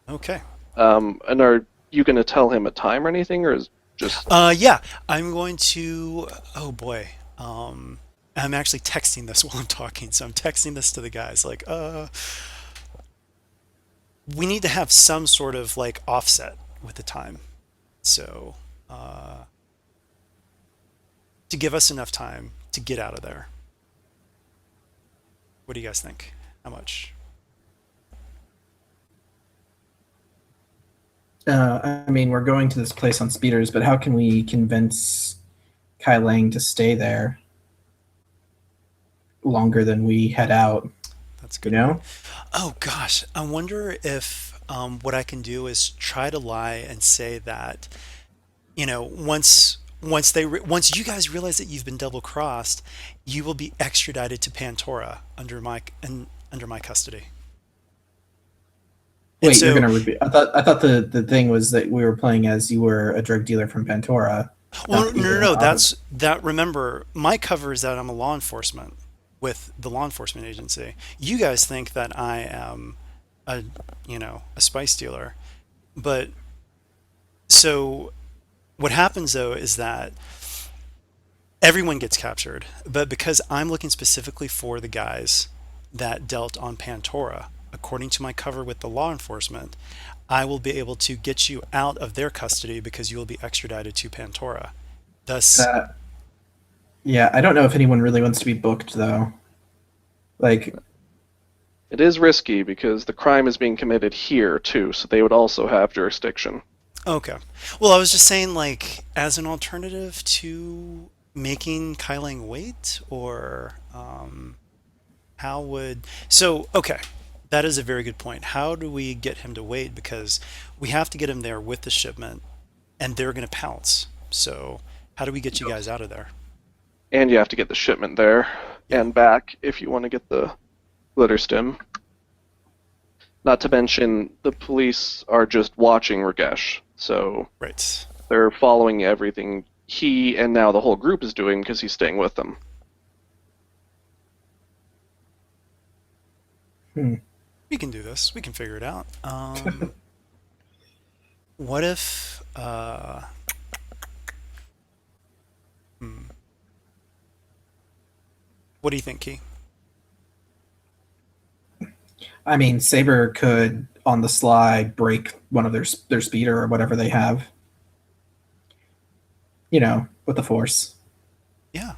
Okay. And are you going to tell him a time or anything, or is just Yeah, I'm going to. Oh boy. I'm actually texting this while I'm talking, so I'm texting this to the guys. Like, we need to have some sort of like offset with the time, so to give us enough time to get out of there. What do you guys think? How much? I mean, we're going to this place on speeders, but how can we convince Kai Lang to stay there longer than we head out? That's a You good point. know? Oh gosh, I wonder if what I can do is try to lie and say that once you guys realize that you've been double crossed, you will be extradited to Pantora under my custody. And Wait, you're so, gonna repeat? I thought the thing was that we were playing as you were a drug dealer from Pantora, not well, that you no, no, were no. out of. That's that. Remember, my cover is that I'm a law enforcement with the law enforcement agency. You guys think that I am a, a spice dealer, but so what happens though is that everyone gets captured, but because I'm looking specifically for the guys that dealt on Pantora, according to my cover with the law enforcement, I will be able to get you out of their custody because you will be extradited to Pantora. Thus, That Yeah, I don't know if anyone really wants to be booked though. Like, it is risky because the crime is being committed here too, so they would also have jurisdiction. okay. Well, I was just saying, like, as an alternative to making Kailang wait, or how would. So, okay. That is a very good point. How do we get him to wait? Because we have to get him there with the shipment, and they're going to pounce. So, how do we get you guys out of there? And you have to get the shipment there Yeah, and back if you want to get the glitter stim. Not to mention, the police are just watching Rogesh, so right. they're following everything he and now the whole group is doing because he's staying with them. hmm. We can do this. We can figure it out. What if, hmm, what do you think, Key? I mean, Saber could on the sly break one of their speeder or whatever they have. With the force. Yeah.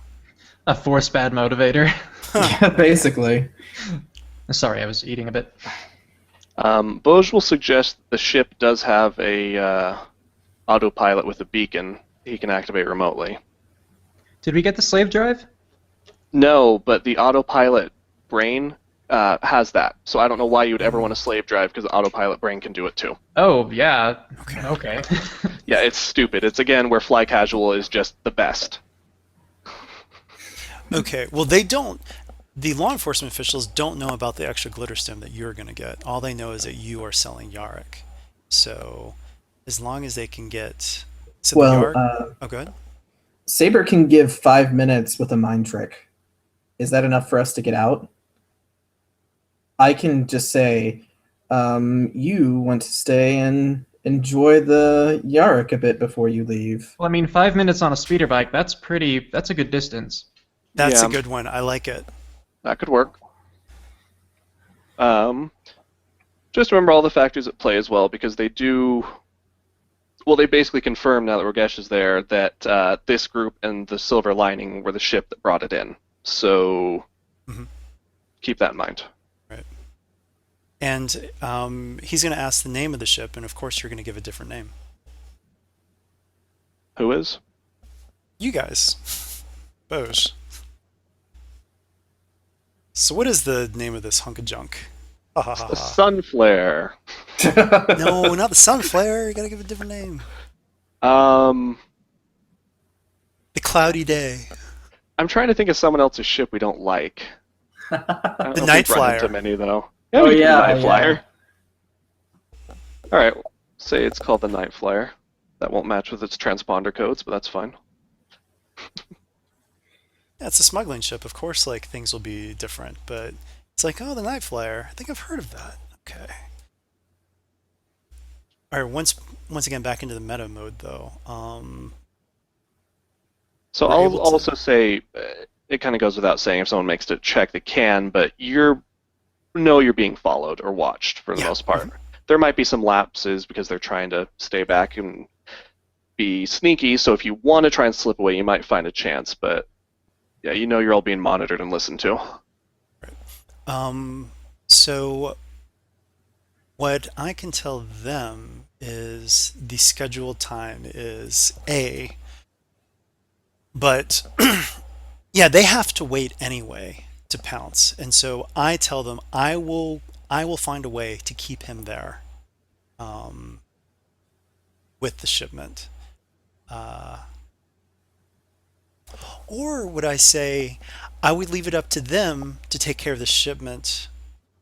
A force bad motivator. Yeah, basically. Sorry, I was eating a bit. Boj will suggest the ship does have a autopilot with a beacon he can activate remotely. Did we get the slave drive? No, but the autopilot brain has that. So I don't know why you would ever want a slave drive because the autopilot brain can do it too. Oh, yeah. Okay. Okay. Yeah, it's stupid. It's again where fly casual is just the best. Okay. Well, they don't. The law enforcement officials don't know about the extra glitter stem that you're going to get. All they know is that you are selling Yarrock. So, as long as they can get. So the Well, Yarrock. Oh, good. Saber can give 5 minutes with a mind trick. Is that enough for us to get out? I can just say, you want to stay and enjoy the Yarrock a bit before you leave. Well, I mean, 5 minutes on a speeder bike, that's a good distance. That's a Yeah, good one. I like it. that could work. Just remember all the factors at play as well, because they do. Well, they basically confirm now that Rogesh is there that this group and the Silver Lining were the ship that brought it in. So Mhm. keep that in mind. Right. And he's going to ask the name of the ship, and of course, you're going to give a different name. Who is? You guys. Bose. So, what is the name of this hunk of junk? Ha ha ha The ha. Sunflare. No, not the Sunflare. You got to give it a different name. Um, The Cloudy Day. I'm trying to think of someone else's ship we don't like. I don't The know if Night we've run into Flyer. many though. Oh, we could do yeah, the Night yeah. Flyer. All right, say it's called the Night Flyer. That won't match with its transponder codes, but that's fine. Yeah, it's a smuggling ship. Of course, like things will be different, but it's like, oh, the Night Flyer. I think I've heard of that. Okay. All right, once again back into the meta mode though. So We're I'll able to. also say it kind of goes without saying if someone makes a check, they can, but you're being followed or watched for the Yeah. most part. There might be some lapses because they're trying to stay back and be sneaky. So if you want to try and slip away, you might find a chance. But yeah, you're all being monitored and listened to. So what I can tell them is the scheduled time is A, but yeah, they have to wait anyway to pounce. And so I tell them I will find a way to keep him there um, with the shipment. Uh, or would I say I would leave it up to them to take care of the shipment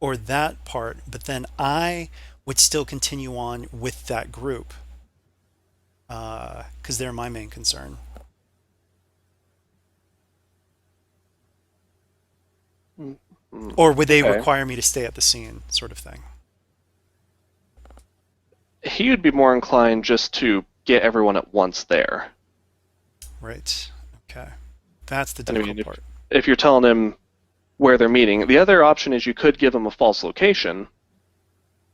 or that part, but then I would still continue on with that group because they're my main concern. Mm, Or would they okay. require me to stay at the scene, sort of thing? He would be more inclined just to get everyone at once there. Right. Okay. That's the And I mean, difficult if, part. if you're telling him where they're meeting, the other option is you could give him a false location,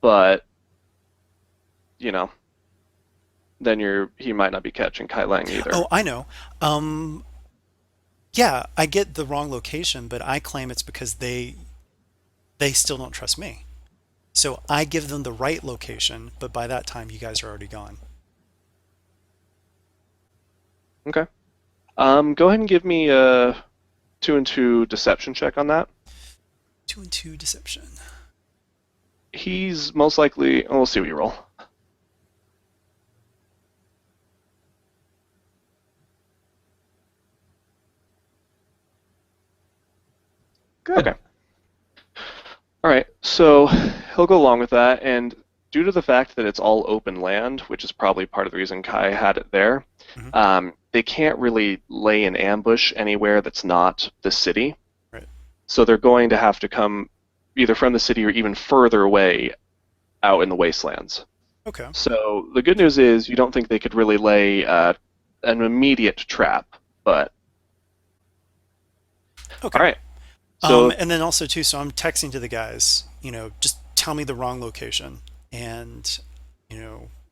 but, you know, then he might not be catching Kai Lang either. Oh, I know. Um, yeah, I get the wrong location, but I claim it's because they still don't trust me. So I give them the right location, but by that time you guys are already gone. Okay. Go ahead and give me a 2 and 2 deception check on that. 2 and 2 deception. He's most likely. We'll see what you roll. Good. Okay. All right. So he'll go along with that, and due to the fact that it's all open land, which is probably part of the reason Kai had it there, Hmm. they can't really lay an ambush anywhere that's not the city. Right. So they're going to have to come either from the city or even further away out in the wastelands. Okay. So the good news is you don't think they could really lay an immediate trap, but all Okay. right. So And then also too, so I'm texting to the guys, just tell me the wrong location, and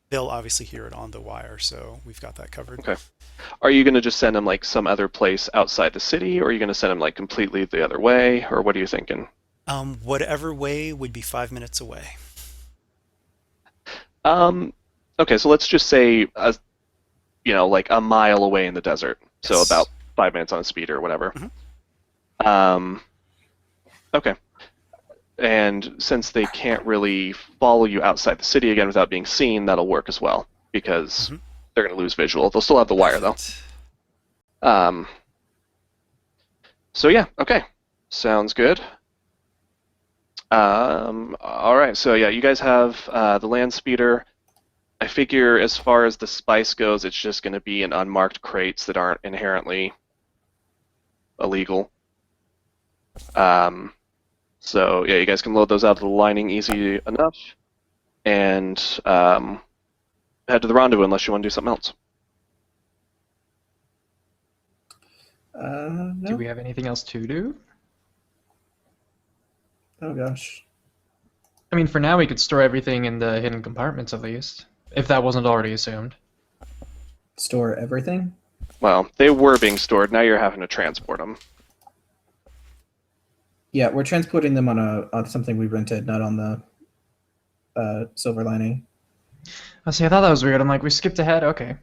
they'll obviously hear it on the wire, so we've got that covered. okay, are you going to just send them like some other place outside the city, or are you going to send them like completely the other way, or what are you thinking? Whatever way would be 5 minutes away. Um, okay, so let's just say like a mile away in the desert, so Yes. about 5 minutes on a speeder or whatever. Hmm. Um, okay. And since they can't really follow you outside the city again without being seen, that'll work as well because Hmm. they're going to lose visual. They'll still have the wire though. Perfect. Um, so yeah, okay, sounds good. All right, so yeah, you guys have the land speeder. I figure as far as the spice goes, it's just going to be in unmarked crates that aren't inherently illegal. So yeah, you guys can load those out of the lining easy enough, and head to the rendezvous unless you want to do something else. Do No. we have anything else to do? Oh gosh. I mean, for now we could store everything in the hidden compartments at least, if that wasn't already assumed. Store everything? Well, they were being stored. Now you're having to transport them. Yeah, we're transporting them on something we rented, not on the silver lining. I see. I thought that was weird. I'm like, we skipped ahead. Okay.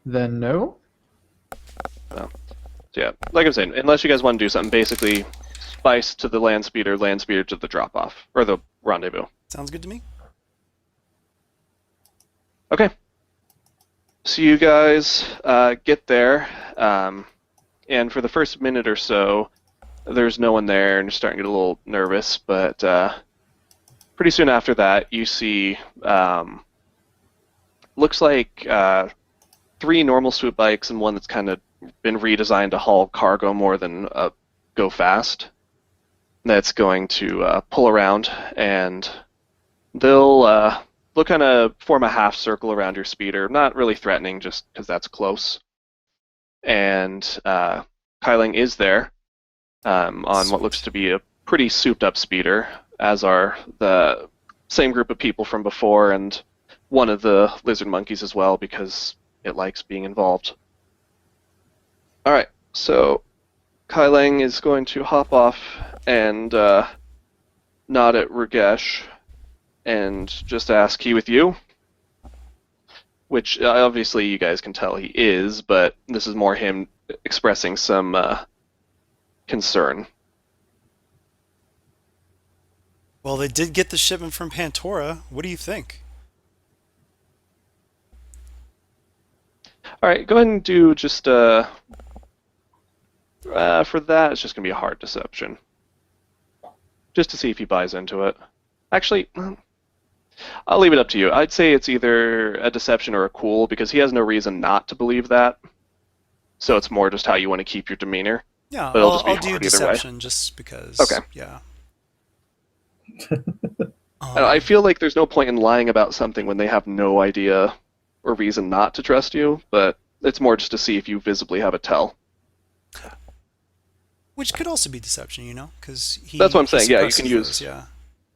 Then no. So yeah, like I'm saying, unless you guys want to do something, basically spice to the land speeder to the drop off or the rendezvous. Sounds good to me. Okay. So you guys get there, and for the first minute or so, there's no one there, and you're starting to get a little nervous. But pretty soon after that, you see looks like 3 normal swoop bikes and one that's kind of been redesigned to haul cargo more than go fast. That's going to pull around, and they'll they'll kind of form a half circle around your speeder, not really threatening, just because that's close. And Kailing is there on what looks to be a pretty souped-up speeder, as are the same group of people from before, and one of the lizard monkeys as well, because it likes being involved. All right, so Kailing is going to hop off and nod at Rogesh and just ask, "He with you?" Which obviously you guys can tell he is, but this is more him expressing some concern. Well, they did get the shipment from Pantora. What do you think? All right, go ahead and do just for that. It's just gonna be a hard deception, just to see if he buys into it. Actually, I'll leave it up to you. I'd say it's either a deception or a cool, because he has no reason not to believe that. So it's more just how you want to keep your demeanor. Yeah, But it'll just be I'll do hard either way. deception just because. Okay. Yeah. I feel like there's no point in lying about something when they have no idea or reason not to trust you, but it's more just to see if you visibly have a tell. Which could also be deception, because he. That's what I'm he saying, yeah, you suppresses can use- those, Yeah,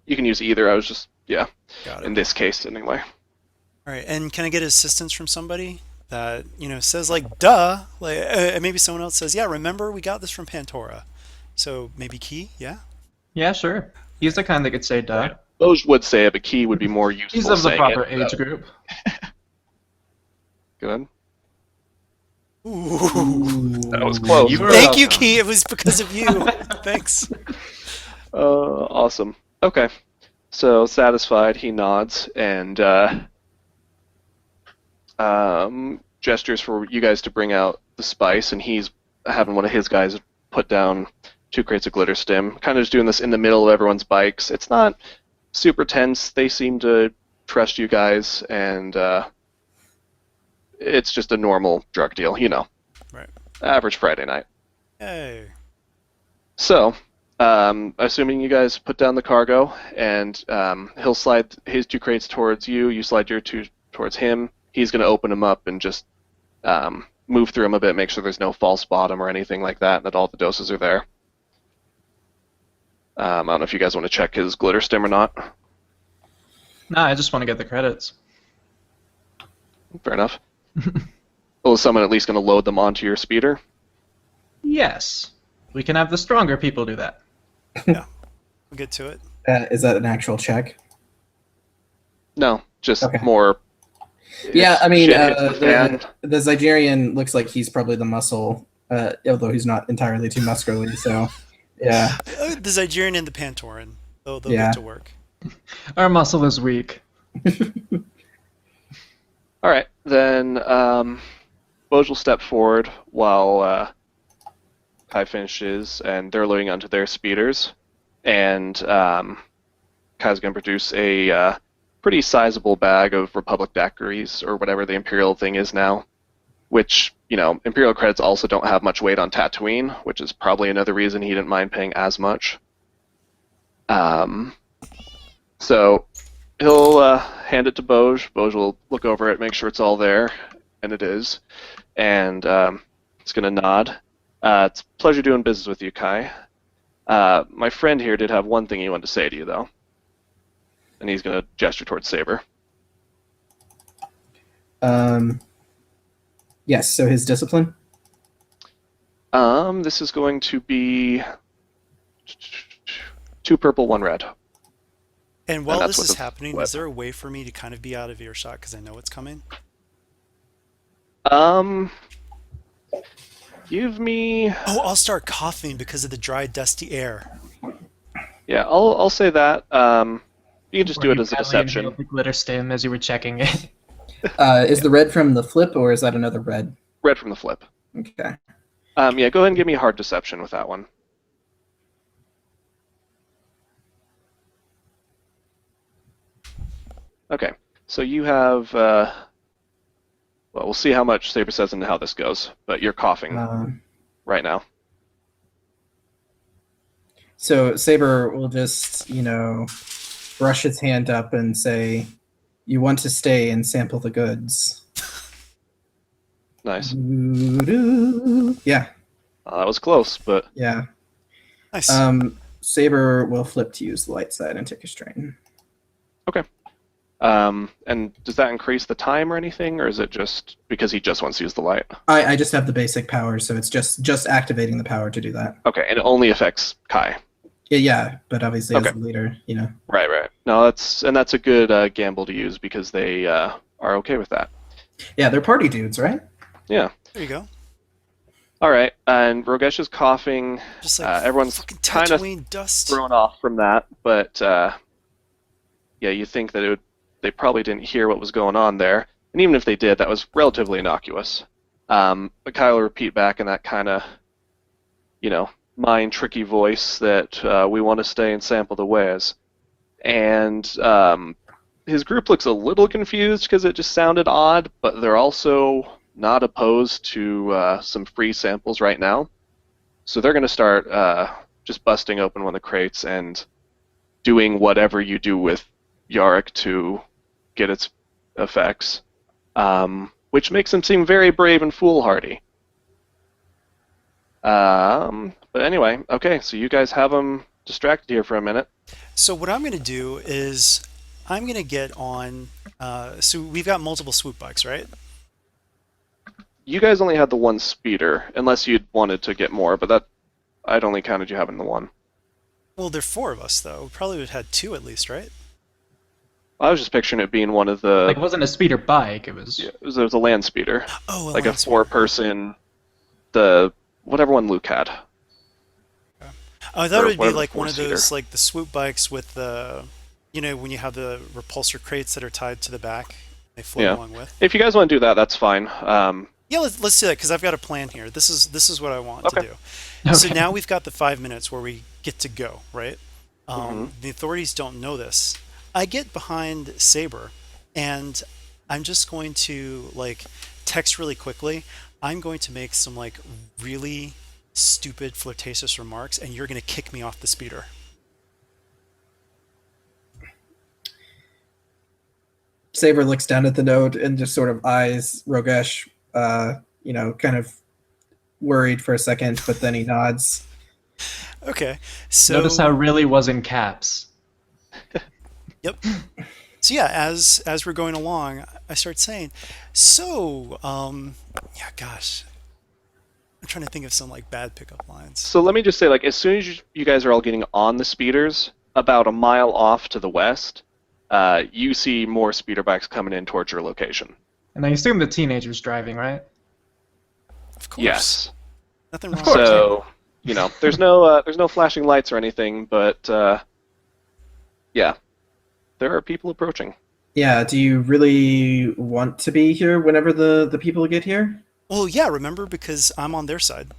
You can use either. I was just, got in it. this case anyway. All right, and can I get assistance from somebody that says like, "Duh," like maybe someone else says, "Yeah, remember we got this from Pantora," so maybe Key, yeah. Yeah, sure. He's the kind that could say duh. Those would say it, but Key would be more useful. He's of the saying proper it. age group. Good. Ooh. That was close. You were Thank you, welcome. Key. It was because of you. Thanks. Awesome. Okay. So, satisfied, he nods and gestures for you guys to bring out the spice, and he's having one of his guys put down 2 crates of glitter stim. Kind of just doing this in the middle of everyone's bikes. It's not super tense. They seem to trust you guys, and it's just a normal drug deal, Right. Average Friday night. Hey. So, assuming you guys put down the cargo, and he'll slide his 2 crates towards you, you slide your 2 towards him, he's going to open them up and just move through them a bit, make sure there's no false bottom or anything like that, and that all the doses are there. I don't know if you guys want to check his glitter stim or not. Nah, I just want to get the credits. Fair enough. Well, is someone at least going to load them onto your speeder? Yes. We can have the stronger people do that. We'll get to it. Is that an actual check? No, just Okay. more. Yeah, I mean, shit hits the fan. the Zygerian looks like he's probably the muscle, although he's not entirely too muscularly. So, yeah. The Zygerian and the Pantoran. They'll Yeah. get to work. Our muscle is weak. All right, then Boj will step forward while Kai finishes, and they're loading onto their speeders. And Kai's going to produce a pretty sizable bag of Republic daiquiris, or whatever the Imperial thing is now, which, Imperial credits also don't have much weight on Tatooine, which is probably another reason he didn't mind paying as much. So he'll hand it to Boj. Boj will look over it, make sure it's all there, and it is. And he's going to nod. It's a pleasure doing business with you, Kai. My friend here did have one thing he wanted to say to you, though. And he's going to gesture towards Saber. Yes. So his discipline. This is going to be 2 purple, 1 red. And while that's this what is the happening, web- is there a way for me to kind of be out of earshot because I know it's coming? Give me. Oh, I'll start coughing because of the dry, dusty air. Yeah, I'll say that. You can just Or do it you as a badly deception. inhaled the glitter stem as you were checking it. Is the red from the flip, or is that another red? Red from the flip. Okay. Yeah, go ahead and give me a hard deception with that one. Okay, so you have. Well, we'll see how much Saber says and how this goes, but you're coughing right now. So Saber will just, brush his hand up and say, You want to stay and sample the goods. Nice. Doo-doo. Yeah, That was close, but yeah. Nice. Saber will flip to use the light side and take a strain. okay. And does that increase the time or anything, or is it just because he just wants to use the light? I just have the basic power, so it's just activating the power to do that. Okay, and it only affects Kai. Yeah, but obviously as Okay. the leader, you know. Right. No, that's a good gamble to use because they are okay with that. Yeah, they're party dudes, right? Yeah. There you go. All right, and Rogesh is coughing. Just like Everyone's fucking kind of Tatooine dust. thrown off from that, but yeah, you think that they probably didn't hear what was going on there, and even if they did, that was relatively innocuous. But Kyle will repeat back in that kind of, mind tricky voice that we want to stay and sample the wares, and his group looks a little confused because it just sounded odd, but they're also not opposed to some free samples right now, so they're going to start just busting open one of the crates and doing whatever you do with Yarrock to get its effects, which makes him seem very brave and foolhardy. But anyway, okay, so you guys have him distracted here for a minute. So what I'm going to do is I'm going to get on. So we've got multiple swoop bikes, right? You guys only had the one speeder, unless you'd wanted to get more, but that I'd only counted you having the one. Well, there are four of us, though. We probably would have had two at least, right? I was just picturing it being one of the. Like, it wasn't a speeder bike. It was. Yeah, it was a land speeder, Oh, like a land speeder. four-person, the whatever one Luke had. I thought Or it would be whatever like one of four-seater. those, like the swoop bikes with the, when you have the repulsor crates that are tied to the back, they float Yeah. along with. If you guys want to do that, that's fine. Yeah, let's do that because I've got a plan here. This is what I want to Okay. do. So Okay. now we've got the 5 minutes where we get to go, right? Mhm. The authorities don't know this. I get behind Saber, and I'm just going to text really quickly. I'm going to make some really stupid flirtatious remarks, and you're going to kick me off the speeder. Saber looks down at the note and just sort of eyes Rogesh, kind of worried for a second, but then he nods. Okay, so Notice how it really was in caps. Yep. So yeah, as we're going along, I start saying, so yeah, gosh, I'm trying to think of some bad pickup lines. So let me just say, as soon as you guys are all getting on the speeders, about a mile off to the west, you see more speeder bikes coming in towards your location. And I assume the teenager's driving, right? Of course. Yes. Nothing wrong. So, there's no flashing lights or anything, but yeah, there are people approaching. Yeah, do you really want to be here whenever the people get here? Well, yeah, remember, because I'm on their side,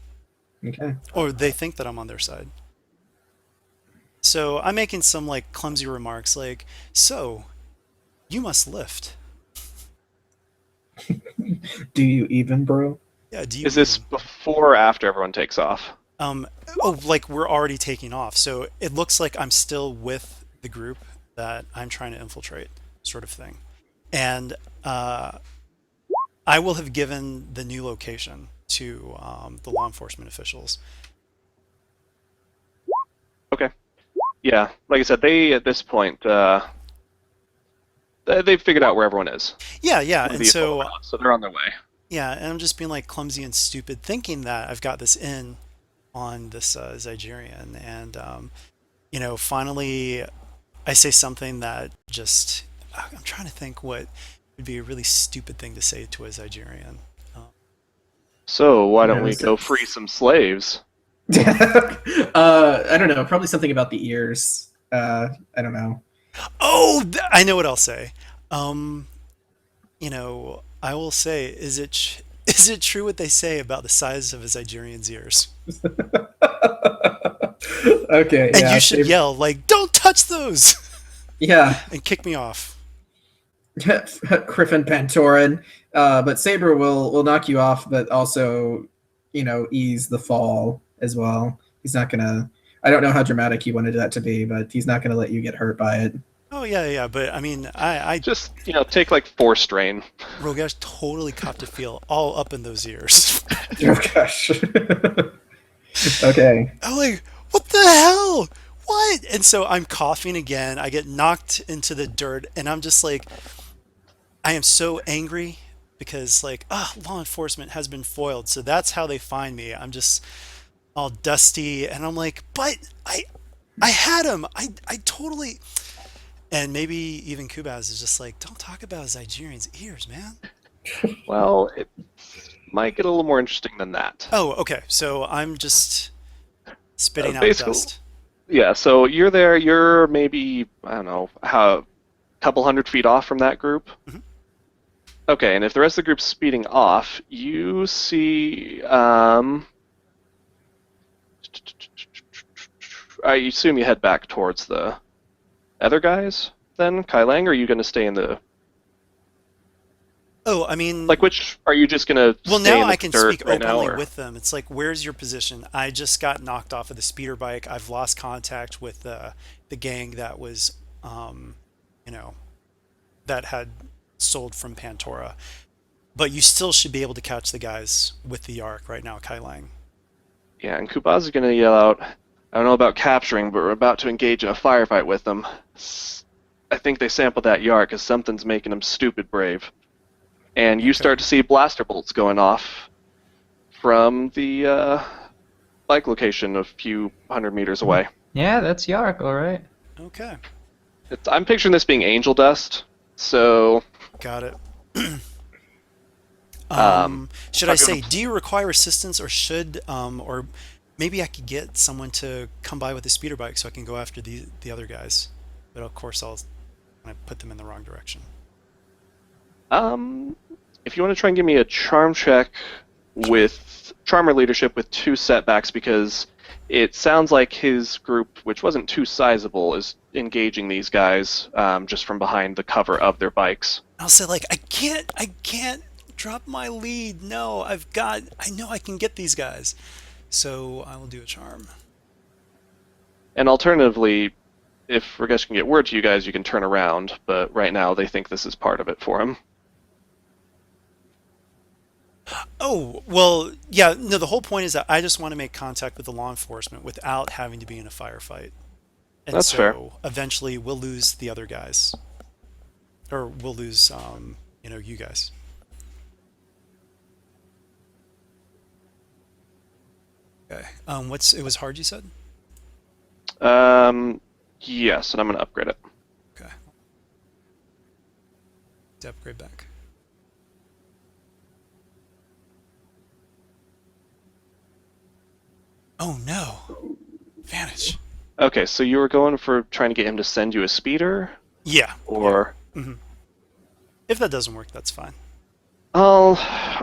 Okay. or they think that I'm on their side. So I'm making some clumsy remarks so you must lift. Do you even, bro? Yeah, do you Is this before or after everyone takes off? we're already taking off, so it looks like I'm still with the group that I'm trying to infiltrate, sort of thing. And I will have given the new location to the law enforcement officials. Okay. Yeah, like I said, they at this point they've figured out where everyone is. Yeah, The and vehicle so route, so they're on their way. yeah, and I'm just being clumsy and stupid, thinking that I've got this in on this Zygerian, and finally I say something that just I'm trying to think what would be a really stupid thing to say to a Zygerian. So why don't Yeah, we is go it- free some slaves? I don't know. Probably something about the ears. I don't know. Oh, I know what I'll say. I will say, is it true what they say about the size of a Zygerian's ears? Okay. And yeah, you should Saber- yell "Don't touch those!" Yeah, and kick me off. Griffin Pantoran. But Saber will knock you off, but also, ease the fall as well. He's not gonna. I don't know how dramatic he wanted that to be, but he's not gonna let you get hurt by it. Oh yeah, yeah. But I mean, I Just, take like 4 strain. Rogesh totally copped a feel all up in those ears. Oh gosh. Okay. I'm like, what the hell? What? And so I'm coughing again. I get knocked into the dirt, and I'm just like, I am so angry because like, law enforcement has been foiled. So that's how they find me. I'm just all dusty, and I'm like, but I had him. I totally. And maybe even Kubaz is just like, don't talk about Zygerian's ears, man. Well, it might get a little more interesting than that. Oh, okay. So I'm just spitting out Basically, dust. yeah, so you're there, you're maybe, I don't know, how, a couple 100 feet off from that group. Mhm. Okay, and if the rest of the group's speeding off, you see, I assume you head back towards the other guys then, Kai Lang, or are you going to stay in the, Oh, I mean, like, which, are you just going to well, stay now in the I can dirt speak right now, openly or? with them. It's like, where's your position? I just got knocked off of the speeder bike. I've lost contact with the gang that was, um, you know, that had sold from Pantora. But you still should be able to catch the guys with the Yarrock right now, Kai Lang. Yeah, and Kubaz is going to yell out, I don't know about capturing, but we're about to engage in a firefight with them. I think they sampled that Yark because something's making them stupid brave. And you Okay. start to see blaster bolts going off from the bike location a few 100 meters away. Yeah, that's Yarrock, all right. Okay. I'm picturing this being angel dust, so Got it. Should I I'll give say, them. do you require assistance, or or maybe I could get someone to come by with a speeder bike so I can go after the other guys. But of course, I'll kind of put them in the wrong direction. Um, if you want to try and give me a charm check with charmer leadership with 2 setbacks, because it sounds like his group, which wasn't too sizable, is engaging these guys just from behind the cover of their bikes. I'll say like, I can't drop my lead. No, I know I can get these guys. So I will do a charm. And alternatively, if Rogesh can get word to you guys, you can turn around, but right now they think this is part of it for him. Oh, well, yeah, no, the whole point is that I just want to make contact with the law enforcement without having to be in a firefight. And That's fair. so eventually we'll lose the other guys. Or we'll lose, you guys. Okay. It was hard, you said? Um, yes, and I'm going to upgrade it. Okay. To upgrade back. Oh no. Vantage. Okay, so you were going for trying to get him to send you a speeder, Yeah. or Hmm. If that doesn't work, that's fine. I'm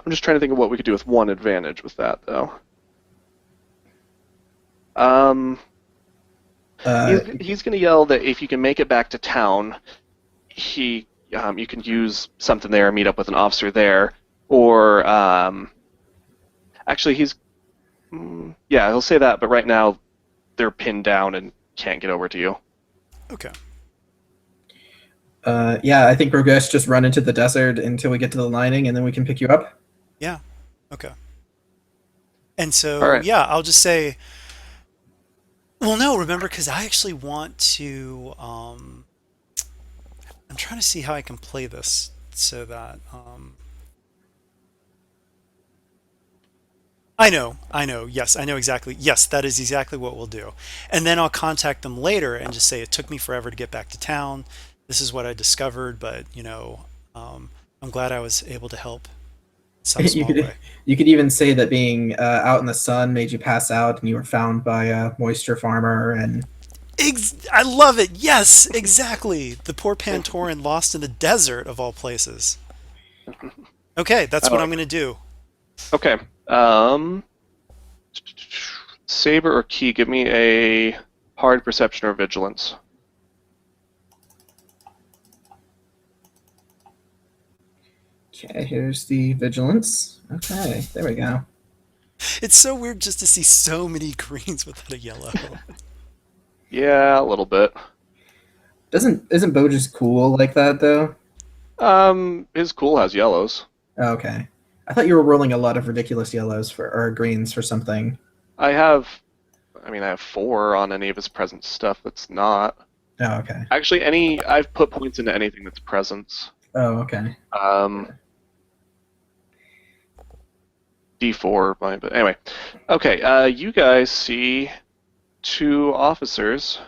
just trying to think of what we could do with one advantage with that, though. Um, Uh, he's going to yell that if you can make it back to town, you can use something there, meet up with an officer there, or actually yeah, he'll say that, but right now they're pinned down and can't get over to you. Okay. yeah, I think Rogesh just run into the desert until we get to the lining, and then we can pick you up. Yeah. Okay. And All so, right. yeah, I'll just say, well, no, remember, because I actually want to, I'm trying to see how I can play this so that, I know, yes, I know exactly. Yes, that is exactly what we'll do. And then I'll contact them later and just say it took me forever to get back to town. This is what I discovered, but, I'm glad I was able to help in some you small could way. you could even say that being out in the sun made you pass out, and you were found by a moisture farmer, and I love it. Yes, exactly. The poor Pantoran lost in the desert of all places. Okay, that's what Oh, I'm going to do. okay. Saber or Key, give me a hard perception or vigilance. okay, here's the vigilance. Okay, there we go. It's so weird just to see so many greens without a yellow. Yeah, a little bit. Isn't Bo just cool like that though? His cool has yellows. Oh, okay. I thought you were rolling a lot of ridiculous yellows for or greens for something. I have, I mean, I have 4 on any of his present stuff that's not. Oh, okay. Actually, I've put points into anything that's presents. Oh, okay. D4, but anyway. Okay, you guys see 2 officers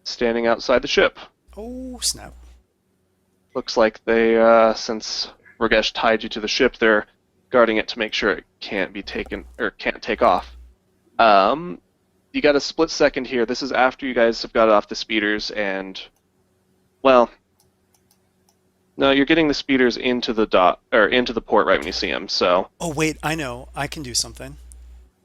standing outside the ship. Oh, snap. Looks like they, since Rogesh tied you to the ship, they're guarding it to make sure it can't be taken, or can't take off. You got a split second here. This is after you guys have got off the speeders and, well, no, you're getting the speeders into the into the port right when you see them. So. Oh, wait, I know. I can do something.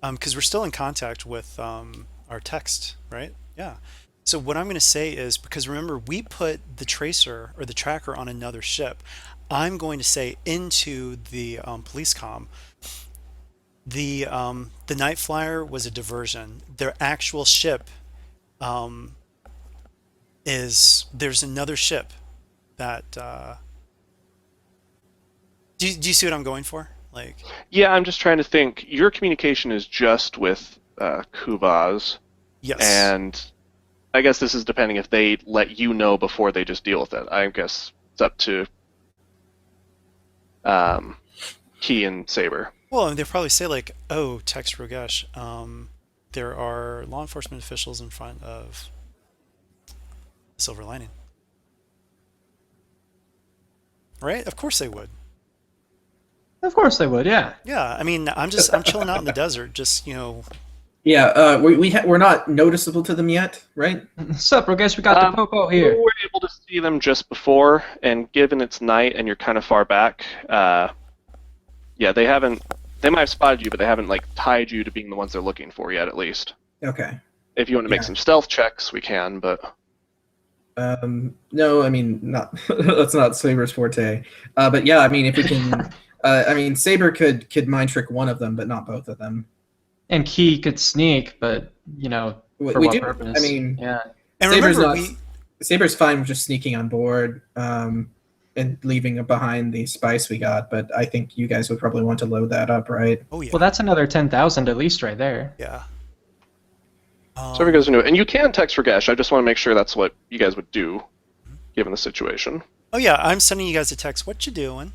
Because we're still in contact with our text, right? Yeah. So what I'm going to say is, because remember, we put the tracer or the tracker on another ship. I'm going to say into the police comm, the night flyer was a diversion. Their actual ship there's another ship that do you see what I'm going for? Like, Yeah, I'm just trying to think. Your communication is just with Kuvaz, yes. and I guess this is depending if they let you know before they just deal with it. I guess it's up to Key and Saber. Well, they'll probably say like, "Oh, text Rogesh. There are law enforcement officials in front of Silver Lining." Right? Of course they would. Of course they would, yeah. Yeah, I mean, I'm chilling out in the desert, just Yeah, we're not noticeable to them yet, right? Sup, Rogesh, we got the Popo here. You were able to see them just before, and given it's night and you're kind of far back, yeah, they haven't. They might have spotted you, but they haven't like tied you to being the ones they're looking for yet, at least. Okay. If you want to make some stealth checks, we can, but. No, I mean, not that's not Saber's forte. But yeah, I mean, if we can, I mean, Saber could mind trick one of them, but not both of them. And Key could sneak, but for We what do. purpose? I mean, yeah. And Saber's remember, not. Saber's fine with just sneaking on board and leaving behind the spice we got, but I think you guys would probably want to load that up, right? oh yeah, Well, that's another 10,000 at least right there. yeah. So everybody goes into it. And you can text Rogesh. I just want to make sure that's what you guys would do, given the situation. Oh yeah, I'm sending you guys a text. What you doing?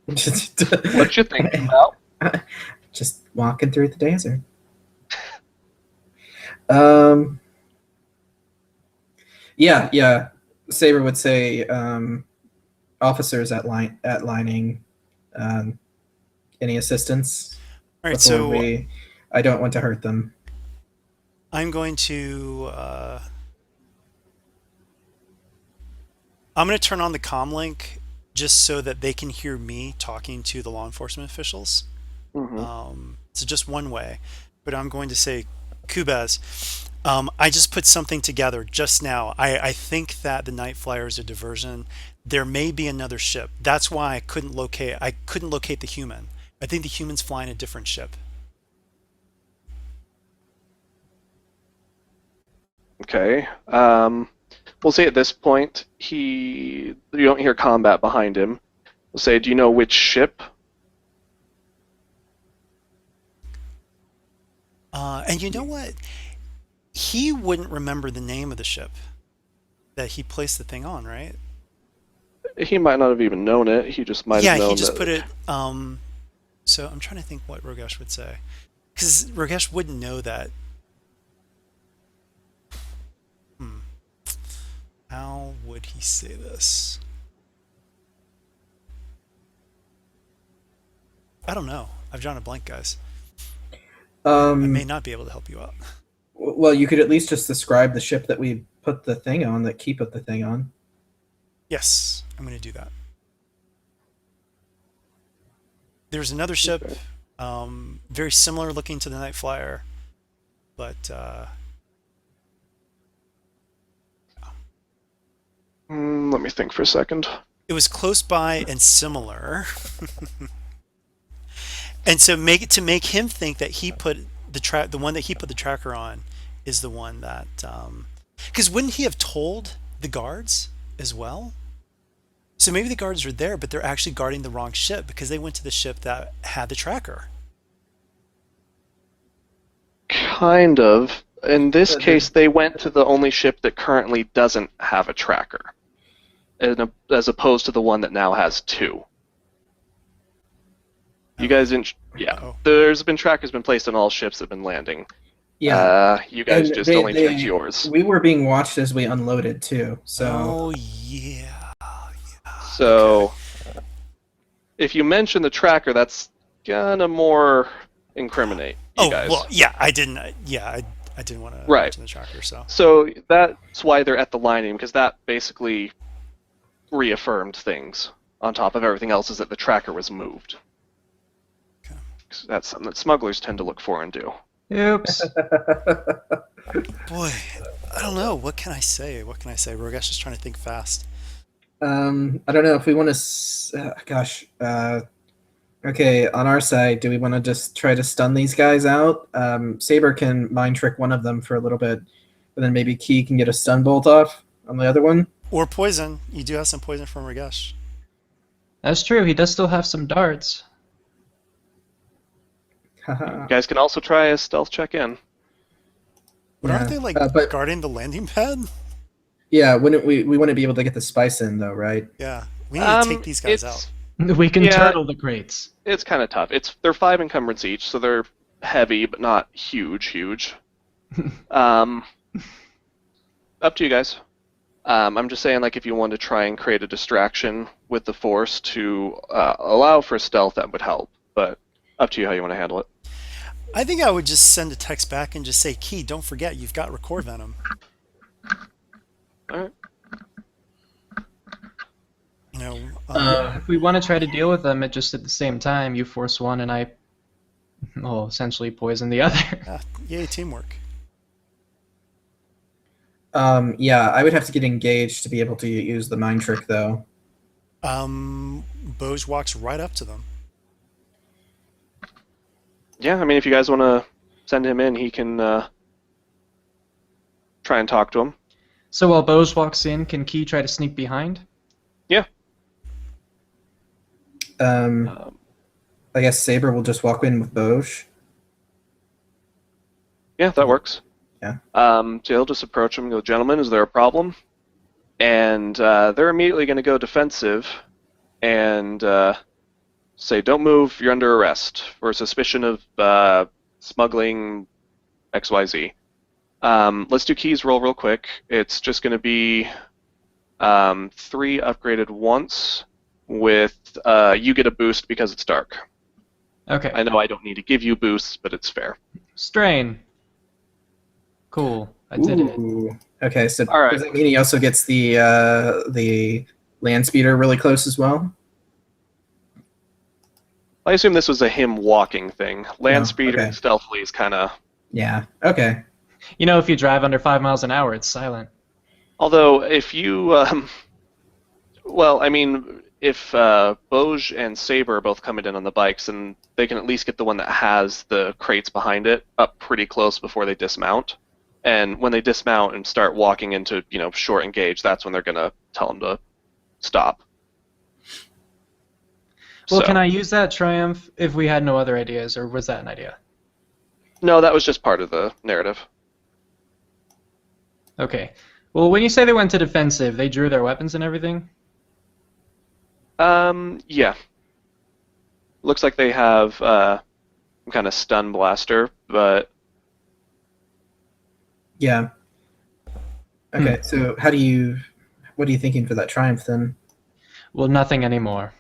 What you thinking about? Just walking through the desert. Yeah. Saber would say, officers at lining, any assistance? All right, before so I don't want to hurt them. I'm going to I'm going to turn on the comm link just so that they can hear me talking to the law enforcement officials. So just one way, but I'm going to say, Kubaz, I just put something together just now. I think that the night flyer is a diversion. There may be another ship. That's why I couldn't locate the human. I think the human's flying a different ship. Okay. We'll say at this point, you don't hear combat behind him. We'll say, do you know which ship? And you know what? He wouldn't remember the name of the ship that he placed the thing on, right? He might not have even known it. He just might have known he just that. put it. So I'm trying to think what Rogesh would say, because Rogesh wouldn't know that. How would he say this? I don't know. I've drawn a blank, guys. I may not be able to help you out. Well, you could at least just describe the ship that we put the thing on, that Key put the thing on. Yes, I'm going to do that. There's another ship, very similar looking to the Night Flyer, but Let me think for a second. it was close by and similar. And so to make him think that he put the one that he put the tracker on is the one that, because wouldn't he have told the guards as well? So maybe the guards are there, but they're actually guarding the wrong ship because they went to the ship that had the tracker. Kind of. In this Uh, case, they went to the only ship that currently doesn't have a tracker, as opposed to the one that now has two. You guys didn't. Yeah, Oh, there's been trackers been placed on all ships that have been landing. Yeah. You guys And just only checked yours. we were being watched as we unloaded too. So oh yeah. Okay. So if you mention the tracker, that's gonna more incriminate you Oh guys. well, yeah. I didn't. Yeah, I didn't want to Right. mention the tracker. So So that's why they're at the lining, because that basically reaffirmed things on top of everything else is that the tracker was moved. Okay. 'Cause that's something that smugglers tend to look for and do. Oops. boy, I don't know. What can I say? What can I say? Rogesh is trying to think fast. I don't know if we want to. Gosh. Okay, on our side, do we want to just try to stun these guys out? Saber can mind trick one of them for a little bit, and then maybe Key can get a stun bolt off on the other one. Or poison. You do have some poison from Rogesh. That's true. He does still have some darts. Haha. You guys can also try a stealth check in. But aren't they like but guarding the landing pad? yeah, wouldn't we wouldn't be able to get the spice in though, right? Yeah. We need to take these guys out. We can Yeah. turtle the crates. It's kind of tough. They're 5 encumbrance each, so they're heavy but not huge. Up to you guys. I'm just saying, like, if you want to try and create a distraction with the force to allow for stealth, that would help. But up to you how you want to handle it. I think I would just send a text back and just say, Key, don't forget you've got record venom. All right. You know, If we want to try to deal with them, just at the same time, you force one and I, well, essentially poison the other. yay, teamwork. Yeah, I would have to get engaged to be able to use the mind trick though. Boj walks right up to them. Yeah, I mean, if you guys want to send him in, he can try and talk to him. So while Bose walks in, can Key try to sneak behind? Yeah. I guess Saber will just walk in with Boj. Yeah, that works. Yeah. So he'll just approach him and go, "Gentlemen, is there a problem?" And they're immediately going to go defensive and say, "Don't move, you're under arrest for suspicion of smuggling XYZ." Let's do keys roll real quick. It's just going to be 3 upgraded once with you get a boost because it's dark. Okay. I know I don't need to give you boosts, but it's fair. Strain. Cool. I did it. Ooh. Okay, so All right. does that mean he also gets the land speeder really close as well? I assume this was a him walking thing. Land Oh, speeder okay. stealthily is kind of... Yeah. Okay. You know, if you drive under 5 miles an hour, it's silent. Although, if you... well, I mean, if Boj and Saber are both coming in on the bikes, and they can at least get the one that has the crates behind it up pretty close before they dismount. And when they dismount and start walking into, short engage, that's when they're going to tell them to stop. Well, So- can I use that triumph if we had no other ideas, or was that an idea? No, that was just part of the narrative. Okay. Well, when you say they went to defensive, they drew their weapons and everything? Yeah. Looks like they have some kind of stun blaster, but Yeah. Okay. So what are you thinking for that triumph then? Well, nothing anymore.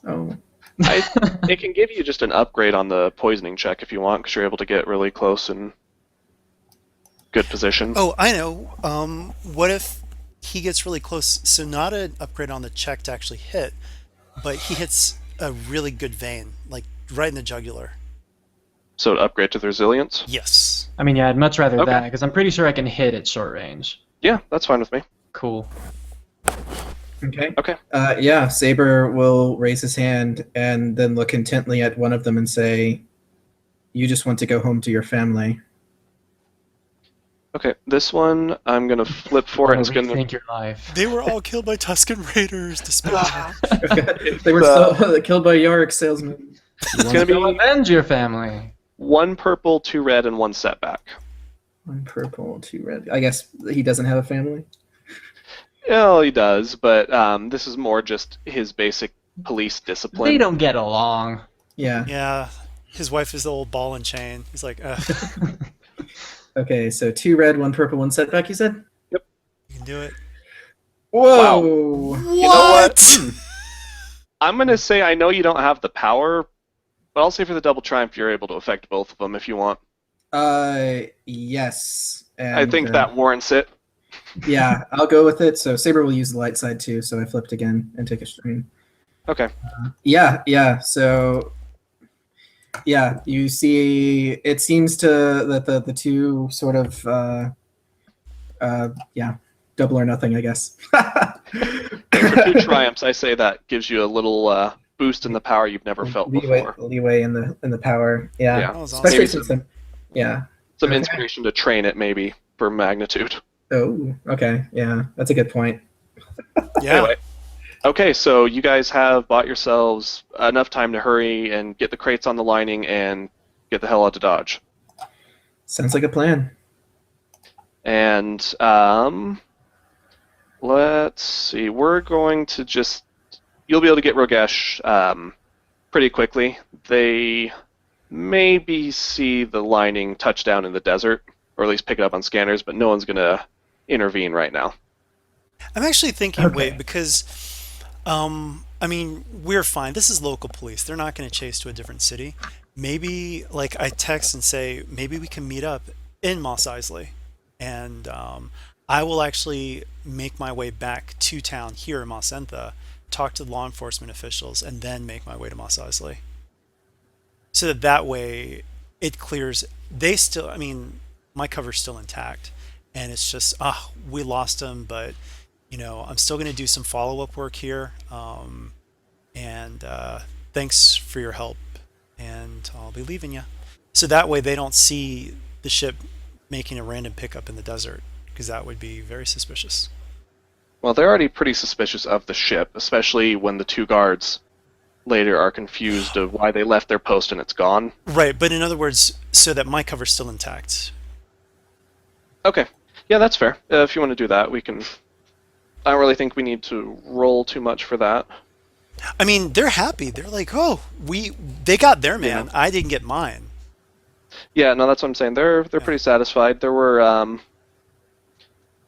Oh. it can give you just an upgrade on the poisoning check if you want, because you're able to get really close and good position. Oh, I know. What if he gets really close? So not an upgrade on the check to actually hit, but he hits a really good vein, like right in the jugular. So to upgrade to the resilience? Yes. I mean, yeah, I'd much rather Okay. that, because I'm pretty sure I can hit at short range. Yeah, that's fine with me. Cool. Okay. Okay. Yeah. Saber will raise his hand and then look intently at one of them and say, "You just want to go home to your family." Okay, this one I'm gonna flip for it. Want It's to gonna. rethink your life. They were all killed by Tuscan Raiders. Despair. They were so killed by Yarrock salesman. You want gonna to go be- avenge your family. 1 purple, 2 red, and 1 setback. 1 purple, 2 red. I guess he doesn't have a family. Well, he does, but this is more just his basic police discipline. They don't get along. Yeah. Yeah, his wife is the old ball and chain. He's like, Okay, so 2 red, 1 purple, 1 setback. You said. you can do it. Whoa. What? I'm gonna say I know you don't have the power, but I'll say for the double triumph you're able to affect both of them if you want. Yes. And, I think that warrants it. Yeah, I'll go with it. So Saber will use the light side too. So I flipped again and take a strain. Okay. Yeah. So, yeah, you see, it seems to that the two sort of, double or nothing, I guess. For 2 triumphs, I say that gives you a little boost in the power you've never felt before. Leeway in the power. Yeah. Yeah. That was Especially Maybe since some, some inspiration to train it maybe for magnitude. Oh, okay. Yeah, that's a good point. Yeah. Anyway. Okay, so you guys have bought yourselves enough time to hurry and get the crates on the lining and get the hell out of Dodge. Sounds like a plan. And let's see, we're going to just, you'll be able to get Rogesh pretty quickly. They maybe see the lining touch down in the desert, or at least pick it up on scanners, but no one's going to intervene right now. I'm actually thinking, Okay. wait, because, I mean, we're fine. This is local police. They're not going to chase to a different city. Maybe, like, I text and say, maybe we can meet up in Mos Eisley. And I will actually make my way back to town here in Mos Entha, talk to law enforcement officials, and then make my way to Mos Eisley. So that way it clears. They still, I mean, my cover's still intact. And it's just, we lost him, but I'm still going to do some follow-up work here. And thanks for your help. And I'll be leaving you. So that way they don't see the ship making a random pickup in the desert, because that would be very suspicious. Well, they're already pretty suspicious of the ship, especially when the 2 guards later are confused of why they left their post and it's gone. Right, but in other words, so that my cover's still intact. Okay. Yeah, that's fair. If you want to do that, we can. I don't really think we need to roll too much for that. I mean, they're happy. They're like, oh, they got their man. Yeah. I didn't get mine. Yeah, no, that's what I'm saying. They're pretty satisfied. There were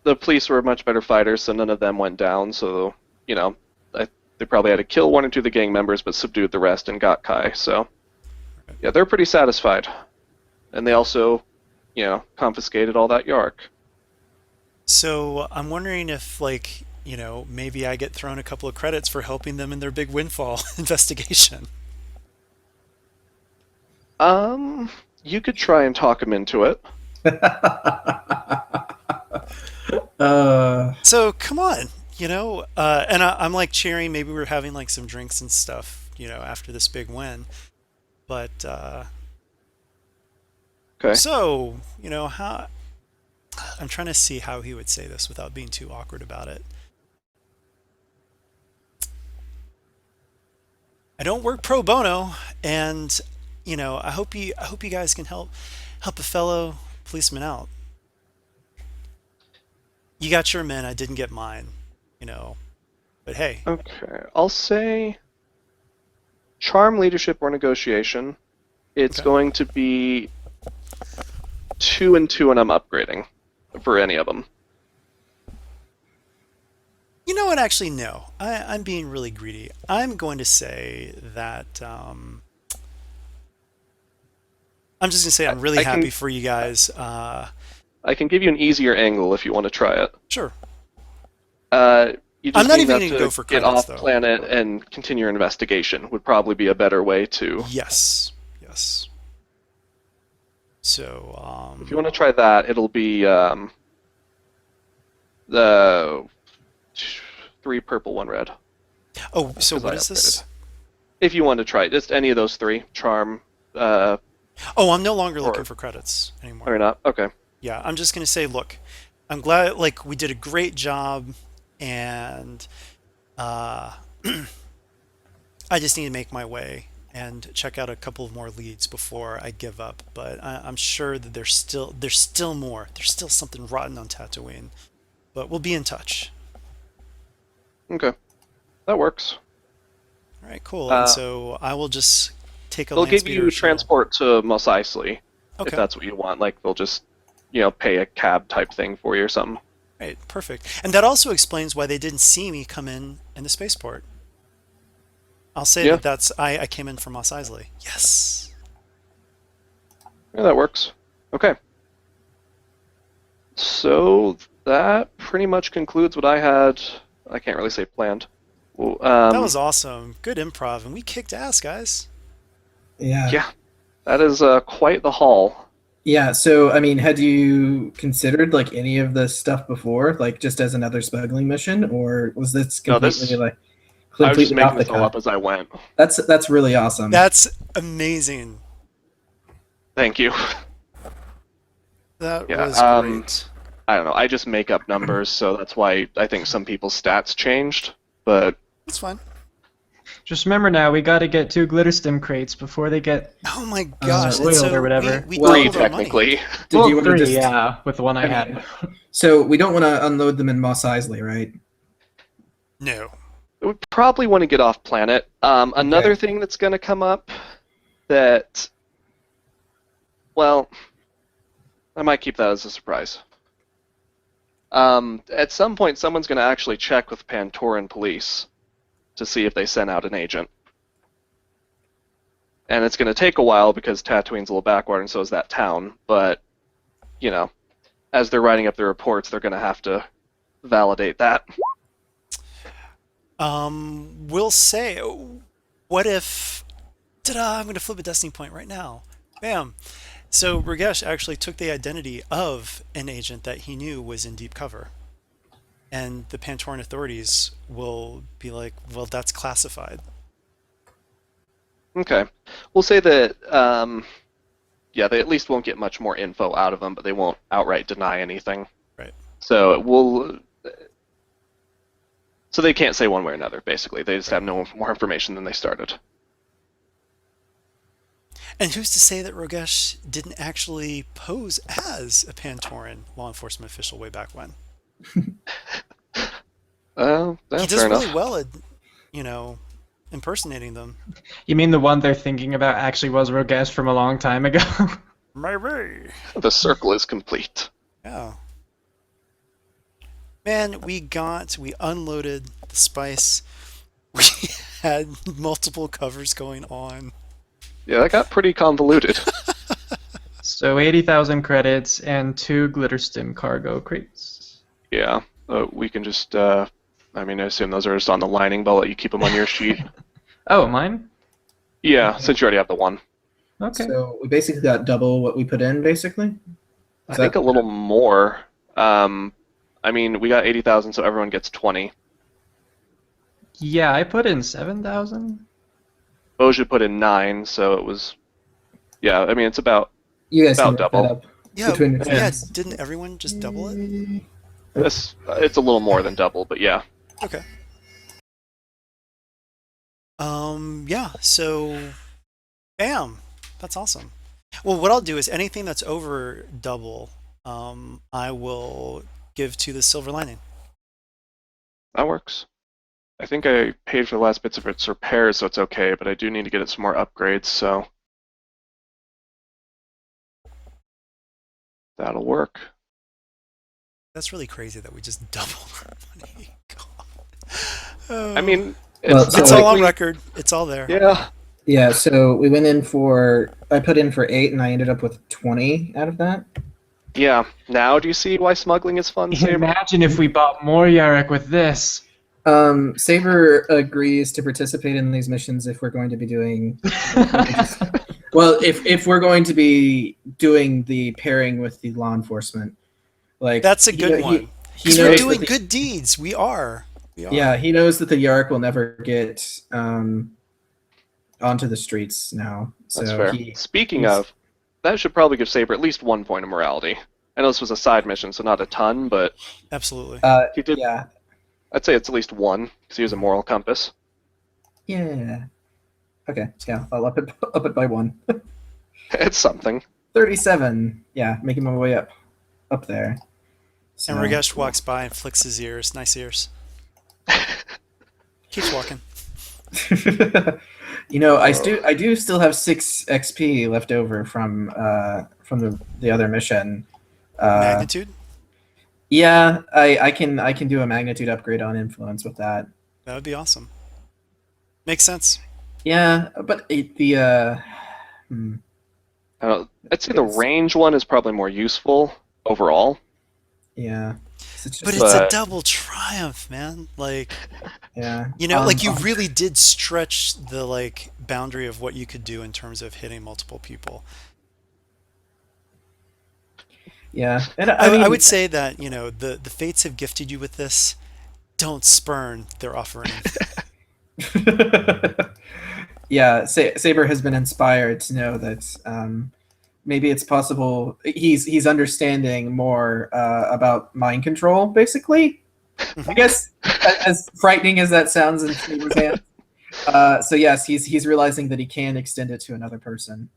the police were much better fighters, so none of them went down. So they probably had to kill 1 or 2 of the gang members, but subdued the rest and got Kai. So yeah, they're pretty satisfied, and they also confiscated all that Yarrock. So I'm wondering if, like, maybe I get thrown a couple of credits for helping them in their big windfall investigation. You could try and talk him into it. So come on, and I'm like cheering. Maybe we're having like some drinks and stuff, after this big win. But Okay. so how I'm trying to see how he would say this without being too awkward about it. I don't work pro bono, and I hope you guys can help a fellow policeman out. You got your men, I didn't get mine, but hey. Okay. I'll say charm, leadership, or negotiation. It's Okay. going to be 2 and 2, and I'm upgrading for any of them. You know what? Actually, no. I'm being really greedy. I'm going to say that I'm just going to say I'm really I can- happy for you guys. I can give you an easier angle if you want to try it. Sure. You just I'm not need even enough gonna to go for get credits, off though. planet and continue your investigation would probably be a better way to. Yes. So, If you want to try that, it'll be the 3 purple, 1 red. oh, so 'Cause what I is this? upgraded. If you want to try it, just any of those 3, charm, Oh, I'm no longer looking Or- for credits or anymore. not. Okay. Yeah, I'm just gonna say, look, I'm glad like we did a great job, and uh, I just need to make my way and check out a couple of more leads before I give up. But I'm sure that there's still more. There's still something rotten on Tatooine. But we'll be in touch. Okay, that works. All right, cool. And Uh, so I will just take a they'll land give speeder you ashore. transport to Mos Eisley if Okay. that's what you want. Like they'll just, pay a cab type thing for you or something. Right, perfect. And that also explains why they didn't see me come in the spaceport. I'll say Yeah, that I came in from Mos Eisley. Yes. yeah, that works. Okay, so that pretty much concludes what I had. I can't really say planned. Well, That was awesome. Good improv, and we kicked ass, guys. Yeah. yeah, that is quite the haul. Yeah, so I mean, had you considered like any of this stuff before, like just as another smuggling mission, or was this No, completely like I was just completely making off the this all cuff? up as I went. That's really awesome. That's amazing. Thank you. That Yeah, was great. I don't know. I just make up numbers, so that's why I think some people's stats changed. But That's fine. Just remember now, we got to get 2 glitter stim crates before they get Oh my gosh. And spoiled so or whatever. we Well, three doubled our money. technically. Did well, you want to 3, just? yeah, with the one I I had. mean, so we don't want to unload them in Mos Eisley, right? No. We probably want to get off planet. Another thing that's going to come up that, well, I might keep that as a surprise. At some point, someone's going to actually check with Pantoran police to see if they sent out an agent. And it's going to take a while because Tatooine's a little backward, and so is that town. But, as they're writing up their reports, they're going to have to validate that. We'll say, what if, ta-da, I'm going to flip a destiny point right now. Bam. So Rogesh actually took the identity of an agent that he knew was in deep cover. And the Pantoran authorities will be like, well, that's classified. Okay. We'll say that, they at least won't get much more info out of them, but they won't outright deny anything. Right. So so they can't say one way or another, basically. They just have no more information than they started. And who's to say that Rogesh didn't actually pose as a Pantoran law enforcement official way back when? He does Fair really enough. well at, impersonating them. You mean the one they're thinking about actually was Rogesh from a long time ago? Maybe. The circle is complete. Yeah. Man, we unloaded the spice. We had multiple covers going on. Yeah, that got pretty convoluted. So 80,000 credits and 2 glitter stim cargo crates. Yeah, we can just, I assume those are just on the lining, but I'll let you keep them on your sheet. Oh, mine? Yeah, since you already have the one. Okay. So we basically got double what we put in, basically. I think a little more. We got 80,000, so everyone gets 20. Yeah, I put in 7,000. Boja put in 9, so it was, it's about You guys can about work that double. up Yeah, between your yeah. friends. Didn't everyone just double it? It's a little more than double, but yeah. Okay. Yeah. So, bam. That's awesome. Well, what I'll do is anything that's over double, I will give to the silver lining. That works. I think I paid for the last bits of its repairs, so it's okay, but I do need to get it some more upgrades, so that'll work. That's really crazy that we just doubled our money. God. I mean, Well, it's so It's not all like on we- record. It's all there. Yeah. Yeah, so we went in for I put in for 8 and I ended up with 20 out of that. Yeah. Now do you see why smuggling is fun, Saber? Imagine if we bought more Yarrock with this. Saber agrees to participate in these missions if we're going to be doing well, if we're going to be doing the pairing with the law enforcement. Like That's a good one. He Because we're knows doing that good deeds. We are. yeah, he knows that the Yarrock will never get onto the streets now. So That's fair. he Speaking he's- of, that should probably give Saber at least 1 point of morality I know this was a side mission, so not a ton, but Absolutely. he did. Yeah. I'd say it's at least one because he was a moral compass. Yeah. Okay. Yeah. I'll up it by 1. It's something. 37. Yeah, making my way up there. So, And Rogesh walks by and flicks his ears. Nice ears. Keeps walking. I do still have 6 XP left over from the other mission. Magnitude? Yeah, I can do a magnitude upgrade on influence with that. That would be awesome. Makes sense. Yeah, but I'd say the range one is probably more useful overall. yeah. But it's But- a double triumph, man. Like, yeah. like you really did stretch the like boundary of what you could do in terms of hitting multiple people. Yeah, and I would say that, the fates have gifted you with this. Don't spurn their offering. yeah, Saber has been inspired to know that maybe it's possible he's understanding more about mind control, basically. I guess, as frightening as that sounds in Saber's hands. So yes, he's realizing that he can extend it to another person.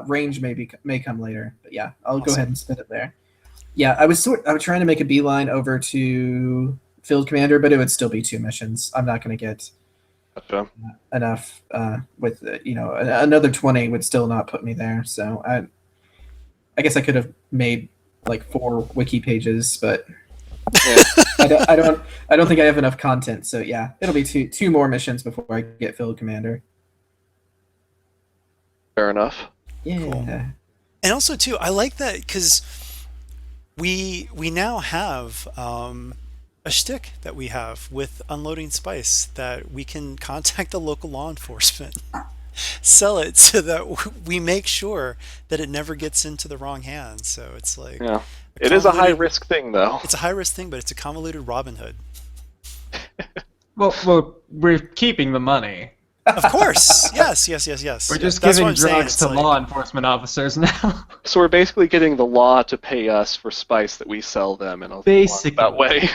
Range may come later, but yeah, I'll go ahead and spin it there. Yeah, I was trying to make a beeline over to Field Commander, but it would still be 2 missions. I'm not going to get Gotcha. enough with another 20 would still not put me there. So I guess I could have made like 4 wiki pages, but Yeah. I don't think I have enough content. So yeah, it'll be two more missions before I get Field Commander. Fair enough. Yeah. Cool. And also too, I like that because we now have a shtick that we have with unloading spice that we can contact the local law enforcement, sell it so that we make sure that it never gets into the wrong hands. So it's like, Yeah. It is a high risk thing, though. It's a high risk thing, but it's a convoluted Robin Hood. Well, we're keeping the money. Of course, yes. We're just That's what giving I'm saying. drugs It's to like- law enforcement officers now. So we're basically getting the law to pay us for spice that we sell them in a Basically. that way.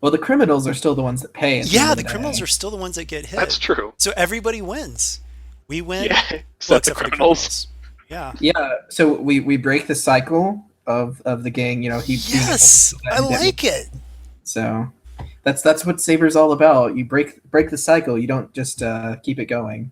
Well, the criminals are still the ones that pay. Yeah, the criminals are still the ones that get hit. That's true. So everybody wins. We win. Yeah, Well, except the for criminals. Yeah. Yeah. So we break the cycle of the gang. Yes, I like it. So that's what Saber's all about. You break the cycle. You don't just keep it going.